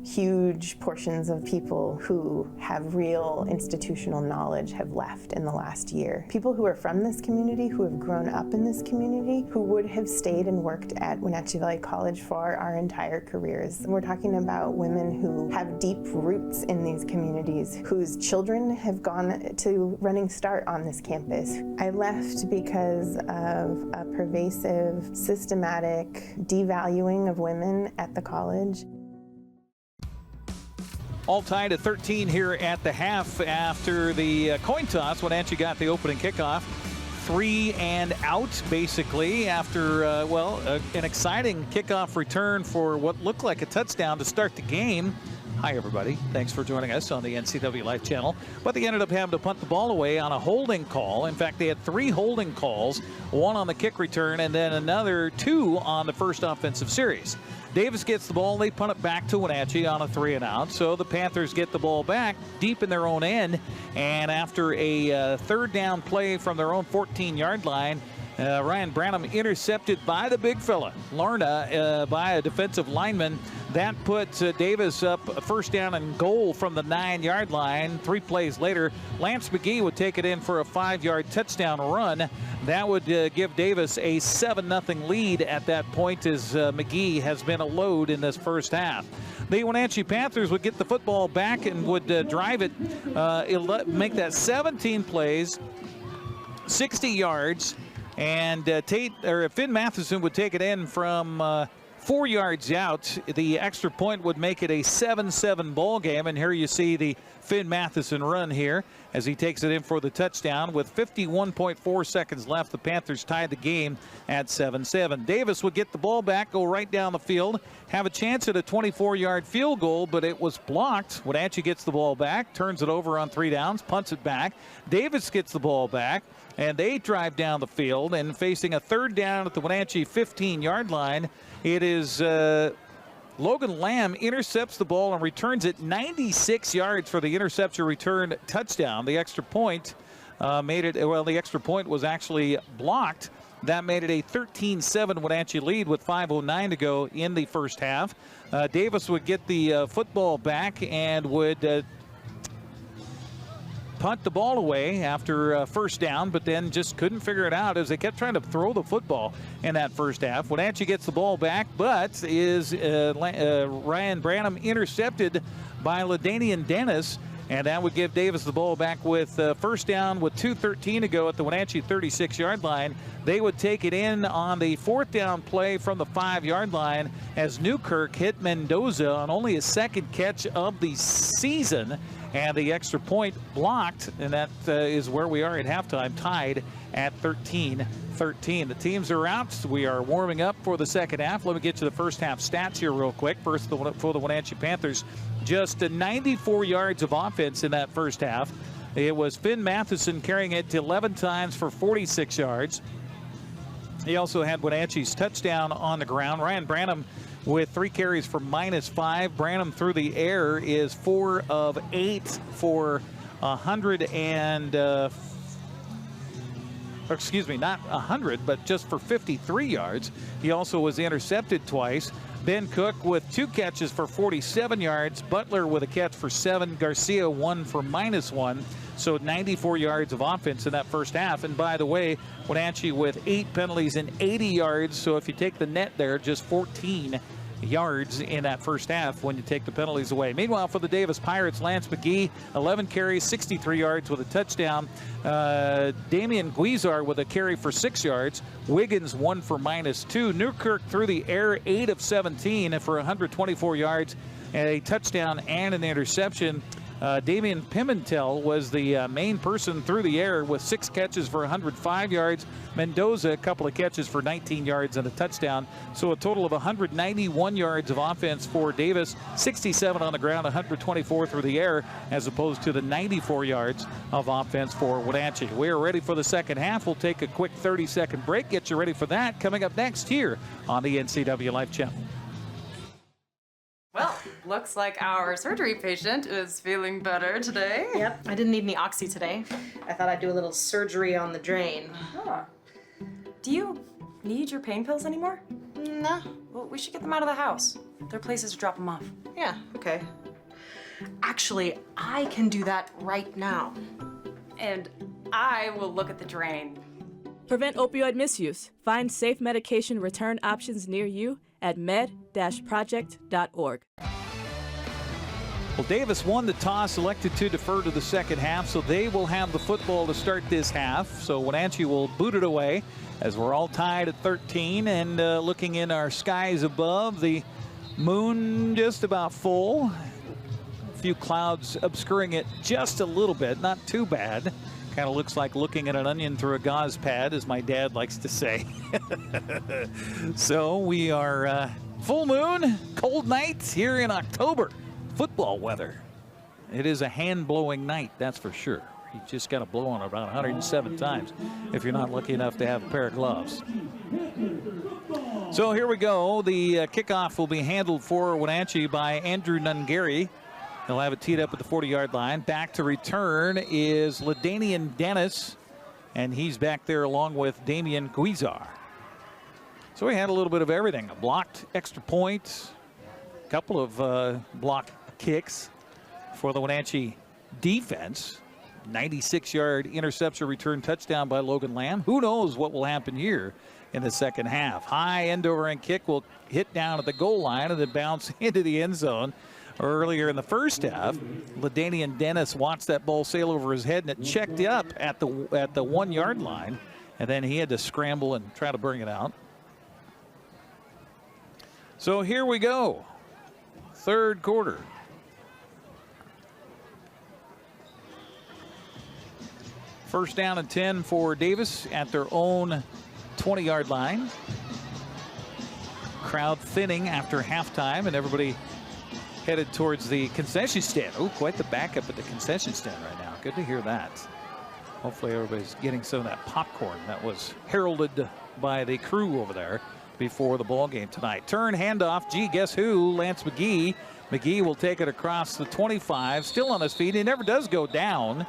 Huge portions of people who have real institutional knowledge have left in the last year. People who are from this community, who have grown up in this community, who would have stayed and worked at Wenatchee Valley College for our entire careers. And we're talking about women who have deep roots in these communities, whose children have gone to Running Start on this campus. I left because of a pervasive, systematic devaluing of women at the college. All tied at 13 here at the half after the coin toss. Wenatchee got the opening kickoff. 3 and out, basically, after, an exciting kickoff return for what looked like a touchdown to start the game. Hi, everybody. Thanks for joining us on the NCWLIFE channel. But they ended up having to punt the ball away on a holding call. In fact, they had 3 holding calls, 1 on the kick return and then another 2 on the first offensive series. Davis gets the ball. They punt it back to Wenatchee on a 3 and out. So the Panthers get the ball back deep in their own end. And after a third down play from their own 14-yard line, Ryan Branham intercepted by the big fella, Larna, by a defensive lineman. That puts Davis up a first down and goal from the 9-yard line. 3 plays later, Lance McGee would take it in for a 5-yard touchdown run. That would give Davis a 7-0 lead at that point, as McGee has been a load in this first half. The Wenatchee Panthers would get the football back and would drive it, make that 17 plays, 60 yards. And Finn Mathison would take it in from 4 yards out. The extra point would make it a 7-7 ball game. And here you see the Finn Mathison run here as he takes it in for the touchdown. With 51.4 seconds left, the Panthers tied the game at 7-7. Davis would get the ball back, go right down the field, have a chance at a 24-yard field goal, but it was blocked. Wenatchee gets the ball back, turns it over on 3 downs, punts it back. Davis gets the ball back, and they drive down the field, and facing a 3rd down at the Wenatchee 15-yard line, it is Logan Lamb intercepts the ball and returns it 96 yards for the interception return touchdown. The extra point the extra point was actually blocked. That made it a 13-7 Wenatchee lead with 5:09 to go in the first half. Davis would get the football back and would punt the ball away after first down, but then just couldn't figure it out as they kept trying to throw the football in that first half. Wenatchee gets the ball back, but is Ryan Branham intercepted by LaDainian Dennis, And that would give Davis the ball back with first down with 2:13 to go at the Wenatchee 36-yard line. They would take it in on the 4th down play from the 5-yard line as Newkirk hit Mendoza on only his 2nd catch of the season. And the extra point blocked, and that is where we are at halftime, tied at 13-13. The teams are out. We are warming up for the second half. Let me get to the first half stats here real quick. First, for the Wenatchee Panthers, just 94 yards of offense in that first half. It was Finn Mathison carrying it 11 times for 46 yards. He also had Wenatchee's touchdown on the ground. Ryan Branham with 3 carries for -5. Branham through the air is 4 of 8 for 100 and excuse me, not 100, but just for 53 yards. He also was intercepted twice. Ben Cook with 2 catches for 47 yards. Butler with a catch for 7. Garcia 1 for -1. So 94 yards of offense in that first half. And by the way, Wenatchee with 8 penalties and 80 yards. So if you take the net there, just 14 yards in that first half when you take the penalties away. Meanwhile, for the Davis Pirates, Lance McGee, 11 carries, 63 yards with a touchdown. Damian Guizar with a carry for 6 yards. Wiggins 1 for -2. Newkirk through the air, 8 of 17 for 124 yards, and a touchdown and an interception. Damian Pimentel was the main person through the air with 6 catches for 105 yards. Mendoza, a couple of catches for 19 yards and a touchdown. So a total of 191 yards of offense for Davis, 67 on the ground, 124 through the air, as opposed to the 94 yards of offense for Wenatchee. We are ready for the second half. We'll take a quick 30-second break. Get you ready for that coming up next here on the NCWLIFE Channel. Well, looks like our surgery patient is feeling better today. Yep, I didn't need any oxy today. I thought I'd do a little surgery on the drain. Huh. Do you need your pain pills anymore? No. Well, we should get them out of the house. There are places to drop them off. Yeah, okay. Actually, I can do that right now. And I will look at the drain. Prevent opioid misuse. Find safe medication return options near you at med-project.org. Well, Davis won the toss, elected to defer to the second half, so they will have the football to start this half. So Wenatchee will boot it away as we're all tied at 13, and looking in our skies above, the moon just about full. A few clouds obscuring it just a little bit, not too bad. Kind of looks like looking at an onion through a gauze pad, as my dad likes to say. So we are full moon, cold nights here in October. Football weather. It is a hand-blowing night, that's for sure. You just got to blow on it about 107 times if you're not lucky enough to have a pair of gloves. So here we go. The kickoff will be handled for Wenatchee by Andrew Nungary. He'll have it teed up at the 40-yard line. Back to return is LaDanian Dennis, and he's back there along with Damian Guizar. So we had a little bit of everything. A blocked extra point, a couple of block kicks for the Wenatchee defense. 96-yard interception return touchdown by Logan Lamb. Who knows what will happen here in the second half. High end over end kick will hit down at the goal line and then bounce into the end zone. Earlier in the first half, LaDanian Dennis watched that ball sail over his head, and it checked up at the 1-yard line, and then he had to scramble and try to bring it out. So here we go. Third quarter. First down and 10 for Davis at their own 20-yard line. Crowd thinning after halftime, and everybody headed towards the concession stand. Oh, quite the backup at the concession stand right now. Good to hear that. Hopefully everybody's getting some of that popcorn that was heralded by the crew over there before the ball game tonight. Turn, handoff, gee, guess who? Lance McGee. McGee will take it across the 25, still on his feet. He never does go down,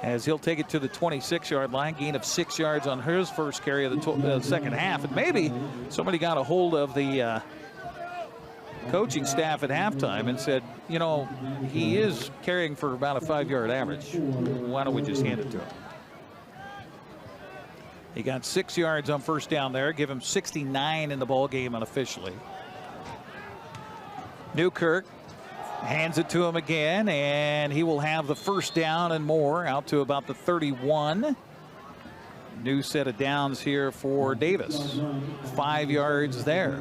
as he'll take it to the 26-yard line, gain of 6 yards on his first carry of the second half. And maybe somebody got a hold of the coaching staff at halftime and said, you know, he is carrying for about a 5-yard average. Why don't we just hand it to him? He got 6 yards on first down there, give him 69 in the ball game unofficially. Newkirk Hands it to him again, and he will have the first down and more out to about the 31. New set of downs here for Davis. 5 yards there.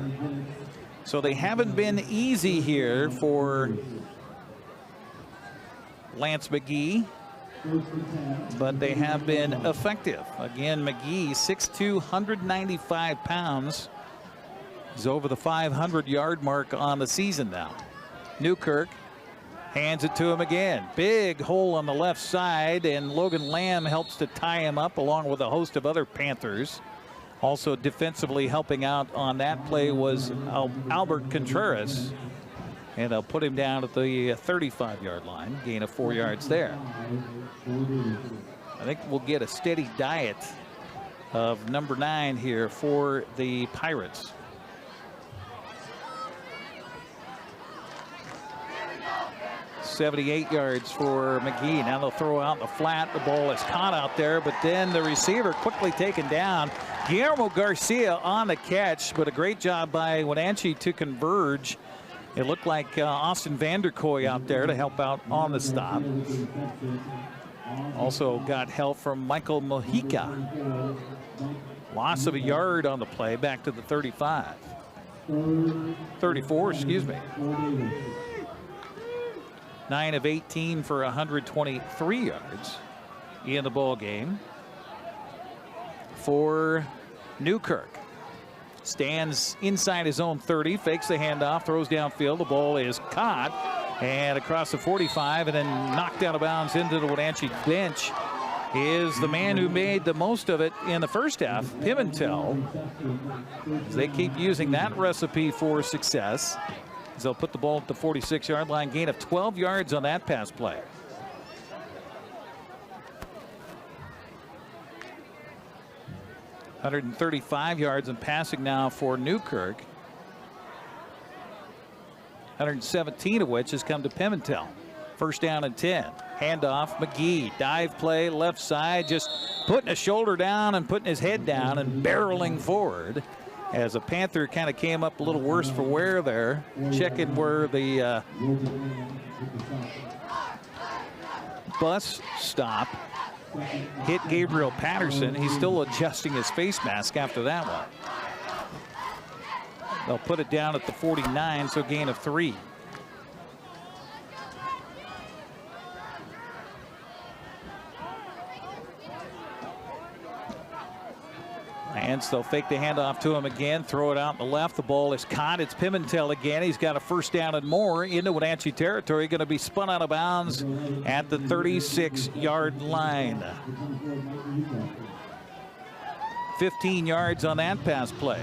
So they haven't been easy here for Lance McGee, but they have been effective. Again, McGee, 6'2", 195 pounds. He's over the 500-yard mark on the season now. Newkirk hands it to him again. Big hole on the left side, and Logan Lamb helps to tie him up along with a host of other Panthers. Also defensively helping out on that play was Albert Contreras, and they'll put him down at the 35-yard line. Gain of 4 yards there. I think we'll get a steady diet of number 9 here for the Pirates. .78 yards for McGee. Now they'll throw out in the flat. The ball is caught out there, but then the receiver quickly taken down. Guillermo Garcia on the catch, but a great job by Wenatchee to converge. It looked like Austin Vanderkoy out there to help out on the stop. Also got help from Michael Mojica. Loss of a yard on the play, back to the 35. 34, excuse me. 9 of 18 for 123 yards in the ball game for Newkirk. Stands inside his own 30, fakes the handoff, throws downfield. The ball is caught and across the 45 and then knocked out of bounds into the Wenatchee bench is the man who made the most of it in the first half, Pimentel. They keep using that recipe for success. They'll put the ball at the 46-yard line. Gain of 12 yards on that pass play. .135 yards in passing now for Newkirk. 117 of which has come to Pimentel. First down and 10. Handoff, McGee. Dive play, left side. Just putting a shoulder down and putting his head down and barreling forward. As a Panther kind of came up a little worse for wear there. Checking where the bus stop hit Gabriel Patterson. He's still adjusting his face mask after that one. They'll put it down at the 49, so gain of 3. And they'll fake the handoff to him again, throw it out in the left. The ball is caught. It's Pimentel again. He's got a first down and more into Wenatchee territory. Going to be spun out of bounds at the 36-yard line. 15 yards on that pass play.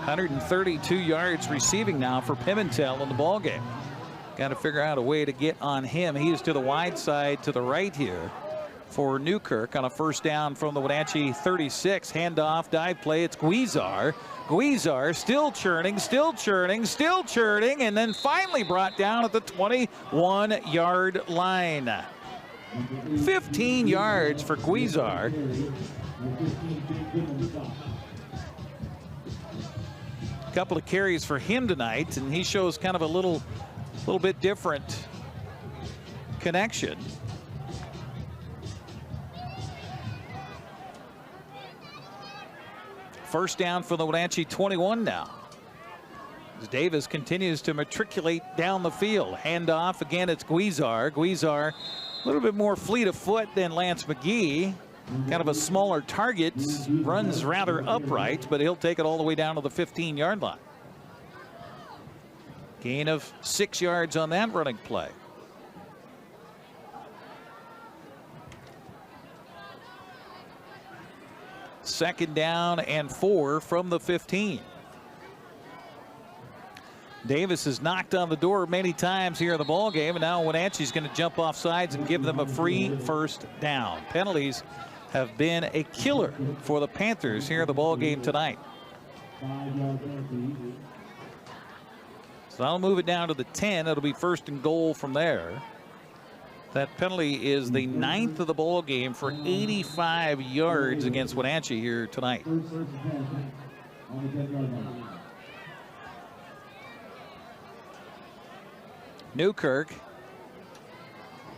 .132 yards receiving now for Pimentel in the ball game. Got to figure out a way to get on him. He is to the wide side to the right here for Newkirk on a first down from the Wenatchee 36. Handoff, dive play. It's Guizar. Guizar still churning, still churning, still churning, and then finally brought down at the 21-yard line. 15 yards for Guizar. A couple of carries for him tonight, and he shows kind of a little bit different connection. First down for the Wenatchee 21 now. As Davis continues to matriculate down the field. Handoff again, it's Guizar. Guizar a little bit more fleet of foot than Lance McGee. Kind of a smaller target, runs rather upright, but he'll take it all the way down to the 15-yard line. Gain of 6 yards on that running play. Second down and 4 from the 15. Davis has knocked on the door many times here in the ball game, and now Wenatchee's going to jump off sides and give them a free first down. Penalties have been a killer for the Panthers here in the ball game tonight. So I'll move it down to the 10. It'll be first and goal from there. That penalty is the 9th of the ball game for 85 yards against Wenatchee here tonight. Newkirk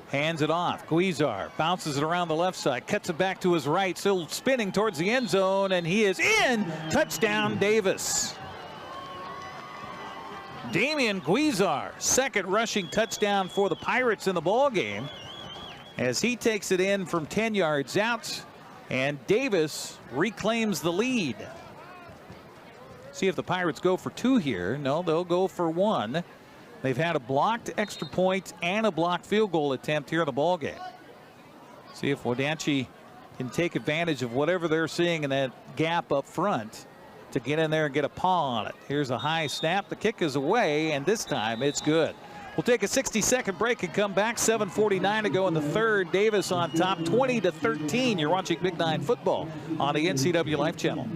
hands it off. Guizar bounces it around the left side, cuts it back to his right, still spinning towards the end zone, and he is in. Touchdown, Davis. Damian Guizar, second rushing touchdown for the Pirates in the ball game, as he takes it in from 10 yards out, and Davis reclaims the lead. See if the Pirates go for 2 here. No, they'll go for 1. They've had a blocked extra point and a blocked field goal attempt here in the ball game. See if Wenatchee can take advantage of whatever they're seeing in that gap up front to get in there and get a paw on it. Here's a high snap. The kick is away, and this time it's good. We'll take a 60-second break and come back. 7:49 to go in the third. Davis on top, 20-13. You're watching Big 9 football on the NCWLIFE Channel.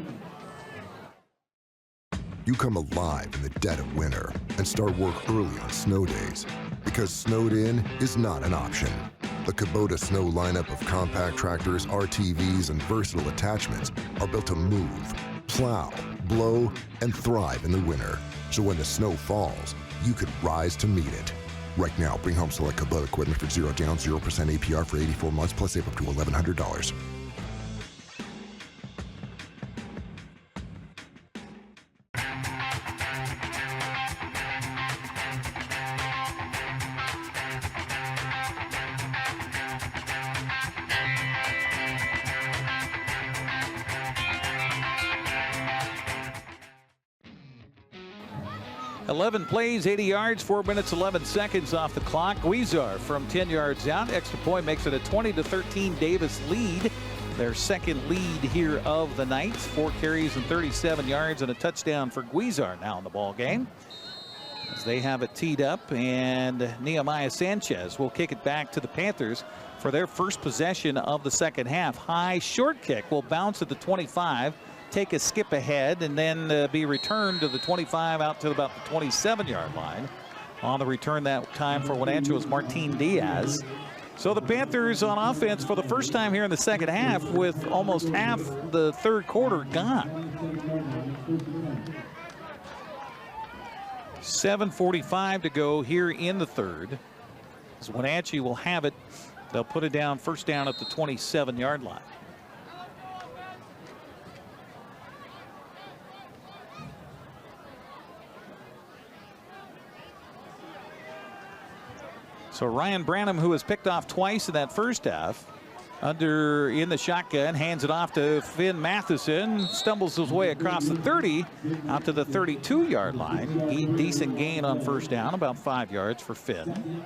You come alive in the dead of winter and start work early on snow days, because snowed in is not an option. The Kubota Snow lineup of compact tractors, RTVs, and versatile attachments are built to move, plow, blow, and thrive in the winter. So when the snow falls, you could rise to meet it. Right now, bring home select Kubota equipment for 0 down, 0% APR for 84 months, plus save up to $1,100. Plays, 80 yards, 4 minutes, 11 seconds off the clock. Guizar from 10 yards out. Extra point makes it a 20-13 Davis lead. Their second lead here of the night. 4 carries and 37 yards and a touchdown for Guizar now in the ball game. As they have it teed up, and Nehemiah Sanchez will kick it back to the Panthers for their first possession of the second half. High short kick will bounce at the 25. Take a skip ahead and then be returned to the 25 out to about the 27-yard line. On the return that time for Wenatchee was Martin Diaz. So the Panthers on offense for the first time here in the second half with almost half the third quarter gone. 7:45 to go here in the third. As Wenatchee will have it, they'll put it down, first down at the 27-yard line. So Ryan Branham, who was picked off twice in that first half, in the shotgun, hands it off to Finn Mathison, stumbles his way across the 30 out to the 32-yard line. Decent gain on first down, about 5 yards for Finn.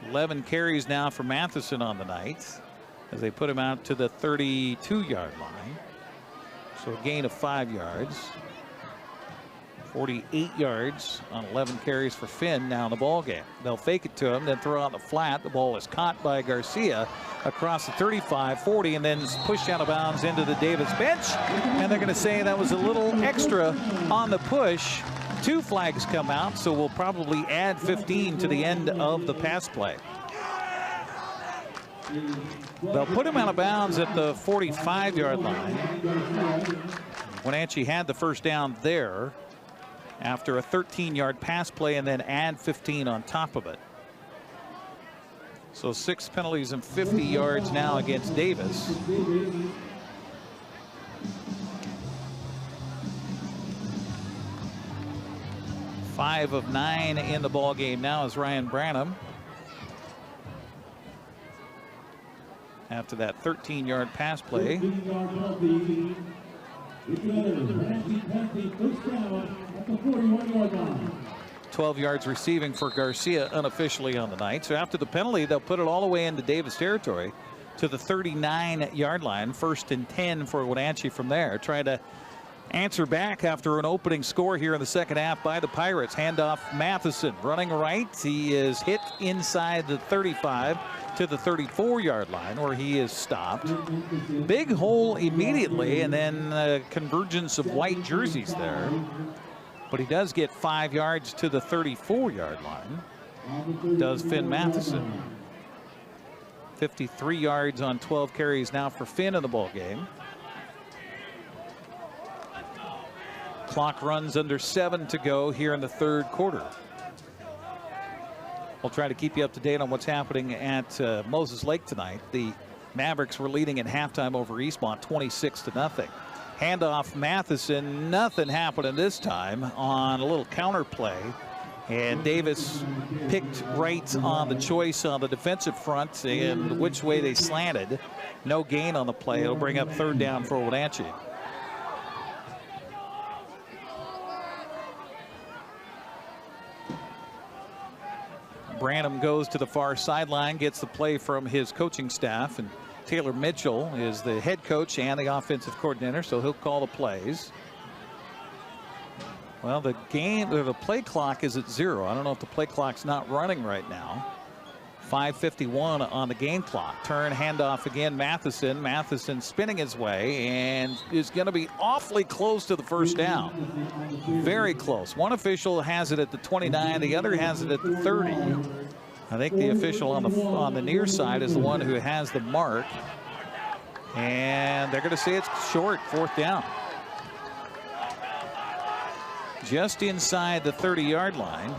11 carries now for Mathison on the night as they put him out to the 32-yard line. So a gain of 5 yards. 48 yards on 11 carries for Finn now in the ball game. They'll fake it to him, then throw out the flat. The ball is caught by Garcia across the 35, 40, and then pushed out of bounds into the Davis bench. And they're going to say that was a little extra on the push. 2 flags come out, so we'll probably add 15 to the end of the pass play. They'll put him out of bounds at the 45-yard line. Wenatchee had the first down there after a 13-yard pass play and then add 15 on top of it. So 6 penalties and 50 yards now against Davis. Five of 9 in the ball game now is Ryan Branham. After that 13-yard pass play. 12 yards receiving for Garcia unofficially on the night. So after the penalty, they'll put it all the way into Davis territory to the 39-yard line. 1st and 10 for Wenatchee from there. Try to answer back after an opening score here in the second half by the Pirates. Handoff Mathison running right. He is hit inside the 35 to the 34-yard line where he is stopped. Big hole immediately, and then convergence of white jerseys there. But he does get 5 yards to the 34-yard line. Does Finn Mathison. 53 yards on 12 carries now for Finn in the ball game. Clock runs under 7 to go here in the third quarter. We'll try to keep you up to date on what's happening at Moses Lake tonight. The Mavericks were leading at halftime over Eastmont 26-0. Handoff Mathison, nothing happening this time on a little counter play. And Davis picked right on the choice on the defensive front and which way they slanted. No gain on the play. It'll bring up third down for Wenatchee. Branham goes to the far sideline, gets the play from his coaching staff, and Taylor Mitchell is the head coach and the offensive coordinator, so he'll call the plays. Well, the play clock is at 0. I don't know if the play clock's not running right now. 5:51 on the game clock. Turn, handoff again, Mathison. Mathison spinning his way and is going to be awfully close to the first down. Very close. One official has it at the 29, the other has it at the 30. I think the official on the near side is the one who has the mark. And they're going to say it's short, fourth down. Just inside the 30-yard line.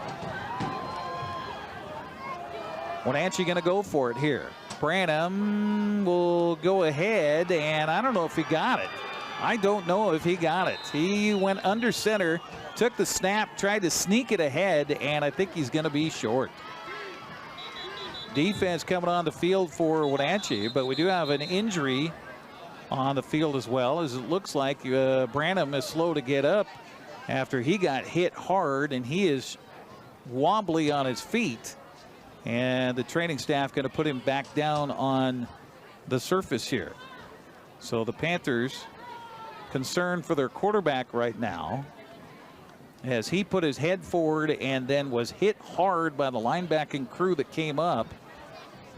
Wenatchee going to go for it here. Branham will go ahead, and I don't know if he got it. I don't know if he got it. He went under center, took the snap, tried to sneak it ahead, and I think he's going to be short. Defense coming on the field for Wenatchee, but we do have an injury on the field as well, as it looks like Branham is slow to get up after he got hit hard, and he is wobbly on his feet. And the training staff going to put him back down on the surface here. So the Panthers concerned for their quarterback right now, as he put his head forward and then was hit hard by the linebacking crew that came up.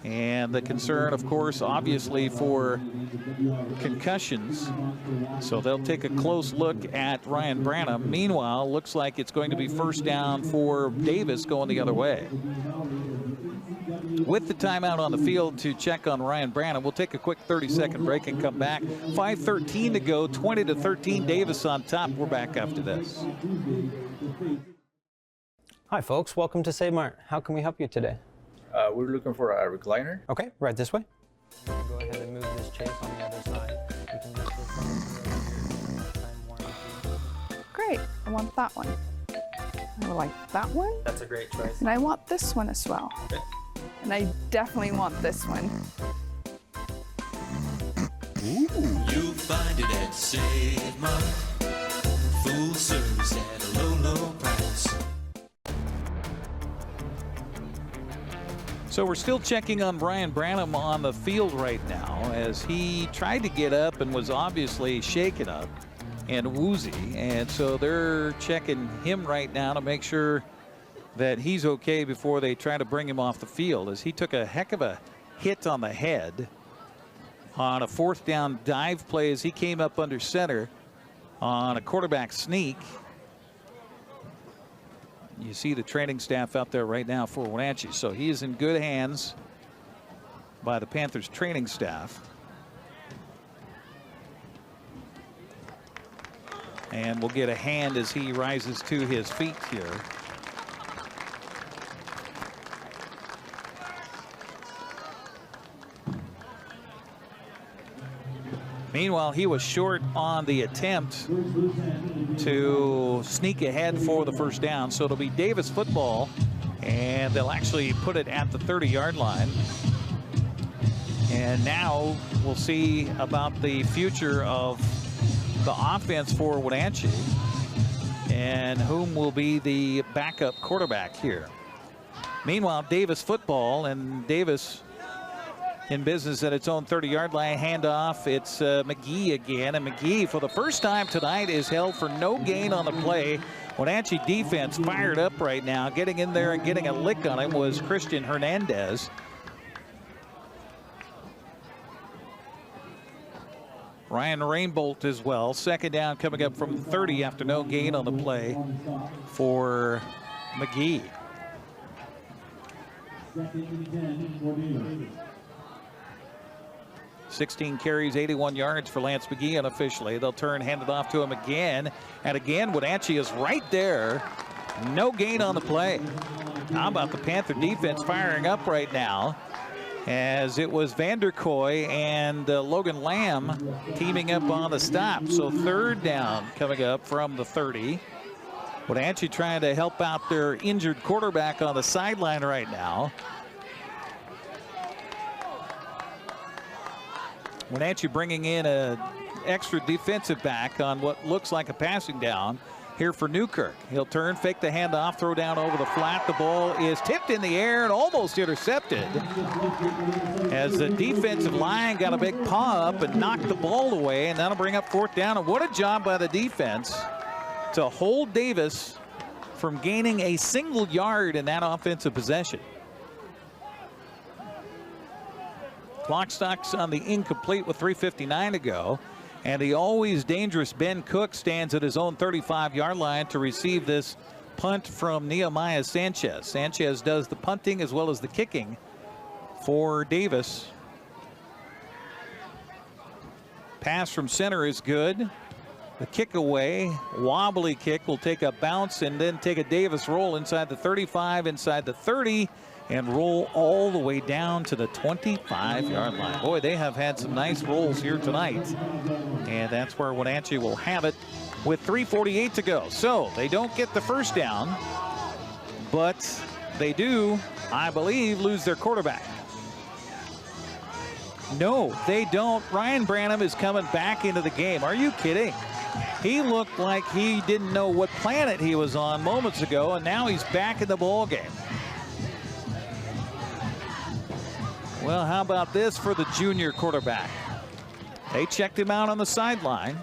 And the concern, of course, obviously for concussions. So they'll take a close look at Ryan Branham. Meanwhile, looks like it's going to be first down for Davis going the other way. With the timeout on the field to check on Ryan Branham, we'll take a quick 30-second break and come back. 5:13 to go, 20-13, Davis on top. We're back after this. Hi, folks. Welcome to Save Mart. How can we help you today? We're looking for a recliner. Okay, right this way. Go ahead and move this chase on the other side. We can lift this up. Great, I want that one. I like that one. That's a great choice. And I want this one as well. Okay. And I definitely want this one. You'll find it at Save Mart. Full service at a low, low price. So we're still checking on Ryan Branham on the field right now, as he tried to get up and was obviously shaken up and woozy. And so they're checking him right now to make sure that he's okay before they try to bring him off the field, as he took a heck of a hit on the head on a fourth down dive play as he came up under center on a quarterback sneak. You see the training staff out there right now for Wenatchee. So he is in good hands by the Panthers training staff. And we'll get a hand as he rises to his feet here. Meanwhile, he was short on the attempt to sneak ahead for the first down. So it'll be Davis football, and they'll actually put it at the 30-yard line. And now we'll see about the future of the offense for Wenatchee and whom will be the backup quarterback here. Meanwhile, Davis football, and Davis in business at its own 30-yard line. Handoff, it's McGee again, and McGee for the first time tonight is held for no gain on the play. Wenatchee defense fired up right now. Getting in there and getting a lick on him was Christian Hernandez. Ryan Rainbolt as well. Second down coming up from 30 after no gain on the play for McGee. 16 carries, 81 yards for Lance McGee unofficially. They'll turn, hand it off to him again. And again, Wenatchee is right there. No gain on the play. How about the Panther defense firing up right now, as it was Vanderkoy and Logan Lamb teaming up on the stop. So third down coming up from the 30. Wenatchee trying to help out their injured quarterback on the sideline right now. Wenatchee bringing in an extra defensive back on what looks like a passing down here for Newkirk. He'll turn, fake the handoff, throw down over the flat. The ball is tipped in the air and almost intercepted, as the defensive line got a big paw up and knocked the ball away, and that'll bring up fourth down. And what a job by the defense to hold Davis from gaining a single yard in that offensive possession. Clock stocks on the incomplete with 3:59 to go. And the always dangerous Ben Cook stands at his own 35-yard line to receive this punt from Nehemiah Sanchez. Sanchez does the punting as well as the kicking for Davis. Pass from center is good. The kick away, wobbly kick, will take a bounce and then take a Davis roll inside the 35, inside the 30, and roll all the way down to the 25-yard line. Boy, they have had some nice rolls here tonight. And that's where Wenatchee will have it with 3:48 to go. So they don't get the first down, but they do, I believe, lose their quarterback. No, they don't. Ryan Branham is coming back into the game. Are you kidding? He looked like he didn't know what planet he was on moments ago, and now he's back in the ball game. Well, how about this for the junior quarterback? They checked him out on the sideline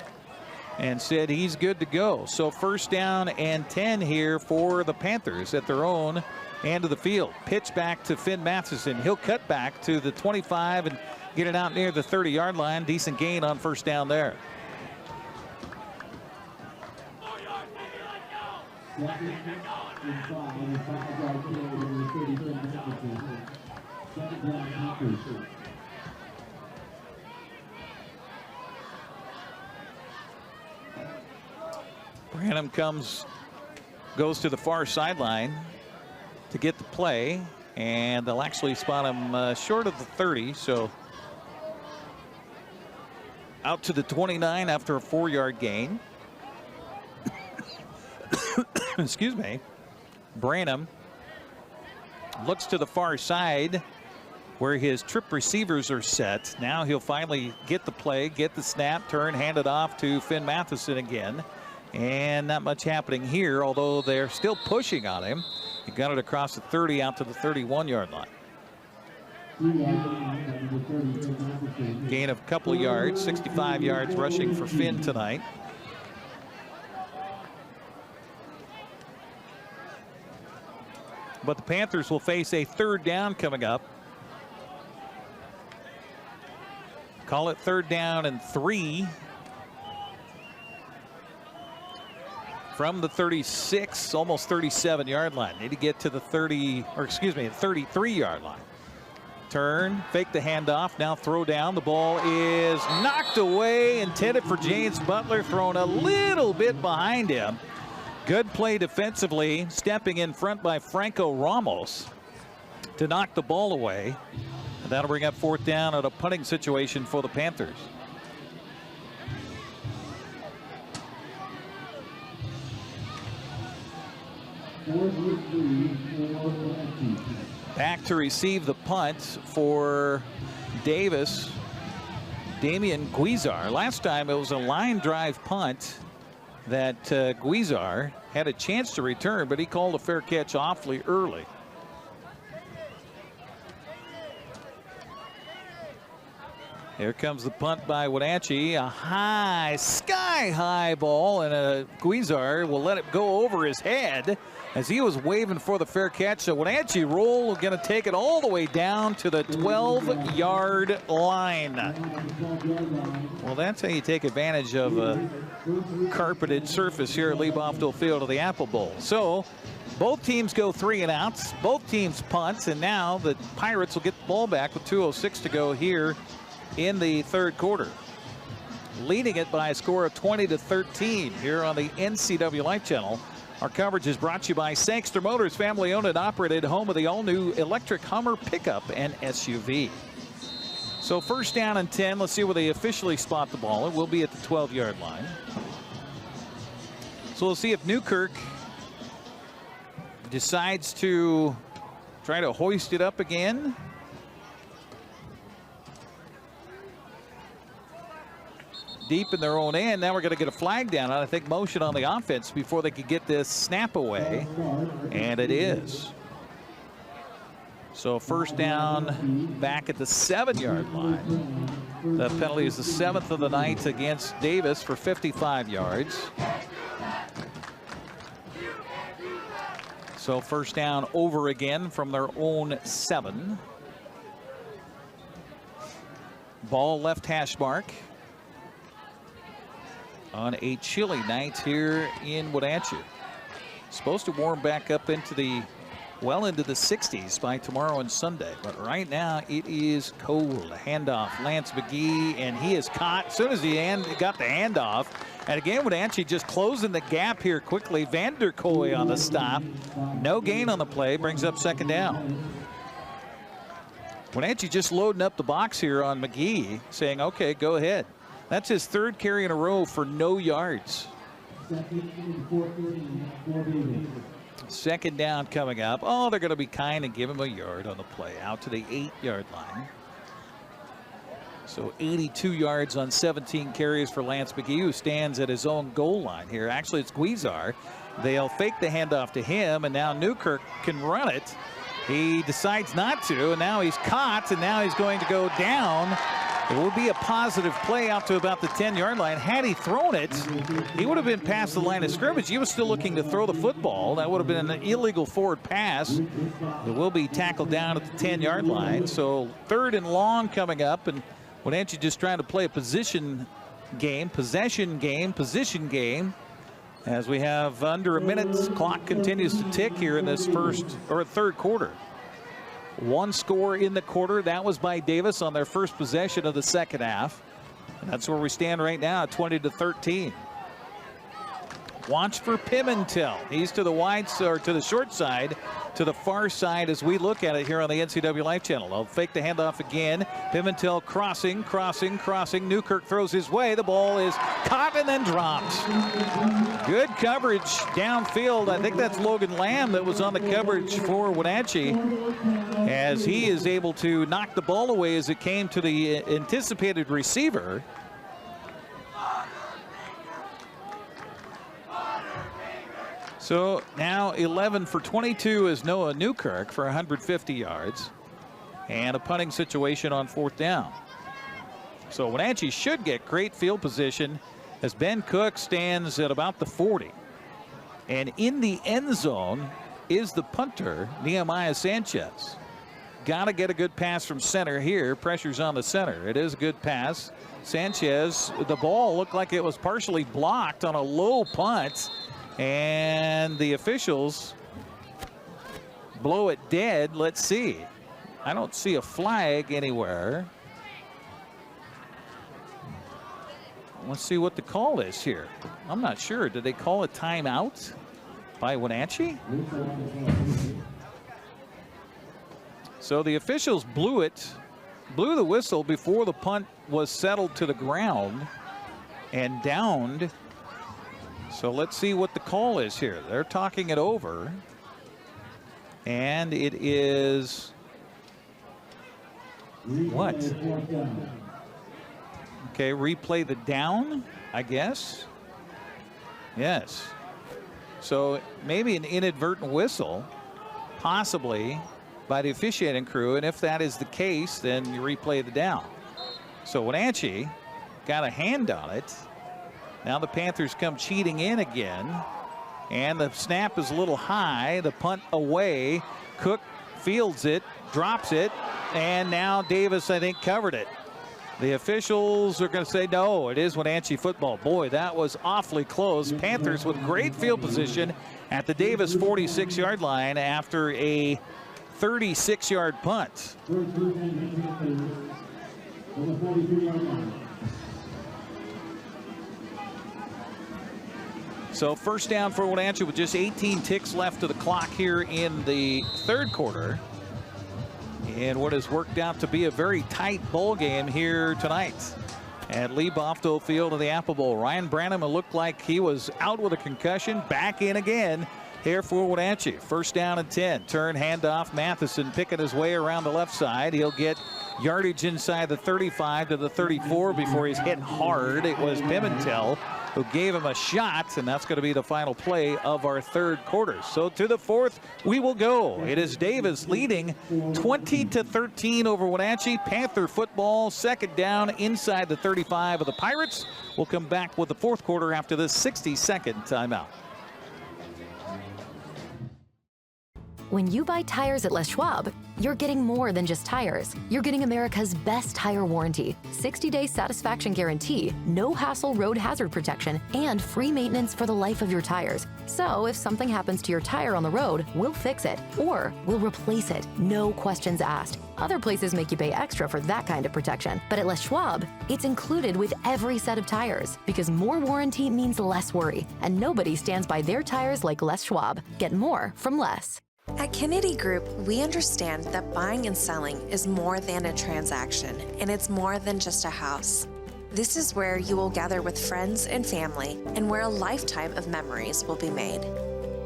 and said he's good to go. So first down and 10 here for the Panthers at their own end of the field. Pitch back to Finn Mathison. He'll cut back to the 25 and get it out near the 30-yard line. Decent gain on first down there. Branham goes to the far sideline to get the play, and they'll actually spot him short of the 30, so out to the 29 after a 4-yard gain. Excuse me. Branham looks to the far side where his trip receivers are set. Now he'll finally get the play, get the snap, turn, hand it off to Finn Mathison again. And not much happening here, although they're still pushing on him. He got it across the 30 out to the 31-yard line. Gain of a couple of yards, 65 yards rushing for Finn tonight. But the Panthers will face a third down coming up. Call it third down and 3. From the 36, almost 37-yard line. Need to get to the 33-yard line. Turn, fake the handoff, now throw down. The ball is knocked away, intended for James Butler, thrown a little bit behind him. Good play defensively, stepping in front by Franco Ramos to knock the ball away. And that'll bring up fourth down at a punting situation for the Panthers. Back to receive the punt for Davis, Damian Guizar. Last time it was a line drive punt that Guizar had a chance to return, but he called a fair catch awfully early. Here comes the punt by Wenatchee. A high, sky-high ball, and Guizar will let it go over his head as he was waving for the fair catch. So Wenatchee roll going to take it all the way down to the 12-yard line. Well, that's how you take advantage of a carpeted surface here at Lee Bofto Field of the Apple Bowl. So both teams go 3 and outs. Both teams punt, and now the Pirates will get the ball back with 2:06 to go here in the third quarter, leading it by a score of 20-13 here on the NCWLIFE Channel. Our coverage is brought to you by Sangster Motors, family owned and operated, home of the all-new electric Hummer pickup and SUV. So first down and 10. Let's see where they officially spot the ball. It will be at the 12-yard line. So we'll see if Newkirk decides to try to hoist it up again. Deep in their own end. Now we're going to get a flag down. I think motion on the offense before they could get this snap away. And it is. So first down back at the 7-yard line. The penalty is the 7th of the night against Davis for 55 yards. So first down over again from their own 7. Ball left hash mark on a chilly night here in Wenatchee. Supposed to warm back up into the into the 60s by tomorrow and Sunday, but right now it is cold. Handoff, Lance McGee, and he is caught as soon as he got the handoff. And again, Wenatchee just closing the gap here quickly. Vanderkooi on the stop. No gain on the play, brings up second down. Wenatchee just loading up the box here on McGee, saying, okay, go ahead. That's his 3rd carry in a row for no yards. Second down coming up. Oh, they're going to be kind and give him a yard on the play. Out to the 8-yard line. So 82 yards on 17 carries for Lance McGee, who stands at his own goal line here. Actually, it's Guizar. They'll fake the handoff to him, and now Newkirk can run it. He decides not to, and now he's caught, and now he's going to go down. It will be a positive play out to about the 10-yard line. Had he thrown it, he would have been past the line of scrimmage. He was still looking to throw the football. That would have been an illegal forward pass. It will be tackled down at the 10-yard line. So 3rd and long coming up, and Wenatchee just trying to play a position game, position game, as we have under a minute. Clock continues to tick here in this third quarter. 1 score in the quarter. That was by Davis on their first possession of the second half. And that's where we stand right now at 20-13. Watch for Pimentel. He's to the short side, to the far side as we look at it here on the NCWLIFE Channel. They'll fake the handoff again. Pimentel crossing. Newkirk throws his way. The ball is caught and then dropped. Good coverage downfield. I think that's Logan Lamb that was on the coverage for Wenatchee, as he is able to knock the ball away as it came to the anticipated receiver. So now 11 for 22 is Noah Newkirk for 150 yards, and a punting situation on 4th down. So Wenatchee should get great field position as Ben Cook stands at about the 40. And in the end zone is the punter, Nehemiah Sanchez. Got to get a good pass from center here. Pressure's on the center. It is a good pass. Sanchez, the ball looked like it was partially blocked on a low punt, and the officials blow it dead. Let's see. I don't see a flag anywhere. Let's see what the call is here. I'm not sure. Did they call a timeout by Wenatchee? So the officials blew the whistle before the punt was settled to the ground and downed. So let's see what the call is here. They're talking it over, and it is what? Okay, replay the down, I guess. Yes. So maybe an inadvertent whistle, possibly by the officiating crew, and if that is the case, then you replay the down. So Wenatchee got a hand on it. Now the Panthers come cheating in again. And the snap is a little high. The punt away. Cook fields it, drops it, and now Davis, I think, covered it. The officials are going to say no, it is Wenatchee football. Boy, that was awfully close. Panthers with great field position at the Davis 46-yard line after a 36-yard punt. So first down for Wenatchee with just 18 ticks left of the clock here in the third quarter. And what has worked out to be a very tight ball game here tonight at Lee Bofto Field of the Apple Bowl. Ryan Branham looked like he was out with a concussion, back in again here for Wenatchee. First down and 10. Turn, handoff. Mathison picking his way around the left side. He'll get yardage inside the 35 to the 34 before he's hit hard. It was Pimentel who gave him a shot, and that's going to be the final play of our third quarter. So to the fourth we will go. It is Davis leading 20-13 over Wenatchee. Panther football, second down inside the 35 of the Pirates. We'll come back with the fourth quarter after this 60-second timeout. When you buy tires at Les Schwab, you're getting more than just tires. You're getting America's best tire warranty, 60-day satisfaction guarantee, no hassle road hazard protection, and free maintenance for the life of your tires. So if something happens to your tire on the road, we'll fix it, or we'll replace it, no questions asked. Other places make you pay extra for that kind of protection, but at Les Schwab, it's included with every set of tires, because more warranty means less worry, and nobody stands by their tires like Les Schwab. Get more from less. At Kennedy Group, we understand that buying and selling is more than a transaction, and it's more than just a house. This is where you will gather with friends and family, and where a lifetime of memories will be made.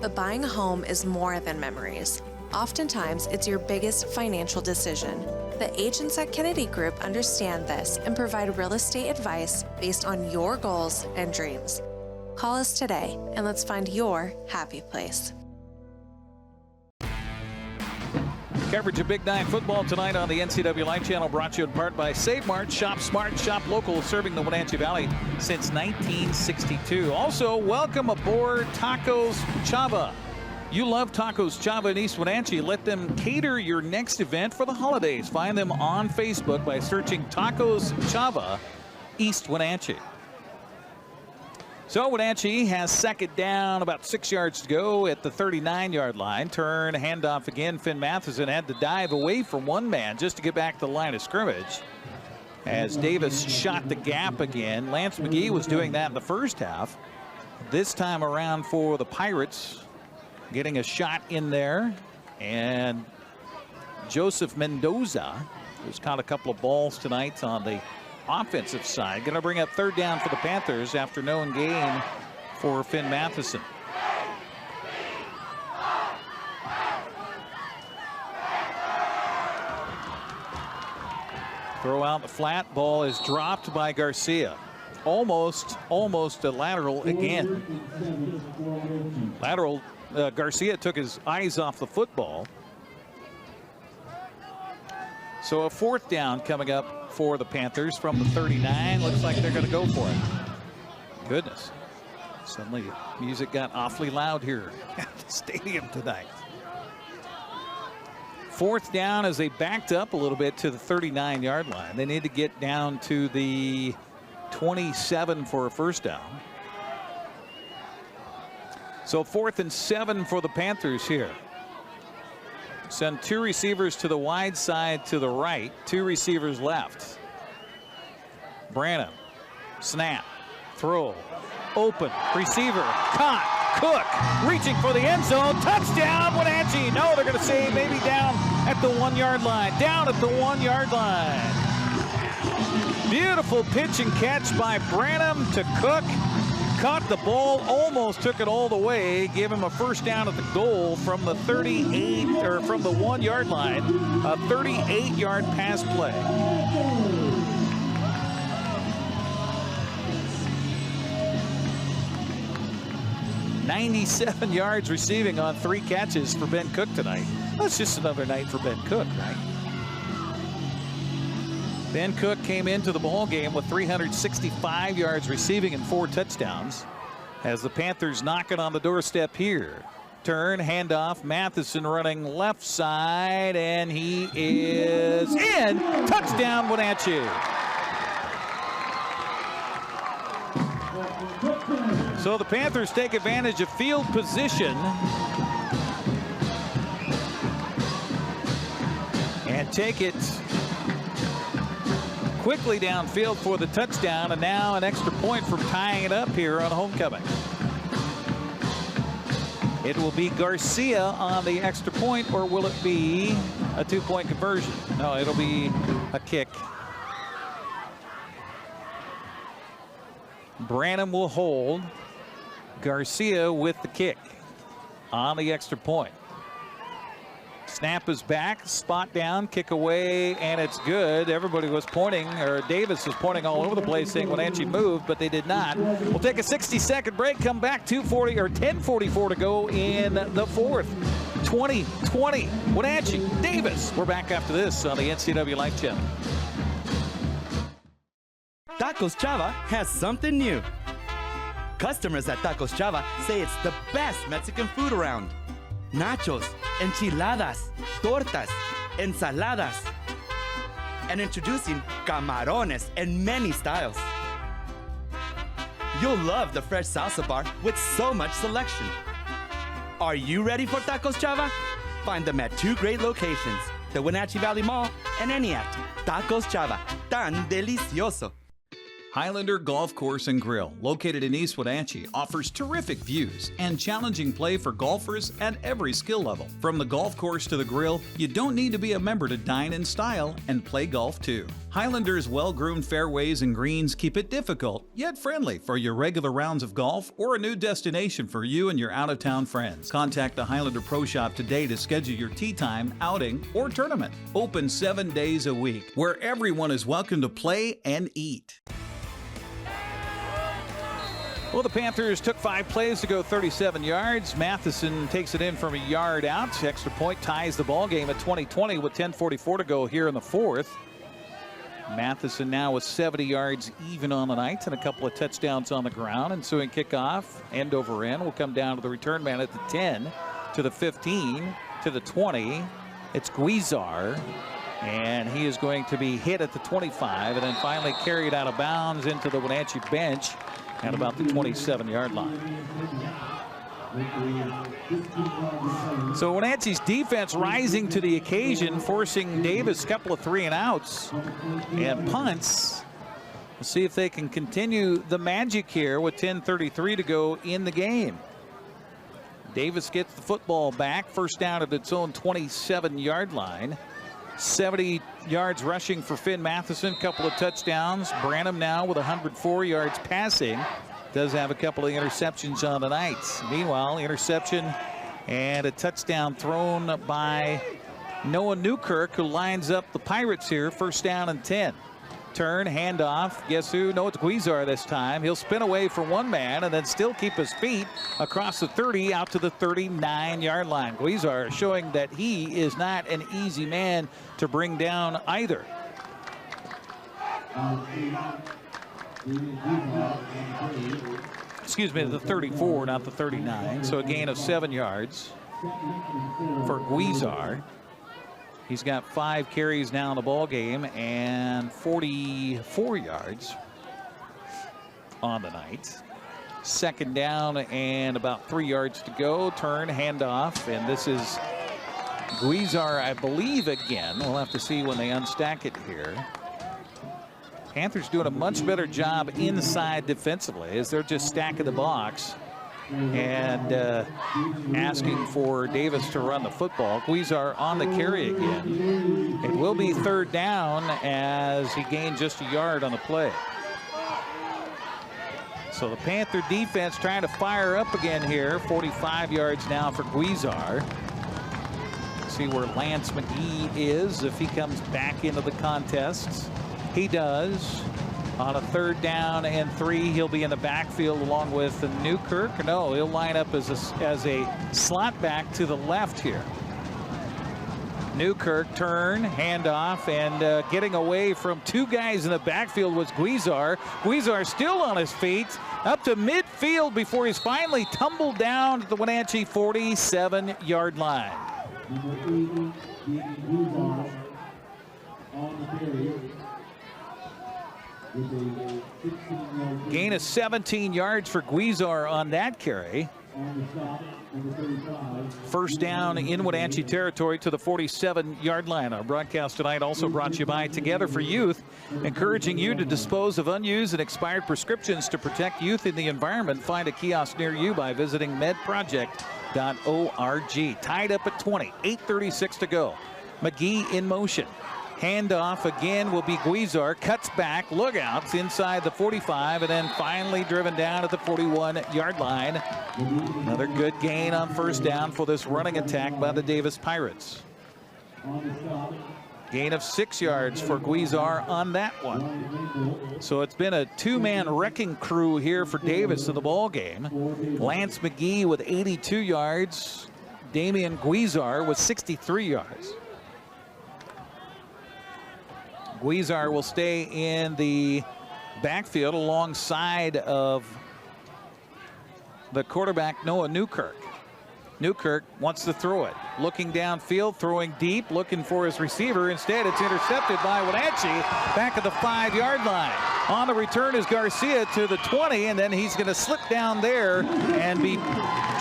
But buying a home is more than memories. Oftentimes, it's your biggest financial decision. The agents at Kennedy Group understand this and provide real estate advice based on your goals and dreams. Call us today, and let's find your happy place. Coverage of Big Nine football tonight on the NCWLIFE Channel, brought to you in part by Save Mart. Shop smart, shop local, serving the Wenatchee Valley since 1962. Also, welcome aboard Tacos Chava. You love Tacos Chava in East Wenatchee. Let them cater your next event for the holidays. Find them on Facebook by searching Tacos Chava East Wenatchee. So Wenatchee has second down, about 6 yards to go at the 39-yard line. Turn, handoff again. Finn Mathison had to dive away from one man just to get back to the line of scrimmage as Davis shot the gap again. Lance McGee was doing that in the first half. This time around for the Pirates, getting a shot in there. And Joseph Mendoza, who's caught a couple of balls tonight on the offensive side, going to bring up third down for the Panthers after no gain for Finn Mathison. Throw out the flat, ball is dropped by Garcia. Almost a lateral again. Lateral, Garcia took his eyes off the football. So a fourth down coming up for the Panthers from the 39. Looks like they're going to go for it. Goodness. Suddenly music got awfully loud here at the stadium tonight. Fourth down as they backed up a little bit to the 39-yard line. They need to get down to the 27 for a first down. So 4th and 7 for the Panthers here. Send two receivers to the wide side to the right, two receivers left. Branham, snap, throw, open, receiver, caught, Cook, reaching for the end zone, touchdown, Wenatchee. No, they're going to say maybe down at the 1 yard line, down at the 1 yard line. Beautiful pitch and catch by Branham to Cook. Caught the ball, almost took it all the way, gave him a first down at the goal from the 38, or from the 1 yard line, a 38-yard pass play. $97 yards receiving on 3 catches for Ben Cook tonight. That's just another night for Ben Cook, right? Ben Cook came into the ball game with 365 yards receiving and 4 touchdowns. As the Panthers knock it on the doorstep here. Turn, handoff, Mathison running left side, and he is in. Touchdown, Wenatchee. So the Panthers take advantage of field position and take it quickly downfield for the touchdown, and now an extra point from tying it up here on homecoming. It will be Garcia on the extra point, or will it be a 2-point conversion? No, it'll be a kick. Branham will hold. Garcia with the kick on the extra point. Snap is back, spot down, kick away, and it's good. Everybody was pointing, or Davis was pointing all over the place saying Wenatchee moved, but they did not. We'll take a 60-second break, come back, 10:44 to go in the fourth. 20-20, Wenatchee, Davis. We're back after this on the NCWLIFE Channel. Tacos Chava has something new. Customers at Tacos Chava say it's the best Mexican food around. Nachos, enchiladas, tortas, ensaladas, and introducing camarones in many styles. You'll love the fresh salsa bar with so much selection. Are you ready for Tacos Chava? Find them at 2 great locations, the Wenatchee Valley Mall and Eniac. Tacos Chava, tan delicioso. Highlander Golf Course and Grill, located in East Wenatchee, offers terrific views and challenging play for golfers at every skill level. From the golf course to the grill, you don't need to be a member to dine in style and play golf too. Highlander's well-groomed fairways and greens keep it difficult, yet friendly for your regular rounds of golf or a new destination for you and your out-of-town friends. Contact the Highlander Pro Shop today to schedule your tee time, outing, or tournament. Open 7 days a week, where everyone is welcome to play and eat. Well, the Panthers took 5 plays to go 37 yards. Mathison takes it in from a yard out. Extra point ties the ball game at 20-20 with 10:44 to go here in the fourth. Mathison now with 70 yards even on the night and a couple of touchdowns on the ground. Ensuing kickoff, end over end, will come down to the return man at the 10, to the 15, to the 20. It's Guizar, and he is going to be hit at the 25 and then finally carried out of bounds into the Wenatchee bench at about the 27-yard line. So Wenatchee's defense rising to the occasion, forcing Davis a couple of 3-and-outs and punts. We'll see if they can continue the magic here with 10:33 to go in the game. Davis gets the football back, first down at its own 27-yard line. 70 yards rushing for Finn Mathison, couple of touchdowns. Branham now with 104 yards passing. Does have a couple of interceptions on the night. Meanwhile, interception and a touchdown thrown by Noah Newkirk, who lines up the Pirates here. First down and 10. Turn, handoff. Guess who? No, it's Guizar this time. He'll spin away for one man and then still keep his feet across the 30 out to the 39-yard line. Guizar showing that he is not an easy man to bring down either. Excuse me, the 34, not the 39. So a gain of 7 yards for Guizar. He's got 5 carries now in the ball game and 44 yards on the night. Second down and about 3 yards to go. Turn, handoff, and this is Guizar, I believe, again. We'll have to see when they unstack it here. Panthers doing a much better job inside defensively as they're just stacking the box and asking for Davis to run the football. Guizar on the carry again. It will be third down as he gained just a yard on the play. So the Panther defense trying to fire up again here. 45 yards now for Guizar. See where Lance McGee is if he comes back into the contest. He does. On a third down and 3, he'll be in the backfield along with Newkirk. No, he'll line up as a slot back to the left here. Newkirk turn, handoff, and getting away from two guys in the backfield was Guizar. Guizar still on his feet, up to midfield before he's finally tumbled down at the Wenatchee 47-yard line. Gain of 17 yards for Guizar on that carry. First down in Wenatchee territory to the 47-yard line. Our broadcast tonight also brought to you by Together for Youth, encouraging you to dispose of unused and expired prescriptions to protect youth in the environment. Find a kiosk near you by visiting medproject.org. Tied up at 20, 8:36 to go. McGee in motion. Handoff again will be Guizar, cuts back, lookouts inside the 45, and then finally driven down at the 41-yard line. Another good gain on first down for this running attack by the Davis Pirates. Gain of 6 yards for Guizar on that one. So it's been a two-man wrecking crew here for Davis in the ball game. Lance McGee with 82 yards. Damian Guizar with 63 yards. Guizar will stay in the backfield alongside of the quarterback, Noah Newkirk. Newkirk wants to throw it. Looking downfield, throwing deep, looking for his receiver. Instead, it's intercepted by Wenatchee back at the 5-yard line. On the return is Garcia to the 20, and then he's going to slip down there and be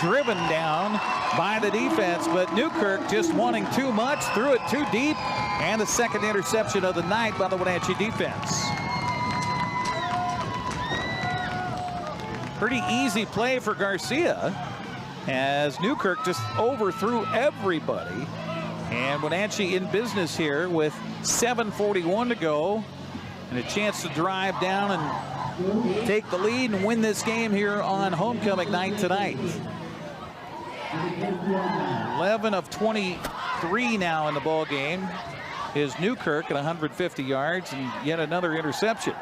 driven down by the defense. But Newkirk just wanting too much, threw it too deep, and the second interception of the night by the Wenatchee defense. Pretty easy play for Garcia, as Newkirk just overthrew everybody. And Wenatchee in business here with 7:41 to go and a chance to drive down and take the lead and win this game here on homecoming night tonight. 11 of 23 now in the ball game is Newkirk at 150 yards and yet another interception.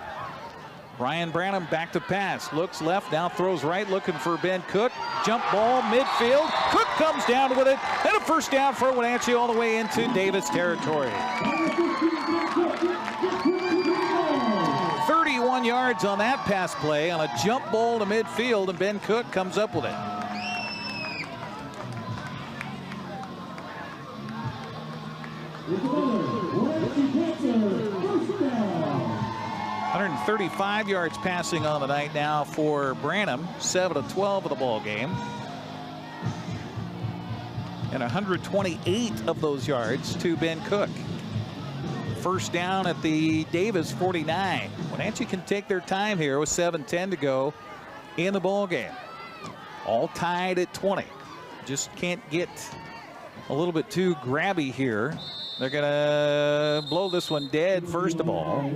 Ryan Branham back to pass, looks left, now throws right, looking for Ben Cook. Jump ball, midfield. Cook comes down with it, and a first down for Wenatchee all the way into Davis territory. 31 yards on that pass play on a jump ball to midfield, and Ben Cook comes up with it. $135 yards passing on the night now for Branham, 7 of 12 of the ball game. And 128 of those yards to Ben Cook. First down at the Davis 49. Wenatchee can take their time here with 7:10 to go in the ball game. All tied at 20. Just can't get a little bit too grabby here. They're gonna blow this one dead first of all.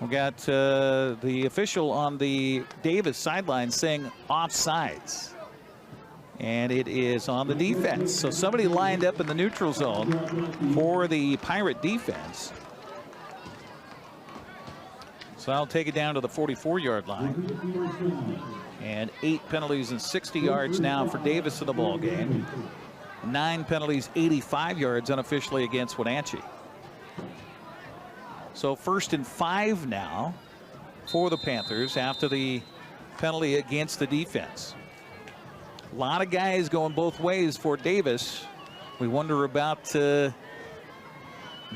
We got the official on the Davis sideline saying offsides. And it is on the defense. So somebody lined up in the neutral zone for the Pirate defense. So I'll take it down to the 44-yard line. And 8 penalties and 60 yards now for Davis in the ball game. 9 penalties, 85 yards unofficially against Wenatchee. So 1st and 5 now for the Panthers after the penalty against the defense. A lot of guys going both ways for Davis. We wonder about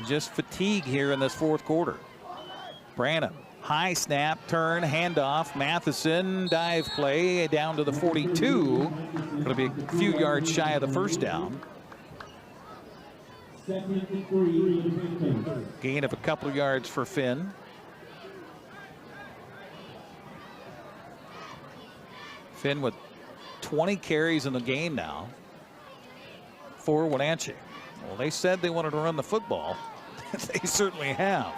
just fatigue here in this fourth quarter. Branham, high snap, turn, handoff. Mathison, dive play down to the 42. Going to be a few yards shy of the first down. Gain of a couple of yards for Finn. Finn with 20 carries in the game now for Wenatchee. Well, they said they wanted to run the football. They certainly have.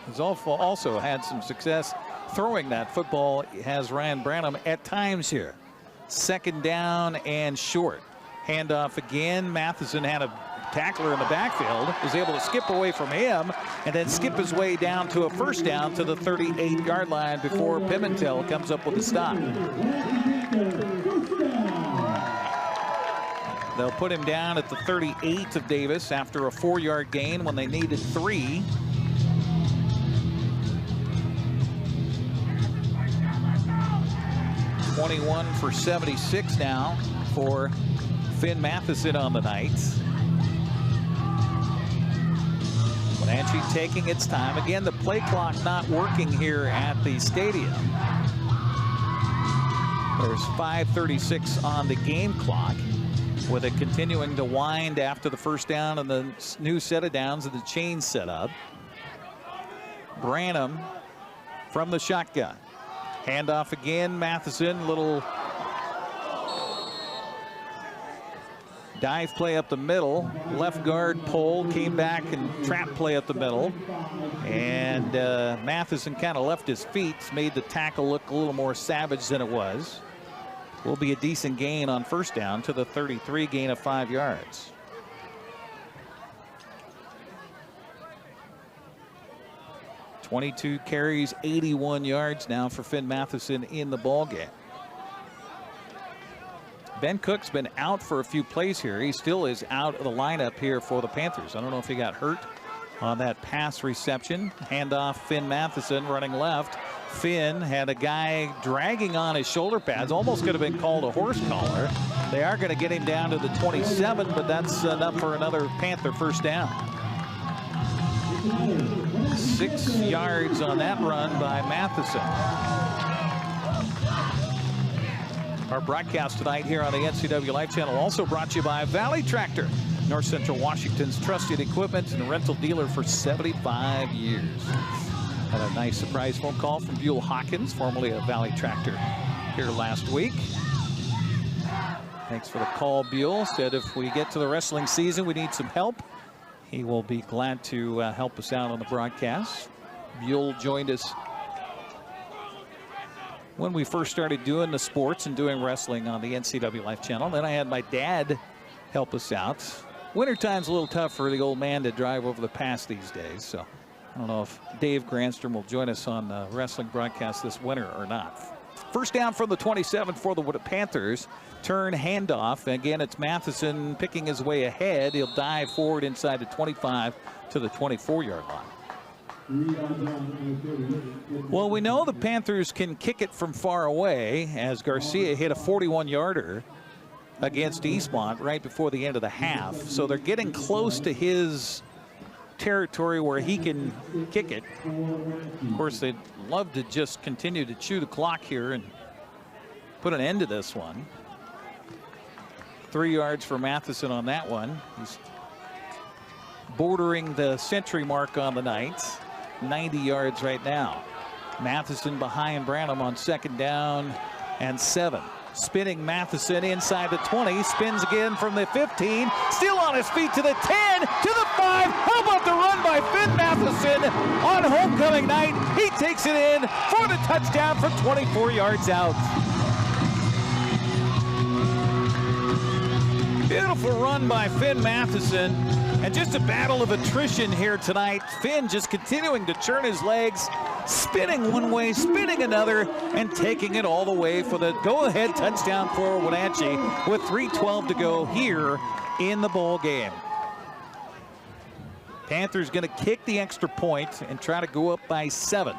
He's also had some success throwing that football, has Ryan Branham at times here. 2nd down and short. Handoff again. Mathison had a tackler in the backfield, was able to skip away from him and then skip his way down to a first down to the 38-yard line before Pimentel comes up with a stop. They'll put him down at the 38 of Davis after a 4-yard gain when they needed 3. $21 for 76 now for Finn Mathison on the night. Wenatchee taking its time. Again, the play clock not working here at the stadium. There's 5:36 on the game clock, with it continuing to wind after the first down and the new set of downs and the chain set up. Branham from the shotgun. Handoff again, Mathison, little dive play up the middle. Left guard pull, came back and trap play up the middle. And Mathison kind of left his feet, made the tackle look a little more savage than it was. Will be a decent gain on first down to the 33, gain of 5 yards. .22 carries, 81 yards now for Finn Mathison in the ballgame. Ben Cook's been out for a few plays here. He still is out of the lineup here for the Panthers. I don't know if he got hurt on that pass reception. Handoff, Finn Mathison running left. Finn had a guy dragging on his shoulder pads. Almost could have been called a horse collar. They are going to get him down to the 27, but that's enough for another Panther first down. 6 yards on that run by Mathison. Our broadcast tonight here on the NCWLIFE Channel also brought to you by Valley Tractor, North Central Washington's trusted equipment and rental dealer for 75 years. Had a nice surprise phone call from Buell Hawkins, formerly of Valley Tractor, here last week. Thanks for the call, Buell. Said if we get to the wrestling season, we need some help. He will be glad to help us out on the broadcast. Buell joined us when we first started doing the sports and doing wrestling on the NCWLIFE Channel. Then I had my dad help us out. Wintertime's a little tough for the old man to drive over the pass these days, so I don't know if Dave Granstrom will join us on the wrestling broadcast this winter or not. First down from the 27 for the Panthers. Turn handoff. Again, it's Mathison picking his way ahead. He'll dive forward inside the 25 to the 24-yard line. Well, we know the Panthers can kick it from far away, as Garcia hit a 41-yarder against Eastmont right before the end of the half. So they're getting close to his territory where he can kick it. Of course, they'd love to just continue to chew the clock here and put an end to this one. 3 yards for Mathison on that one. He's bordering the century mark on the night. 90 yards right now. Mathison behind Branham on 2nd down and 7. Spinning Mathison inside the 20, spins again from the 15, still on his feet to the 10, to the 5. How about the run by Finn Mathison on homecoming night? He takes it in for the touchdown from 24 yards out. Beautiful run by Finn Mathison, and just a battle of attrition here tonight. Finn just continuing to churn his legs, spinning one way, spinning another, and taking it all the way for the go-ahead touchdown for Wenatchee with 3:12 to go here in the ball game. Panthers going to kick the extra point and try to go up by 7.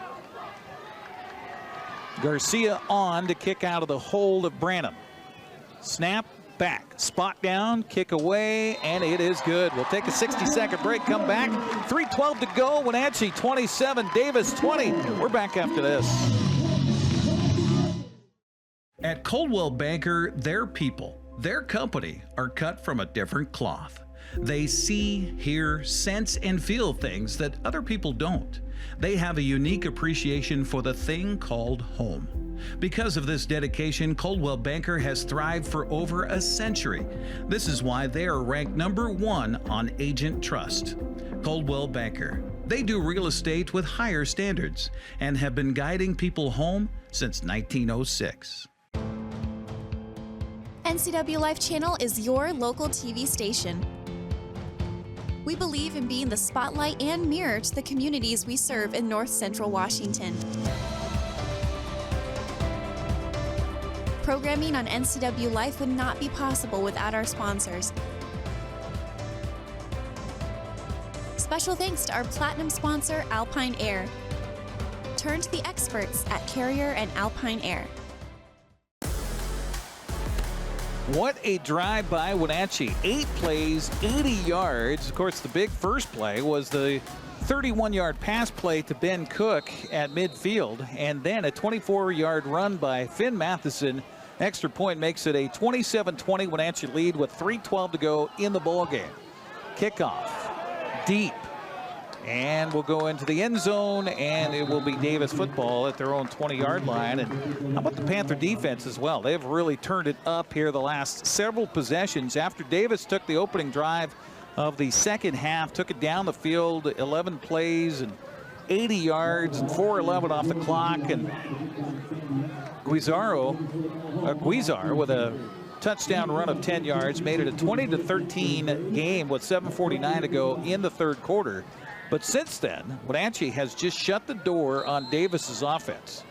Garcia on to kick out of the hold of Branham. Snap. Back, spot down, kick away, and it is good. We'll take a 60-second break, come back. 3:12 to go. Wenatchee 27, Davis 20. We're back after this. At Coldwell Banker, their people, their company are cut from a different cloth. They see, hear, sense, and feel things that other people don't. They have a unique appreciation for the thing called home. Because of this dedication, Coldwell Banker has thrived for over a century. This is why they are ranked #1 on Agent Trust. Coldwell Banker. They do real estate with higher standards and have been guiding people home since 1906. NCWLIFE Channel is your local TV station. We believe in being the spotlight and mirror to the communities we serve in North Central Washington. Programming on NCWLIFE would not be possible without our sponsors. Special thanks to our platinum sponsor, Alpine Air. Turn to the experts at Carrier and Alpine Air. What a drive by Wenatchee. 8 plays, 80 yards. Of course, the big first play was the 31-yard pass play to Ben Cook at midfield, and then a 24-yard run by Finn Mathison. Extra point makes it a 27-20 Wenatchee lead with 3:12 to go in the ball game. Kickoff deep, and we'll go into the end zone, and it will be Davis football at their own 20-yard line. And how about the Panther defense as well? They've really turned it up here the last several possessions. After Davis took the opening drive of the second half, took it down the field, 11 plays and 80 yards and 4:11 off the clock, and Guizar with a touchdown run of 10 yards made it a 20-13 game with 7:49 to go in the third quarter. But since then, Wenatchee has just shut the door on Davis's offense.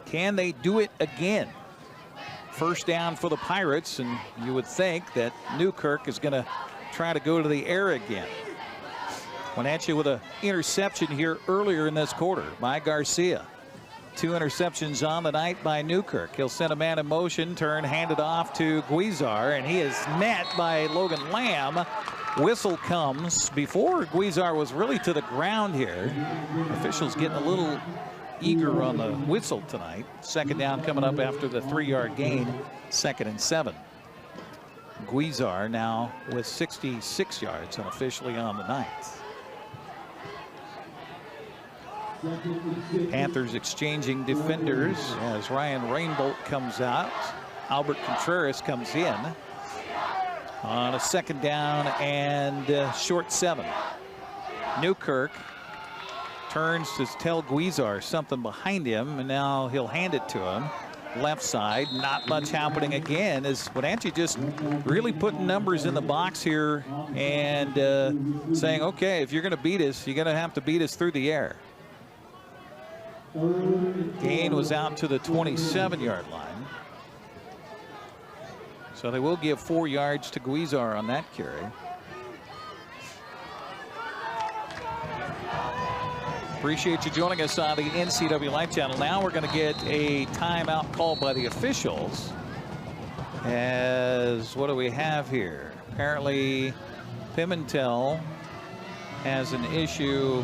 Can they do it again? First down for the Pirates, and you would think that Newkirk is going to try to go to the air again. Wenatchee with an interception here earlier in this quarter by Garcia. 2 interceptions on the night by Newkirk. He'll send a man in motion, turn, hand it off to Guizar, and he is met by Logan Lamb. Whistle comes before Guizar was really to the ground here. Officials getting a little eager on the whistle tonight. Second down coming up after the 3-yard gain. 2nd and 7. Guizar now with 66 yards unofficially on the night. Panthers exchanging defenders as Ryan Rainbolt comes out. Albert Contreras comes in on a 2nd down and short 7. Newkirk turns to tell Guizar something behind him, and now he'll hand it to him. Left side, not much happening again, as Wenatchee just really putting numbers in the box here and saying, okay, if you're going to beat us, you're going to have to beat us through the air. Gain was out to the 27-yard line. So they will give 4 yards to Guizar on that carry. Appreciate you joining us on the NCWLIFE channel. Now we're going to get a timeout called by the officials. As what do we have here? Apparently Pimentel has an issue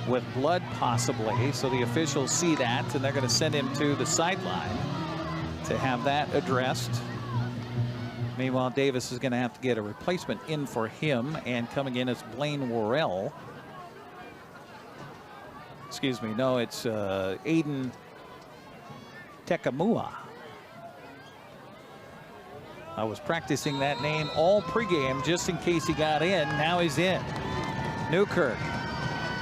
with blood possibly, so the officials see that and they're going to send him to the sideline to have that addressed. Meanwhile, Davis is going to have to get a replacement in for him, and coming in is Blaine Worrell. Excuse me, no, it's Aiden Tekamua. I was practicing that name all pregame just in case he got in. Now he's in. Newkirk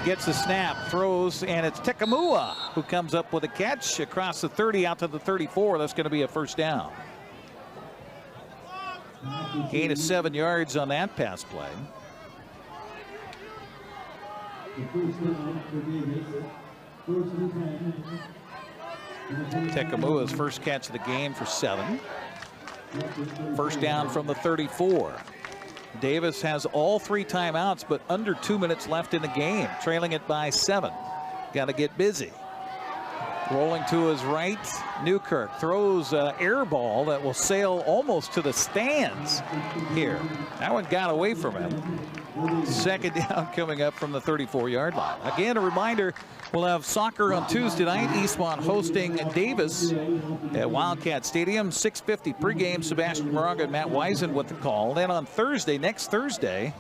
gets the snap, throws, and it's Tekamua who comes up with a catch across the 30 out to the 34. That's going to be a first down. Gain of 7 yards on that pass play. Tekamua's first catch of the game for 7. First down from the 34. Davis has all 3 timeouts, but under 2 minutes left in the game, trailing it by 7. Got to get busy. Rolling to his right, Newkirk throws an air ball that will sail almost to the stands here. That one got away from him. Second down coming up from the 34-yard line. Again, a reminder, we'll have soccer on Tuesday night. Eastmont hosting Davis at Wildcat Stadium. 6:50 pregame. Sebastian Moraga and Matt Wiesen with the call. Then on Thursday, next Thursday,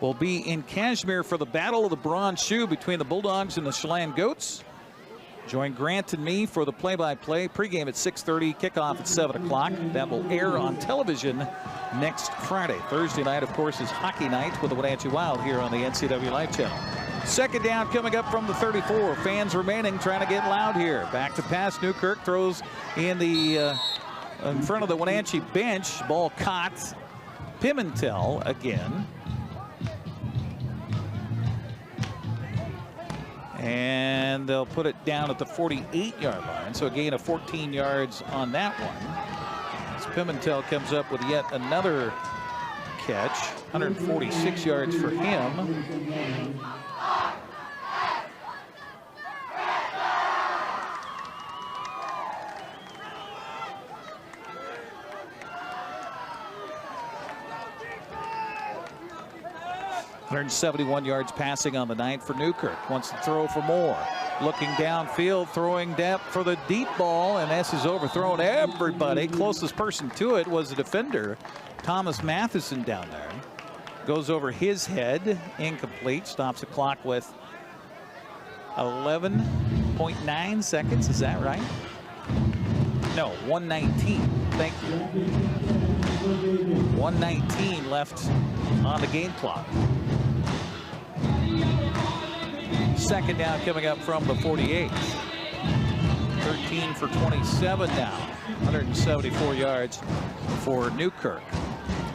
we'll be in Kashmir for the Battle of the Bronze Shoe between the Bulldogs and the Chelan Goats. Join Grant and me for the play-by-play. Pregame at 6:30, kickoff at 7 o'clock. That will air on television next Friday. Thursday night, of course, is hockey night with the Wenatchee Wild here on the NCWLIFE channel. Second down coming up from the 34. Fans remaining, trying to get loud here. Back to pass. Newkirk throws in the in front of the Wenatchee bench. Ball caught. Pimentel again. And they'll put it down at the 48-yard line. So a gain of 14 yards on that one. As Pimentel comes up with yet another catch. 146 yards for him. 171 yards passing on the night for Newkirk. Wants to throw for more. Looking downfield, throwing depth for the deep ball, and this is overthrown everybody. Closest person to it was the defender, Thomas Mathison, down there. Goes over his head, incomplete. Stops the clock with 11.9 seconds. Is that right? No, 119. Thank you. 119 left on the game clock. Second down coming up from the 48. 13 for 27 now. 174 yards for Newkirk.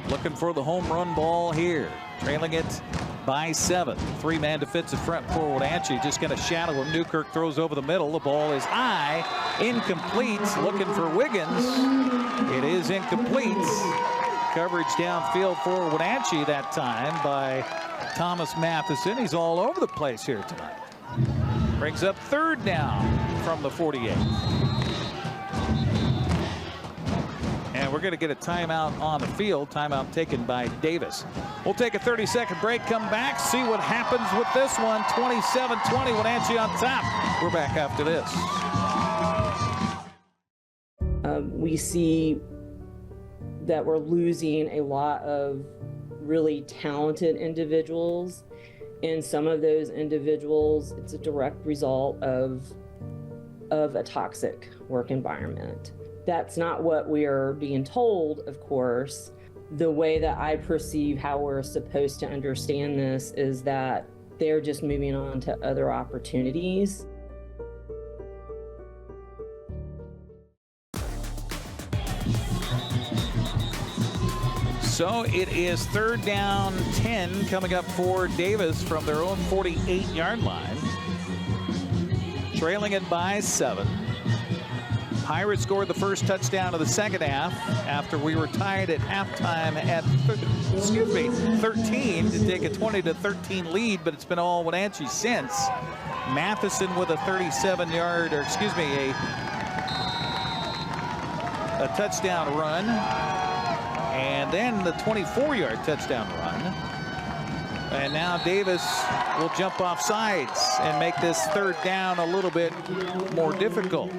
Looking for the home run ball here. Trailing it by 7. Three-man defensive front for Wenatchee. Just going to shadow him. Newkirk throws over the middle. The ball is high. Incomplete. Looking for Wiggins. It is incomplete. Coverage downfield for Wenatchee that time by Thomas Mathison. He's all over the place here tonight. Brings up third down from the 48. And we're going to get a timeout on the field. Timeout taken by Davis. We'll take a 30-second break, come back, see what happens with this one. 27-20, Wenatchee on top. We're back after this. We see that we're losing a lot of really talented individuals, and some of those individuals, it's a direct result of a toxic work environment. That's not what we are being told, of course. The way that I perceive how we're supposed to understand this is that they're just moving on to other opportunities. So it is third down 10 coming up for Davis from their own 48-yard line. Trailing it by 7. Pirates scored the first touchdown of the second half after we were tied at halftime at 13 to take a 20-13 lead, but it's been all Wenatchee since. Mathison with a 37-yard, or excuse me, a touchdown run. And then the 24-yard touchdown run. And now Davis will jump off sides and make this third down a little bit more difficult.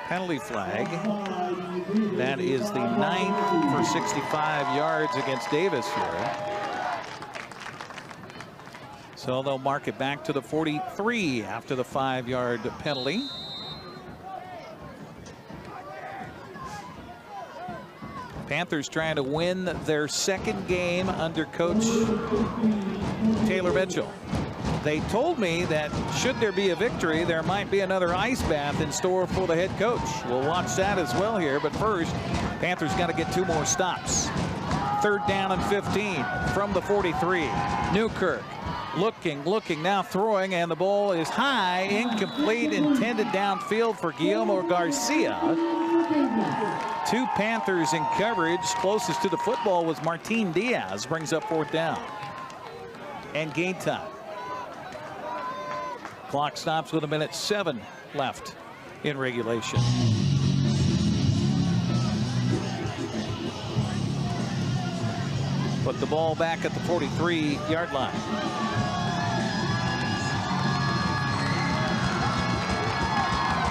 Penalty flag. That is the 9th for 65 yards against Davis here. So they'll mark it back to the 43 after the 5-yard penalty. Panthers trying to win their second game under Coach Taylor Mitchell. They told me that should there be a victory, there might be another ice bath in store for the head coach. We'll watch that as well here, but first, Panthers got to get 2 more stops. Third down and 15 from the 43. Newkirk looking, now throwing, and the ball is high, incomplete, intended downfield for Guillermo Garcia. 2 Panthers in coverage. Closest to the football was Martin Diaz. Brings up fourth down. And gain time. Clock stops with 1:07 left in regulation. Put the ball back at the 43-yard line.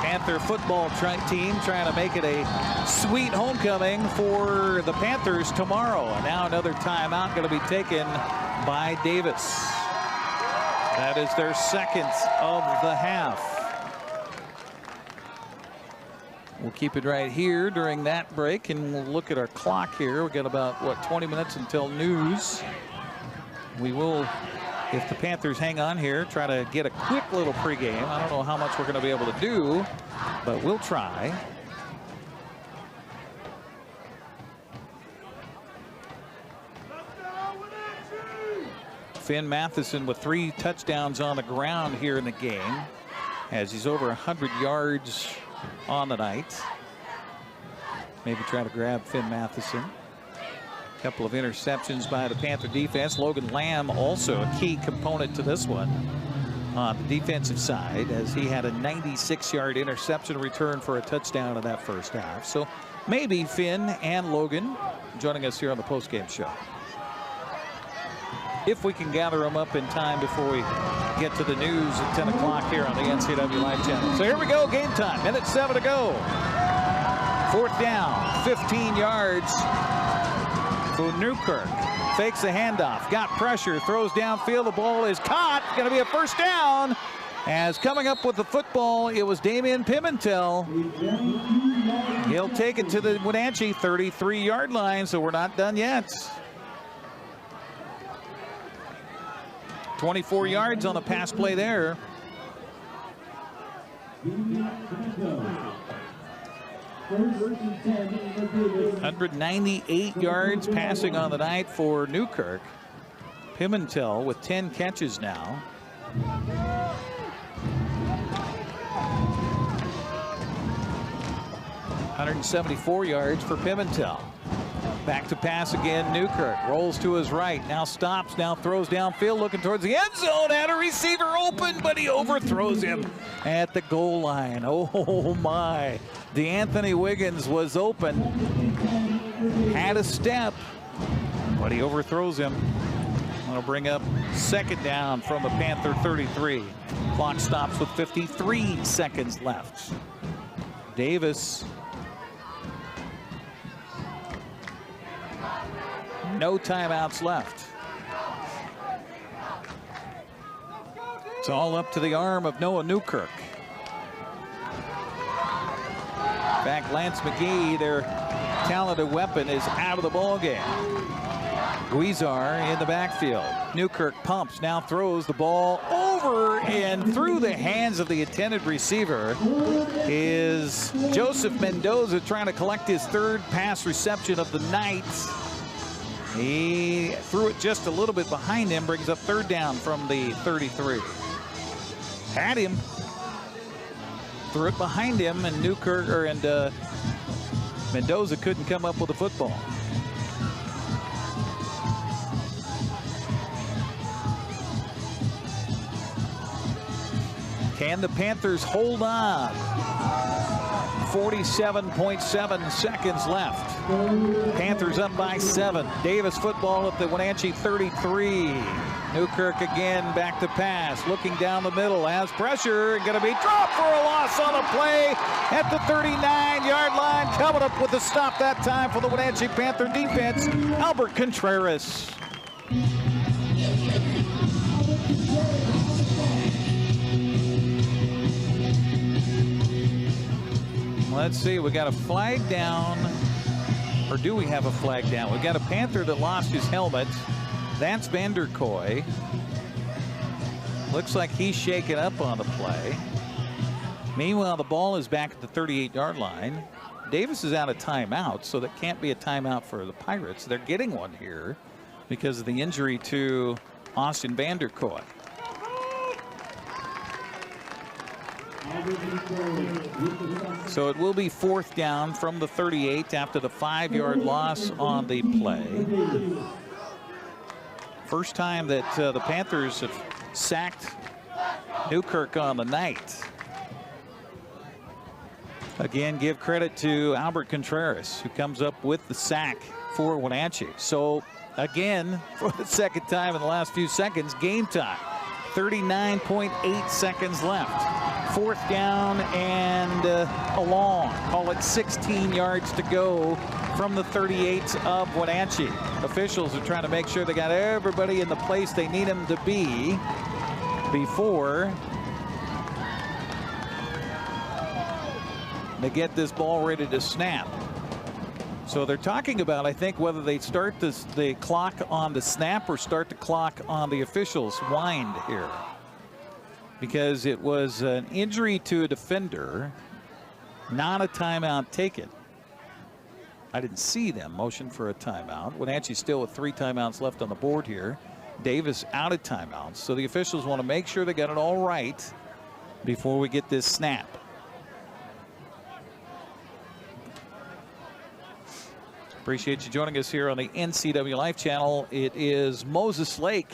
Panther football team trying to make it a sweet homecoming for the Panthers tomorrow. And now another timeout going to be taken by Davis. That is their second of the half. We'll keep it right here during that break, and we'll look at our clock here. We've got about, 20 minutes until news. We will, if the Panthers hang on here, try to get a quick little pregame. I don't know how much we're going to be able to do, but we'll try. Finn Mathison with 3 touchdowns on the ground here in the game, as he's over 100 yards on the night. Maybe try to grab Finn Mathison. A couple of interceptions by the Panther defense. Logan Lamb also a key component to this one on the defensive side, as he had a 96-yard interception return for a touchdown in that first half. So maybe Finn and Logan joining us here on the postgame show, if we can gather them up in time before we get to the news at 10 o'clock here on the NCWLIFE Channel. So here we go, game time. Minute 7 to go. 4th down, 15 yards for Newkirk. Fakes the handoff, got pressure, throws downfield. The ball is caught. Going to be a first down. As coming up with the football, it was Damian Pimentel. He'll take it to the Wenatchee 33-yard line, so we're not done yet. 24 yards on the pass play there. 198 yards passing on the night for Newkirk. Pimentel with 10 catches now. $174 yards for Pimentel. Back to pass again. Newkirk rolls to his right, now stops, now throws downfield, looking towards the end zone. Had a receiver open, but he overthrows him at the goal line. Oh my. DeAnthony Wiggins was open, had a step, but he overthrows him. That'll bring up 2nd down from the Panther 33. Clock stops with 53 seconds left. Davis. No timeouts left. It's all up to the arm of Noah Newkirk. In fact, Lance McGee, their talented weapon, is out of the ballgame. Guizar in the backfield. Newkirk pumps, now throws the ball over and through the hands of the intended receiver is Joseph Mendoza, trying to collect his 3rd pass reception of the night. He threw it just a little bit behind him, brings up 3rd down from the 33. Had him, threw it behind him, and Mendoza couldn't come up with the football. Can the Panthers hold on? 47.7 seconds left. Panthers up by 7. Davis football at the Wenatchee 33. Newkirk again back to pass, looking down the middle, has pressure, and going to be dropped for a loss on a play at the 39-yard line. Coming up with a stop that time for the Wenatchee Panther defense, Albert Contreras. Let's see, we got a flag down, or do we have a flag down? We got a Panther that lost his helmet. That's Vanderkoy. Looks like he's shaken up on the play. Meanwhile, the ball is back at the 38-yard line. Davis is out of timeout, so that can't be a timeout for the Pirates. They're getting one here because of the injury to Austin Vanderkoy. So it will be 4th down from the 38 after the 5-yard loss on the play. First time that the Panthers have sacked Newkirk on the night. Again, give credit to Albert Contreras, who comes up with the sack for Wenatchee. So again, for the 2nd time in the last few seconds, game time. 39.8 seconds left. 4th down and a long. Call it 16 yards to go from the 38 of Wenatchee. Officials are trying to make sure they got everybody in the place they need them to be before they get this ball ready to snap. So they're talking about, I think, whether they start the clock on the snap or start the clock on the officials' wind here. Because it was an injury to a defender, not a timeout taken. I didn't see them motion for a timeout. Wenatchee still with 3 timeouts left on the board here. Davis out of timeouts. So the officials want to make sure they got it all right before we get this snap. Appreciate you joining us here on the NCWLIFE channel. It is Moses Lake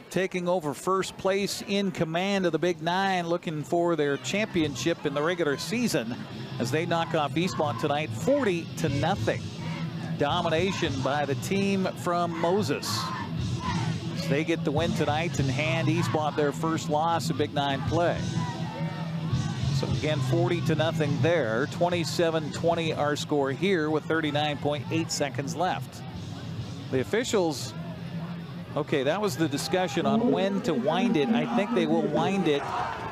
taking over first place in command of the Big Nine, looking for their championship in the regular season as they knock off Eastmont tonight 40-0. Domination by the team from Moses. So they get the win tonight and hand Eastmont their first loss in Big Nine play. So again, 40-0 there. 27-20 our score here with 39.8 seconds left. The officials, okay, that was the discussion on when to wind it. I think they will wind it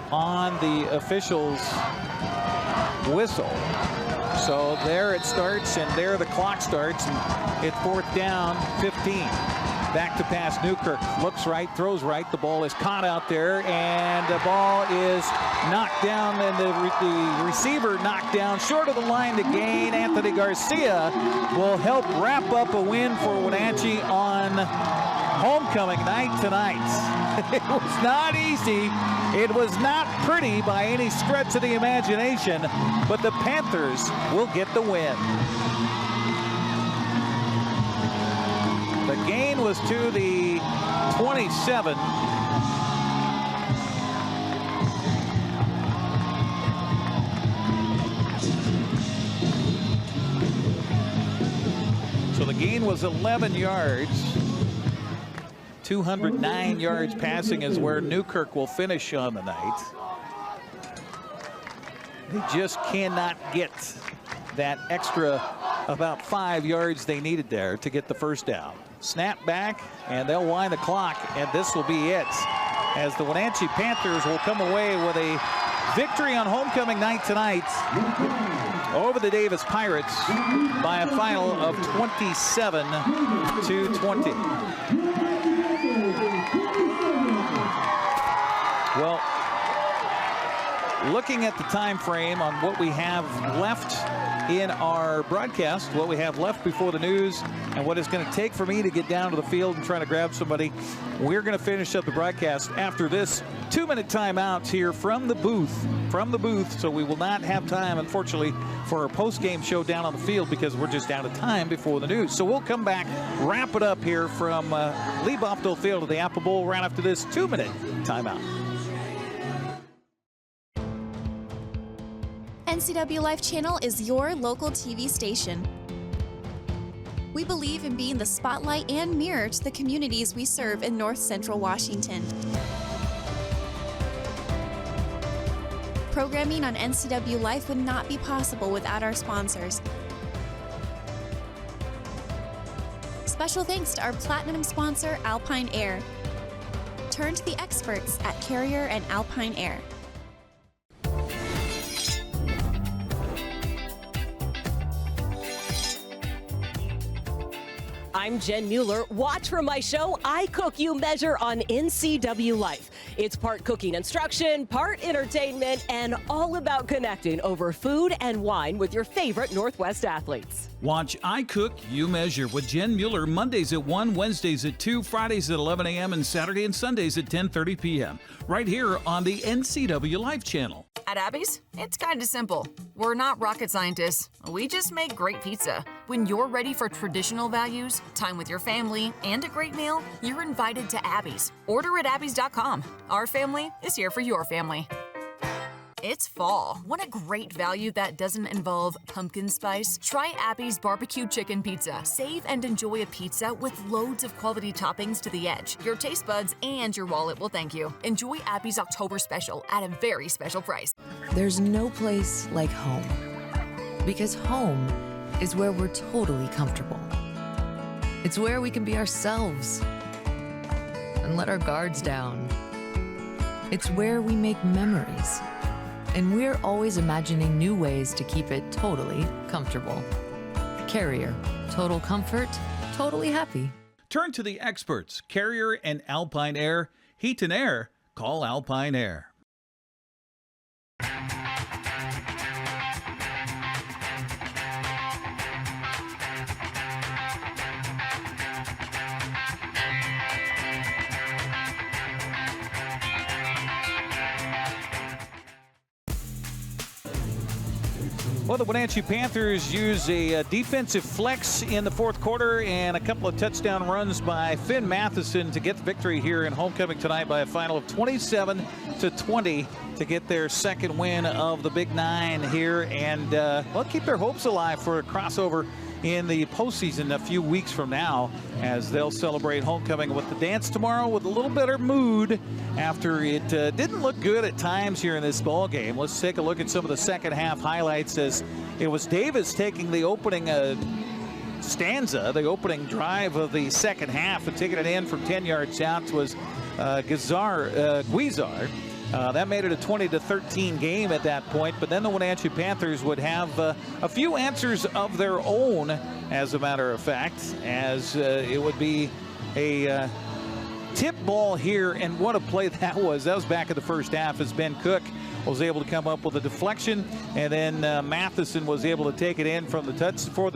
on the officials' whistle. So there it starts, and there the clock starts, and it's 4th down, 15. Back to pass, Newkirk looks right, throws right. The ball is caught out there, and the ball is knocked down, and the receiver knocked down short of the line to gain. Anthony Garcia will help wrap up a win for Wenatchee on homecoming night tonight. It was not easy. It was not pretty by any stretch of the imagination, but the Panthers will get the win. The gain was to the 27. So the gain was 11 yards. 209 yards passing is where Newkirk will finish on the night. They just cannot get that extra about 5 yards they needed there to get the first down. Snap back, and they'll wind the clock, and this will be it, as the Wenatchee Panthers will come away with a victory on homecoming night tonight over the Davis Pirates by a final of 27-20. Well, looking at the time frame on what we have left in our broadcast, what we have left before the news, and what it's going to take for me to get down to the field and try to grab somebody, we're going to finish up the broadcast after this 2-minute timeout here from the booth. So we will not have time, unfortunately, for a post-game show down on the field because we're just out of time before the news. So we'll come back, wrap it up here from Lee Bofto Field at the Apple Bowl right after this 2-minute timeout. NCWLIFE Channel is your local TV station. We believe in being the spotlight and mirror to the communities we serve in North Central Washington. Programming on NCWLIFE would not be possible without our sponsors. Special thanks to our platinum sponsor, Alpine Air. Turn to the experts at Carrier and Alpine Air. I'm Jen Mueller. Watch for my show, I Cook, You Measure on NCWLIFE. It's part cooking instruction, part entertainment, and all about connecting over food and wine with your favorite Northwest athletes. Watch I Cook, You Measure with Jen Mueller Mondays at 1, Wednesdays at 2, Fridays at 11 a.m., and Saturday and Sundays at 10:30 p.m. right here on the NCWLIFE channel. At Abby's, it's kind of simple. We're not rocket scientists. We just make great pizza. When you're ready for traditional values, time with your family, and a great meal, you're invited to Abby's. Order at abbys.com. Our family is here for your family. It's fall. Want a great value that doesn't involve pumpkin spice? Try Abby's Barbecue Chicken Pizza. Save and enjoy a pizza with loads of quality toppings to the edge. Your taste buds and your wallet will thank you. Enjoy Abby's October special at a very special price. There's no place like home, because home is where we're totally comfortable. It's where we can be ourselves and let our guards down. It's where we make memories. And we're always imagining new ways to keep it totally comfortable. Carrier, total comfort, totally happy. Turn to the experts, Carrier and Alpine Air. Heat and air, call Alpine Air. Well, the Wenatchee Panthers use a defensive flex in the fourth quarter and a couple of touchdown runs by Finn Mathison to get the victory here in homecoming tonight by a final of 27-20 to get their second win of the Big Nine here and well, keep their hopes alive for a crossover in the postseason a few weeks from now as they'll celebrate homecoming with the dance tomorrow with a little better mood after it didn't look good at times here in this ball game. Let's take a look at some of the second half highlights as it was Davis taking the opening stanza, the opening drive of the second half and taking it in from 10 yards out was Guizar. That made it a 20-13 game at that point, but then the Wenatchee Panthers would have a few answers of their own, as a matter of fact, as it would be a tip ball here, and what a play that was. That was back in the first half as Ben Cook was able to come up with a deflection, and then Mathison was able to take it in from the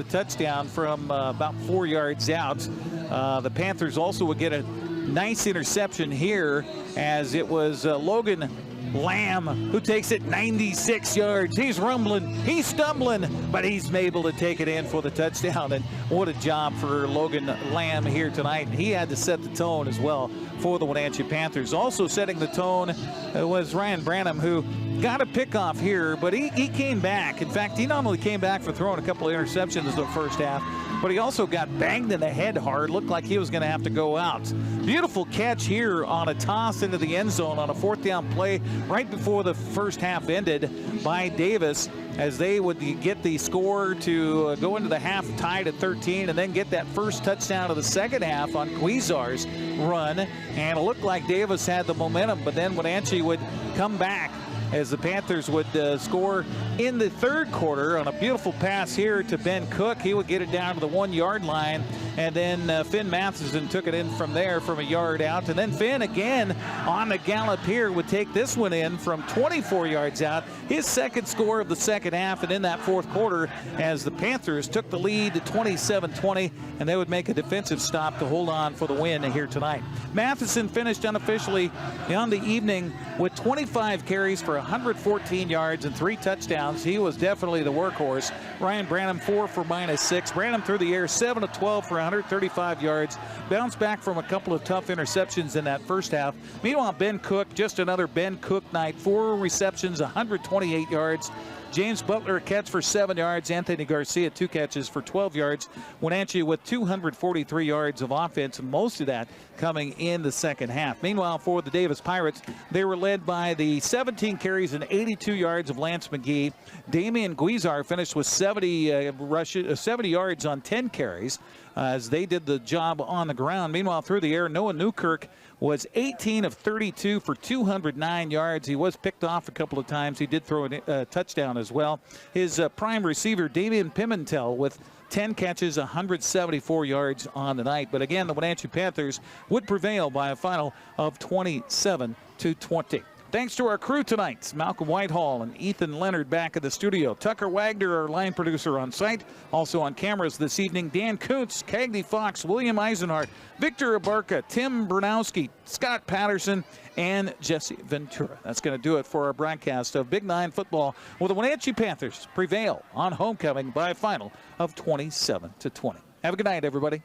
touchdown from about 4 yards out. The Panthers also would get a nice interception here as it was Logan Lamb who takes it 96 yards. He's rumbling, he's stumbling, but he's able to take it in for the touchdown. And what a job for Logan Lamb here tonight. He had to set the tone as well for the Wenatchee Panthers. Also setting the tone was Ryan Branham, who got a pickoff here, but he came back. In fact, he not only came back for throwing a couple of interceptions in the first half, but he also got banged in the head hard. Looked like he was going to have to go out. Beautiful catch here on a toss into the end zone on a fourth down play right before the first half ended by Davis, as they would get the score to go into the half tied at 13 and then get that first touchdown of the second half on Guizar's run. And it looked like Davis had the momentum, but then Wenatchee would come back as the Panthers would score in the third quarter on a beautiful pass here to Ben Cook. He would get it down to the 1 yard line, and then Finn Mathison took it in from there from a yard out. And then Finn again on the gallop here would take this one in from 24 yards out. His second score of the second half, and in that fourth quarter as the Panthers took the lead to 27-20, and they would make a defensive stop to hold on for the win here tonight. Mathison finished unofficially on the evening with 25 carries for 114 yards and 3 touchdowns. He was definitely the workhorse. Ryan Branham 4 for -6. Branham through the air 7 of 12 for 135 yards. Bounced back from a couple of tough interceptions in that first half. Meanwhile, Ben Cook, just another Ben Cook night. 4 receptions, 128 yards. James Butler a catch for 7 yards. Anthony Garcia 2 catches for 12 yards. Wenatchee with 243 yards of offense, most of that coming in the second half. Meanwhile, for the Davis Pirates, they were led by the 17 carries and 82 yards of Lance McGee. Damian Guizar finished with 70 yards on 10 carries as they did the job on the ground. Meanwhile, through the air, Noah Newkirk was 18 of 32 for 209 yards. He was picked off a couple of times. He did throw a touchdown as well. His prime receiver, Damian Pimentel, with 10 catches, 174 yards on the night. But again, the Wenatchee Panthers would prevail by a final of 27-20. Thanks to our crew tonight, Malcolm Whitehall and Ethan Leonard back at the studio. Tucker Wagner, our line producer on site. Also on cameras this evening, Dan Kuntz, Cagney Fox, William Eisenhart, Victor Abarca, Tim Brunowski, Scott Patterson, and Jesse Ventura. That's going to do it for our broadcast of Big Nine football, where the Wenatchee Panthers prevail on homecoming by a final of 27-20. Have a good night, everybody.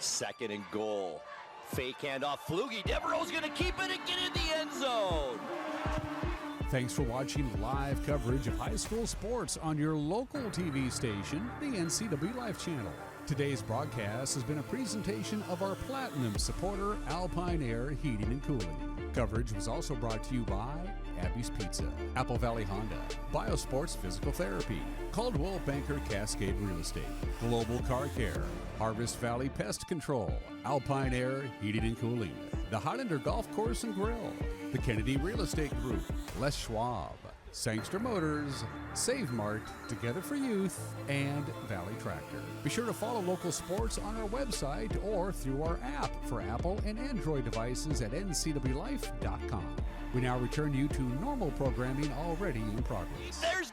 2nd and goal. Fake handoff, Flugie. Devereaux's going to keep it and get in the end zone. Thanks for watching live coverage of high school sports on your local TV station, the NCWLIFE Channel. Today's broadcast has been a presentation of our Platinum supporter, Alpine Air Heating and Cooling. Coverage was also brought to you by Abby's Pizza, Apple Valley Honda, Biosports Physical Therapy, Caldwell Banker Cascade Real Estate, Global Car Care, Harvest Valley Pest Control, Alpine Air Heating and Cooling, the Highlander Golf Course and Grill, the Kennedy Real Estate Group, Les Schwab, Sangster Motors, Save Mart, Together for Youth, and Valley Tractor. Be sure to follow local sports on our website or through our app for Apple and Android devices at ncwlife.com. We now return you to normal programming already in progress. There's